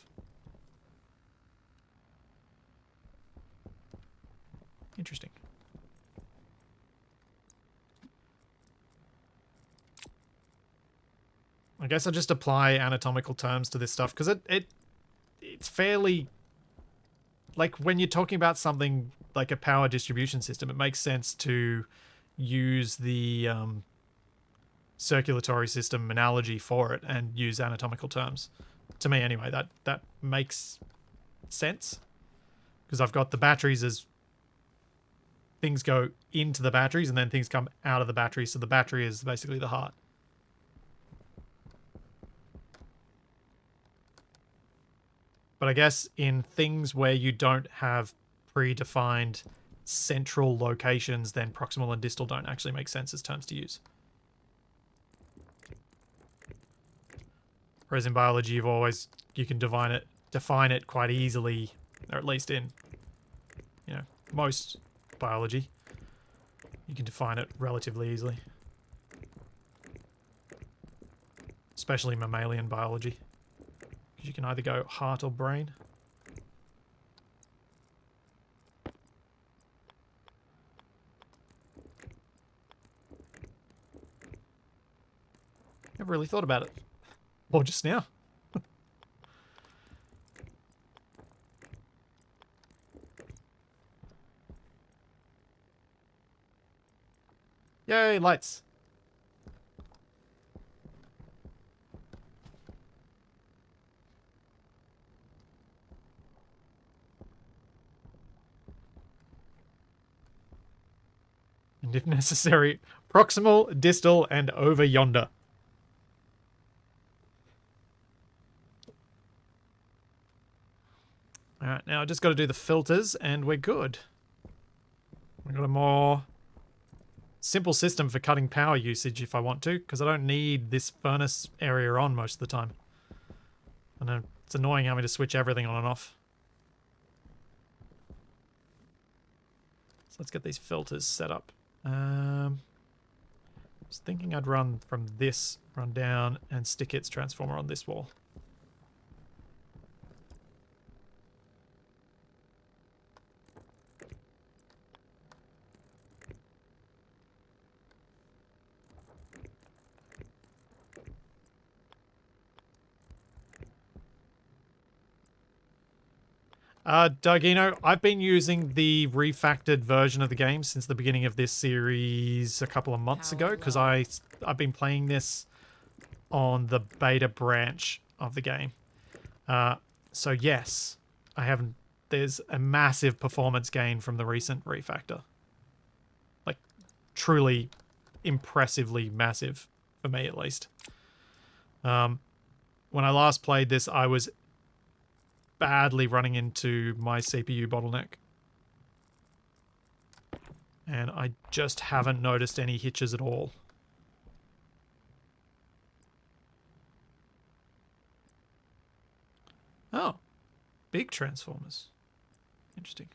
Interesting. I guess I'll just apply anatomical terms to this stuff because it's fairly, like, when you're talking about something like a power distribution system, it makes sense to use the circulatory system analogy for it and use anatomical terms. To me, anyway, that makes sense because I've got the batteries as things go into the batteries and then things come out of the batteries. So the battery is basically the heart. But I guess in things where you don't have predefined central locations, then proximal and distal don't actually make sense as terms to use. Whereas in biology, you can define it quite easily, or at least in, most biology, you can define it relatively easily. Especially mammalian biology. Because you can either go heart or brain. Never really thought about it. Or just now. Yay, lights. And if necessary, proximal, distal, and over yonder. Alright, now I just got to do the filters and we're good. We've got a more simple system for cutting power usage if I want to, because I don't need this furnace area on most of the time. I know it's annoying having to switch everything on and off. So let's get these filters set up. I was thinking I'd run from this, run down, and stick its transformer on this wall. Dugino, I've been using the refactored version of the game since the beginning of this series a couple of months ago, because I've been playing this on the beta branch of the game. So yes, I haven't. There's a massive performance gain from the recent refactor. Like, truly impressively massive, for me at least. When I last played this, I was badly running into my CPU bottleneck. And I just haven't noticed any hitches at all. Oh, big transformers. Interesting.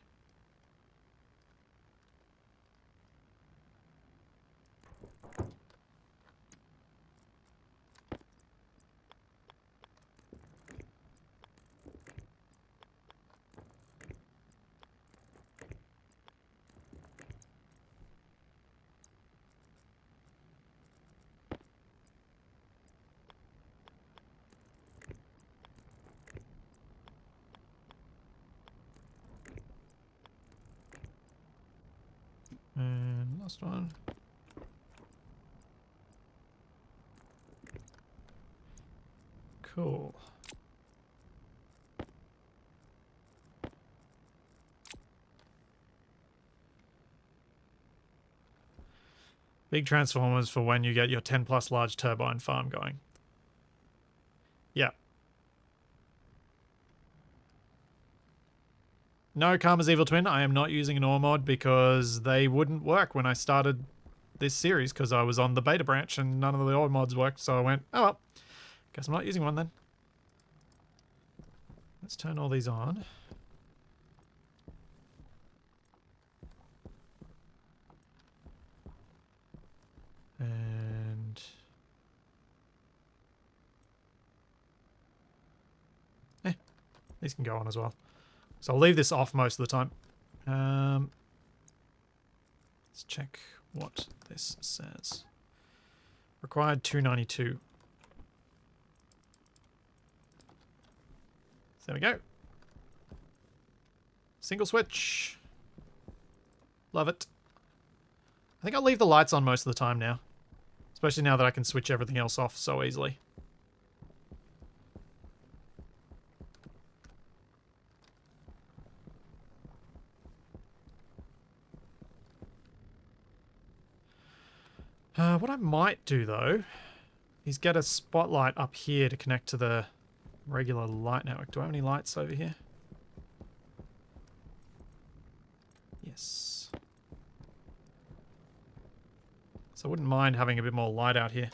And last one. Cool. Big transformers for when you get your 10 plus large turbine farm going. Yeah. No, Karma's Evil Twin, I am not using an ore mod because they wouldn't work when I started this series because I was on the beta branch and none of the ore mods worked, so I went, oh well, guess I'm not using one then. Let's turn all these on. And... these can go on as well. So I'll leave this off most of the time. Let's check what this says. Required 292. So there we go. Single switch. Love it. I think I'll leave the lights on most of the time now. Especially now that I can switch everything else off so easily. What I might do, though, is get a spotlight up here to connect to the regular light network. Do I have any lights over here? Yes. So I wouldn't mind having a bit more light out here.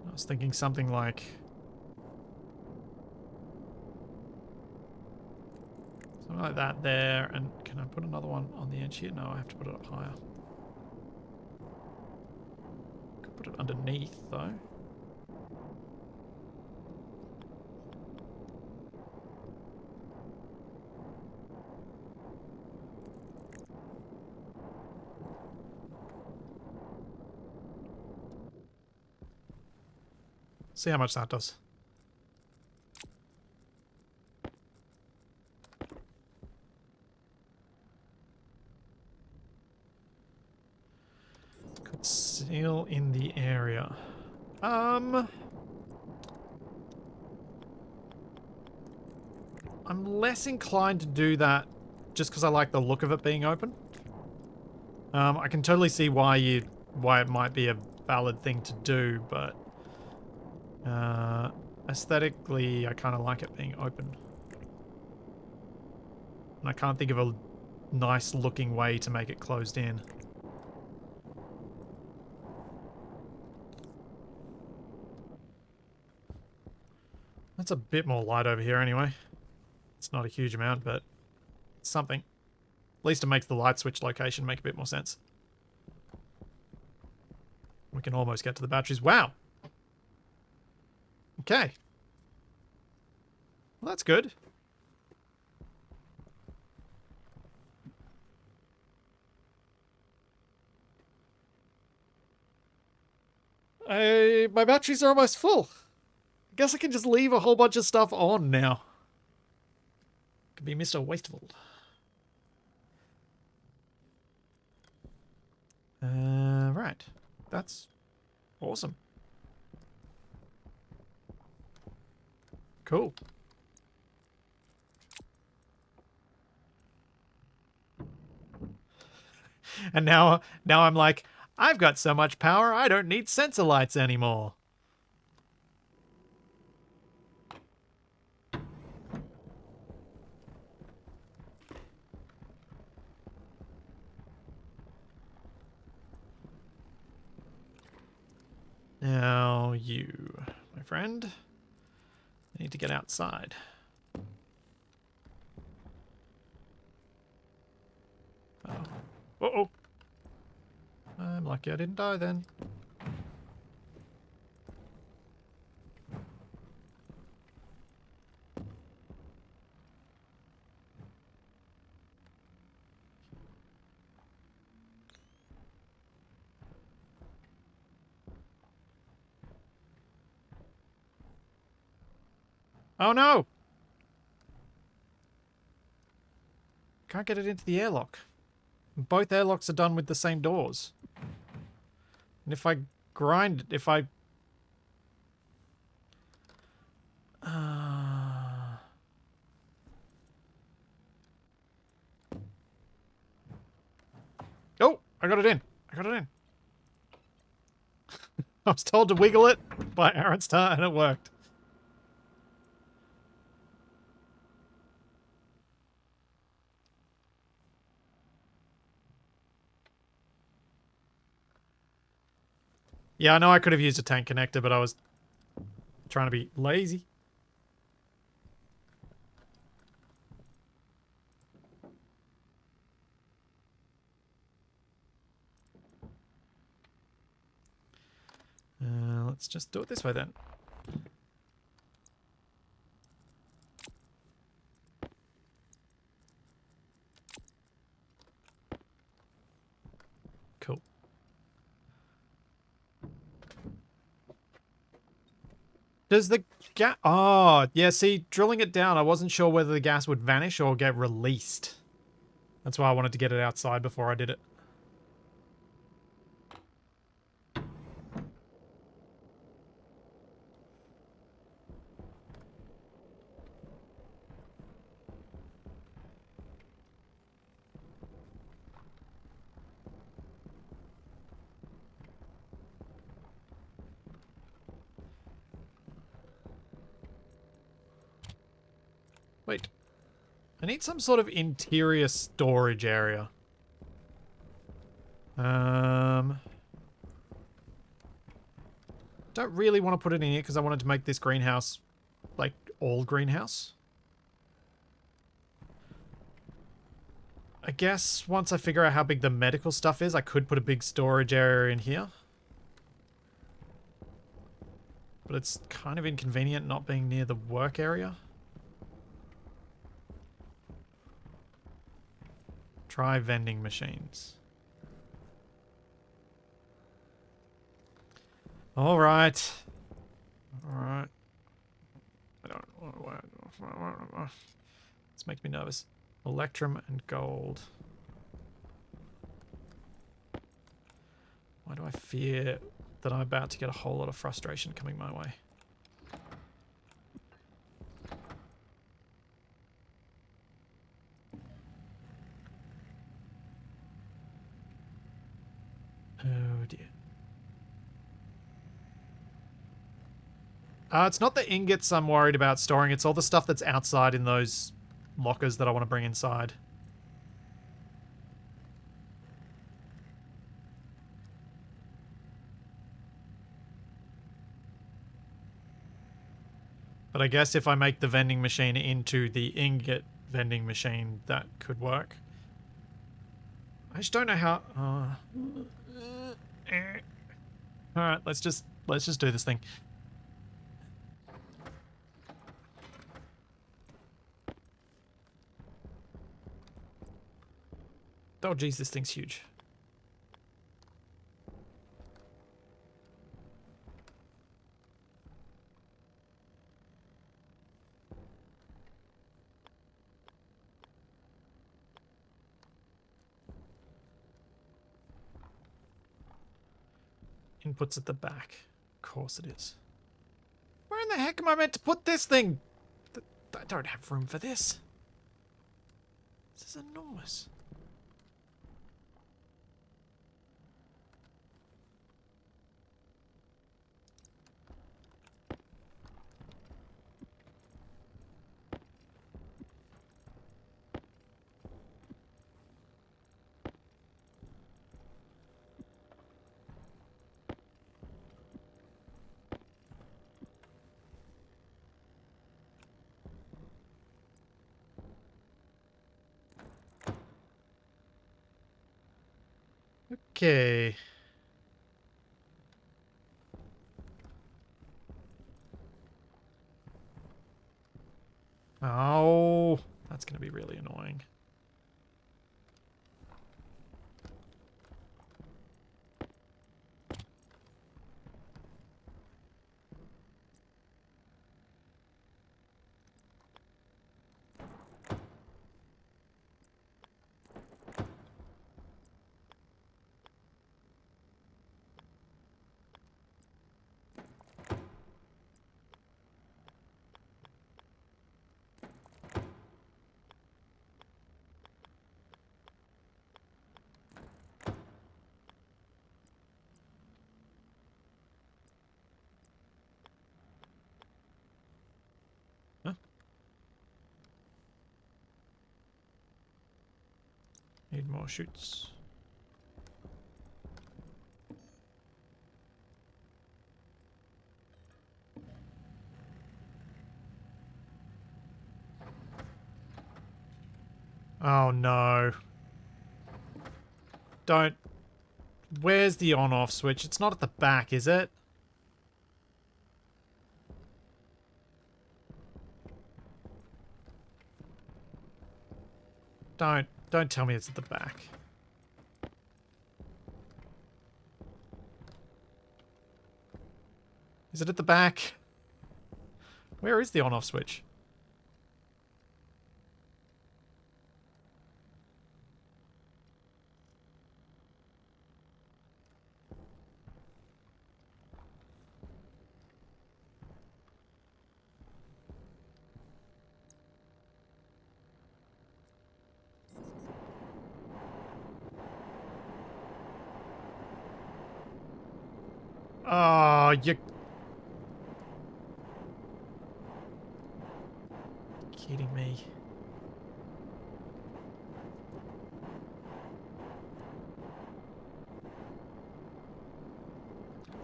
I was thinking something like... something like that there, and can I put another one on the edge here? No, I have to put it up higher. Could put it underneath, though. See how much that does. Could seal in the area. I'm less inclined to do that just because I like the look of it being open. I can totally see why it might be a valid thing to do, but aesthetically, I kind of like it being open. And I can't think of a nice looking way to make it closed in. That's a bit more light over here anyway. It's not a huge amount, but it's something. At least it makes the light switch location make a bit more sense. We can almost get to the batteries. Wow! Okay. Well, that's good. My batteries are almost full. I guess I can just leave a whole bunch of stuff on now. Could be Mr. Wasteful. Right. That's awesome. Cool. And now I'm like, I've got so much power, I don't need sensor lights anymore. Now you, my friend, need to get outside. Uh-oh. I'm lucky I didn't die then. Oh no! Can't get it into the airlock. Both airlocks are done with the same doors. And if I grind, if I... Oh! I got it in. I got it in. I was told to wiggle it by Aaron Star and it worked. Yeah, I know I could have used a tank connector, but I was trying to be lazy. Let's just do it this way then. Cool. Does the gas... Oh, yeah, see, drilling it down, I wasn't sure whether the gas would vanish or get released. That's why I wanted to get it outside before I did it. Wait. I need some sort of interior storage area. Don't really want to put it in here because I wanted to make this greenhouse, like, all greenhouse. I guess once I figure out how big the medical stuff is, I could put a big storage area in here. But it's kind of inconvenient not being near the work area. Try vending machines. Alright. Alright. I don't know. This makes me nervous. Electrum and gold. Why do I fear that I'm about to get a whole lot of frustration coming my way? Oh dear. It's not the ingots I'm worried about storing, it's all the stuff that's outside in those lockers that I want to bring inside. But I guess if I make the vending machine into the ingot vending machine, that could work. I just don't know how... Alright, let's just do this thing. Oh geez, this thing's huge. Inputs at the back. Of course it is. Where in the heck am I meant to put this thing? I don't have room for this. This is enormous. Okay. Oh, that's going to be really annoying. Huh? Need more chutes. Oh no. Don't. Where's the on-off switch? It's not at the back, is it? Don't tell me it's at the back. Is it at the back? Where is the on-off switch? Oh, you're kidding me.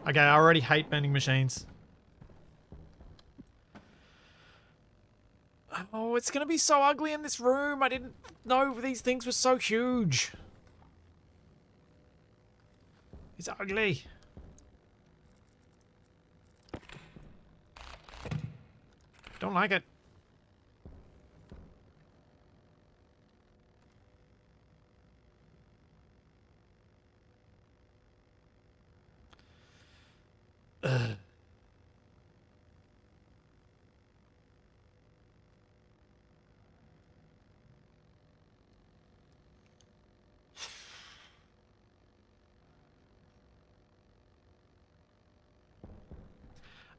Okay, I already hate vending machines. Oh, it's gonna be so ugly in this room. I didn't know these things were so huge. It's ugly. Don't like it. Ugh.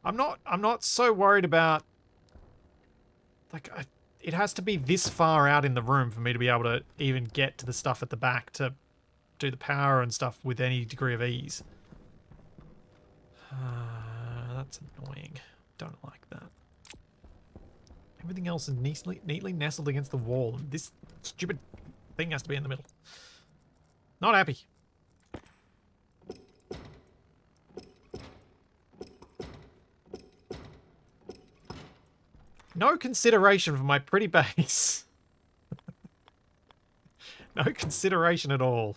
I'm not so worried about like it has to be this far out in the room for me to be able to even get to the stuff at the back to do the power and stuff with any degree of ease. That's annoying. Don't like that. Everything else is neatly nestled against the wall. This stupid thing has to be in the middle. Not happy. No consideration for my pretty base. No consideration at all.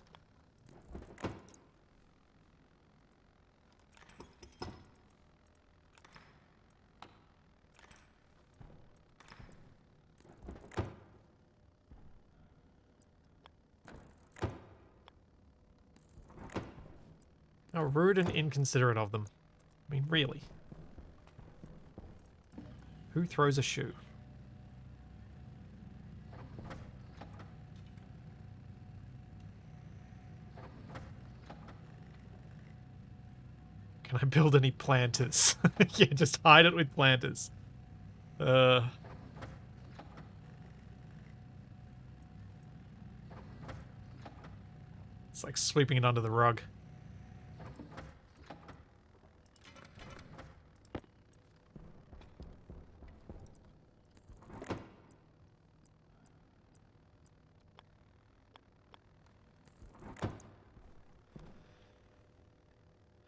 How rude and inconsiderate of them. I mean, really. Who throws a shoe? Can I build any planters? Yeah, just hide it with planters. It's like sweeping it under the rug.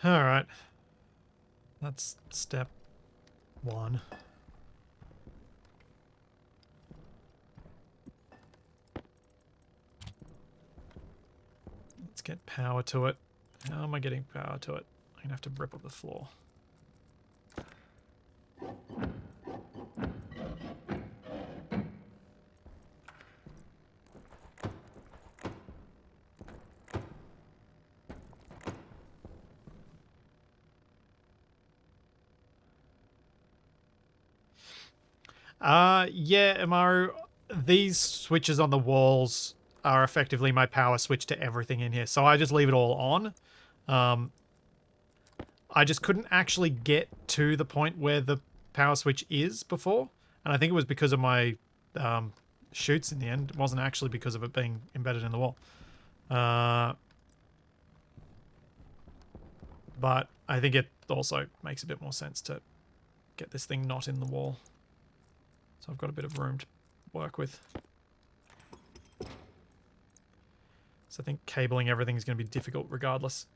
Alright. That's step one. Let's Let's get power to it. How am I getting power to it? I'm gonna have to rip up the floor. Yeah, Amaru, these switches on the walls are effectively my power switch to everything in here. So I just leave it all on. I just couldn't actually get to the point where the power switch is before. And I think it was because of my chutes in the end. It wasn't actually because of it being embedded in the wall. But I think it also makes a bit more sense to get this thing not in the wall. So I've got a bit of room to work with. So I think cabling everything is going to be difficult regardless.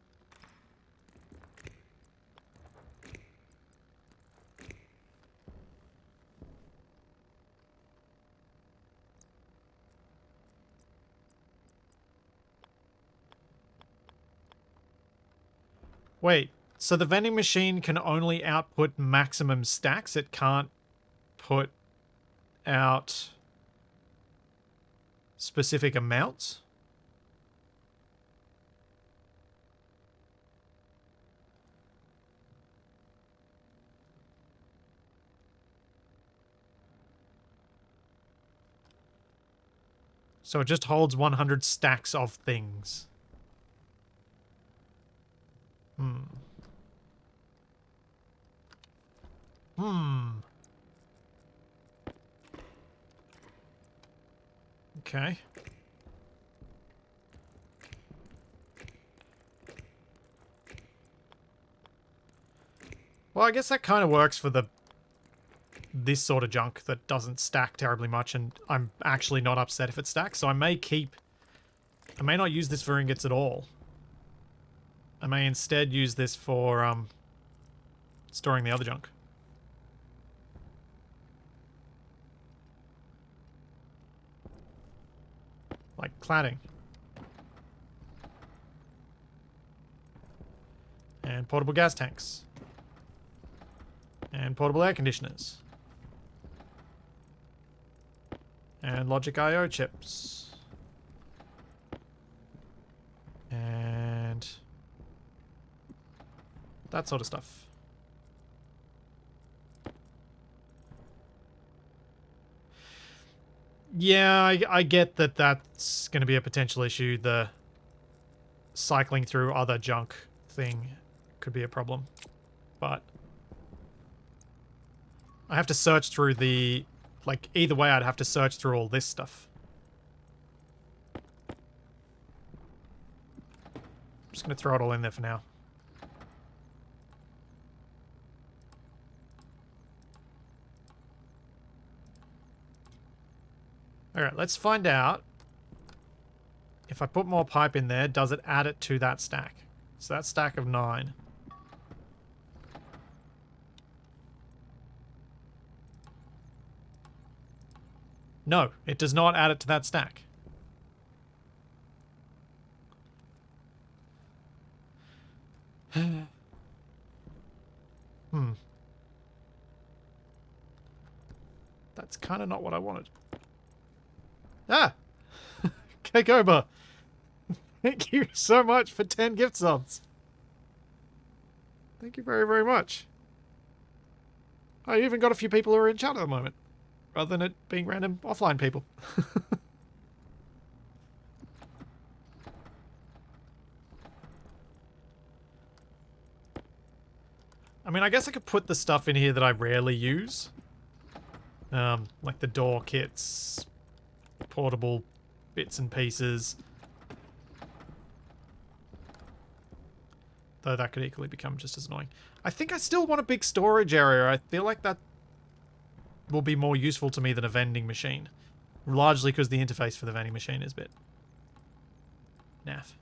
Wait, so the vending machine can only output maximum stacks? It can't put out specific amounts? So it just holds 100 stacks of things. Okay. Well, I guess that kind of works for this sort of junk that doesn't stack terribly much, and I'm actually not upset if it stacks, so I may not use this for ingots at all. I may instead use this for storing the other junk. Like cladding. And portable gas tanks. And portable air conditioners. And logic I/O chips. And that sort of stuff. Yeah, I get that that's going to be a potential issue. The cycling through other junk thing could be a problem. But I have to search through the... Like, either way, I'd have to search through all this stuff. I'm just going to throw it all in there for now. Alright, let's find out. If I put more pipe in there, does it add it to that stack? So that stack of 9. No, it does not add it to that stack. That's kind of not what I wanted. Ah! Kekoba! Thank you so much for 10 gift subs. Thank you very, very much. I even got a few people who are in chat at the moment, rather than it being random offline people. I mean, I guess I could put the stuff in here that I rarely use. Like the door kits, portable bits and pieces. Though that could equally become just as annoying. I think I still want a big storage area. I feel like that will be more useful to me than a vending machine. Largely because the interface for the vending machine is a bit naff.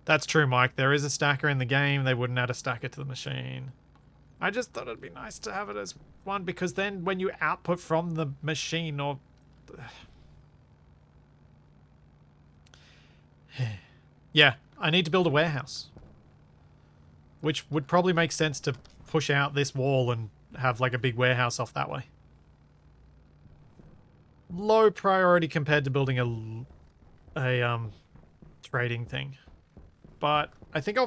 That's true, Mike. There is a stacker in the game. They wouldn't add a stacker to the machine. I just thought it'd be nice to have it as one, because then when you output from the machine, or... Yeah, I need to build a warehouse. Which would probably make sense to push out this wall and have like a big warehouse off that way. Low priority compared to building a trading thing. But I think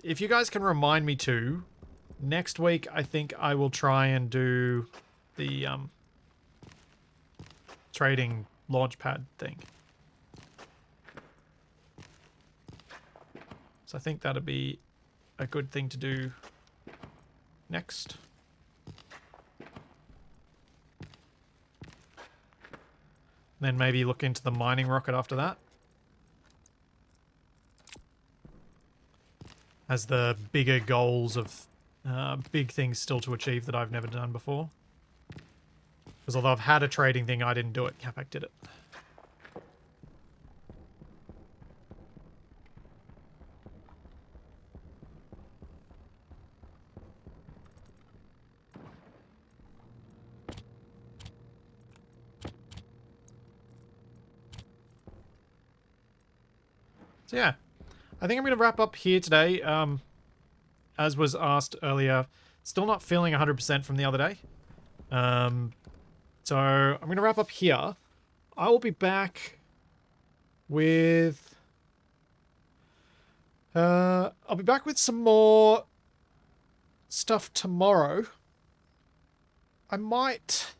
if you guys can remind me to, next week I think I will try and do the trading launchpad thing. So I think that'd be a good thing to do next. Then maybe look into the mining rocket after that. As the bigger goals of big things still to achieve that I've never done before. Because although I've had a trading thing, I didn't do it. Capac did it. So yeah, I think I'm going to wrap up here today. As was asked earlier, still not feeling 100% from the other day. So I'm going to wrap up here. I will be back with... I'll be back with some more stuff tomorrow. I might...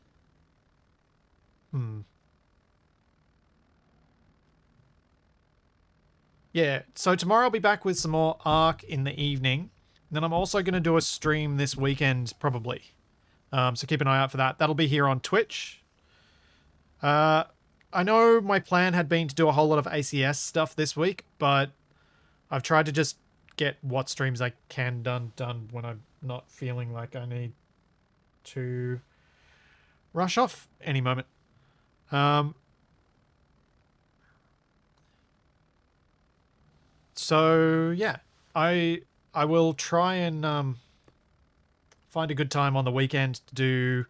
Yeah, so tomorrow I'll be back with some more Ark in the evening. And then I'm also going to do a stream this weekend, probably. So keep an eye out for that. That'll be here on Twitch. I know my plan had been to do a whole lot of ACS stuff this week, but I've tried to just get what streams I can done when I'm not feeling like I need to rush off any moment. So yeah, I will try and find a good time on the weekend to do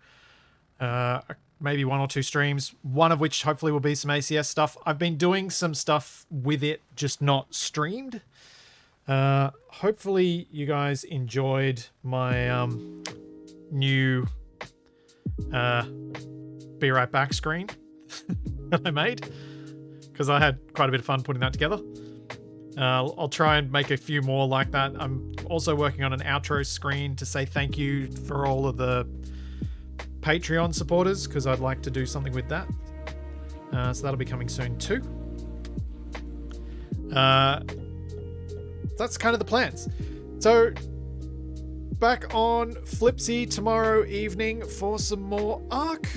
maybe 1 or 2 streams, one of which hopefully will be some ACS stuff. I've been doing some stuff with it, just not streamed. Hopefully you guys enjoyed my new Be Right Back screen that I made, because I had quite a bit of fun putting that together. I'll try and make a few more like that. I'm also working on an outro screen to say thank you for all of the Patreon supporters, because I'd like to do something with that. So that'll be coming soon too. That's kind of the plans. So back on Flipsy tomorrow evening for some more Ark.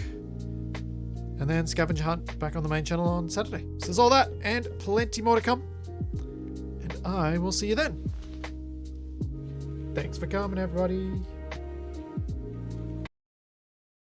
And then Scavenger Hunt back on the main channel on Saturday. So there's all that and plenty more to come. I will see you then. Thanks for coming, everybody.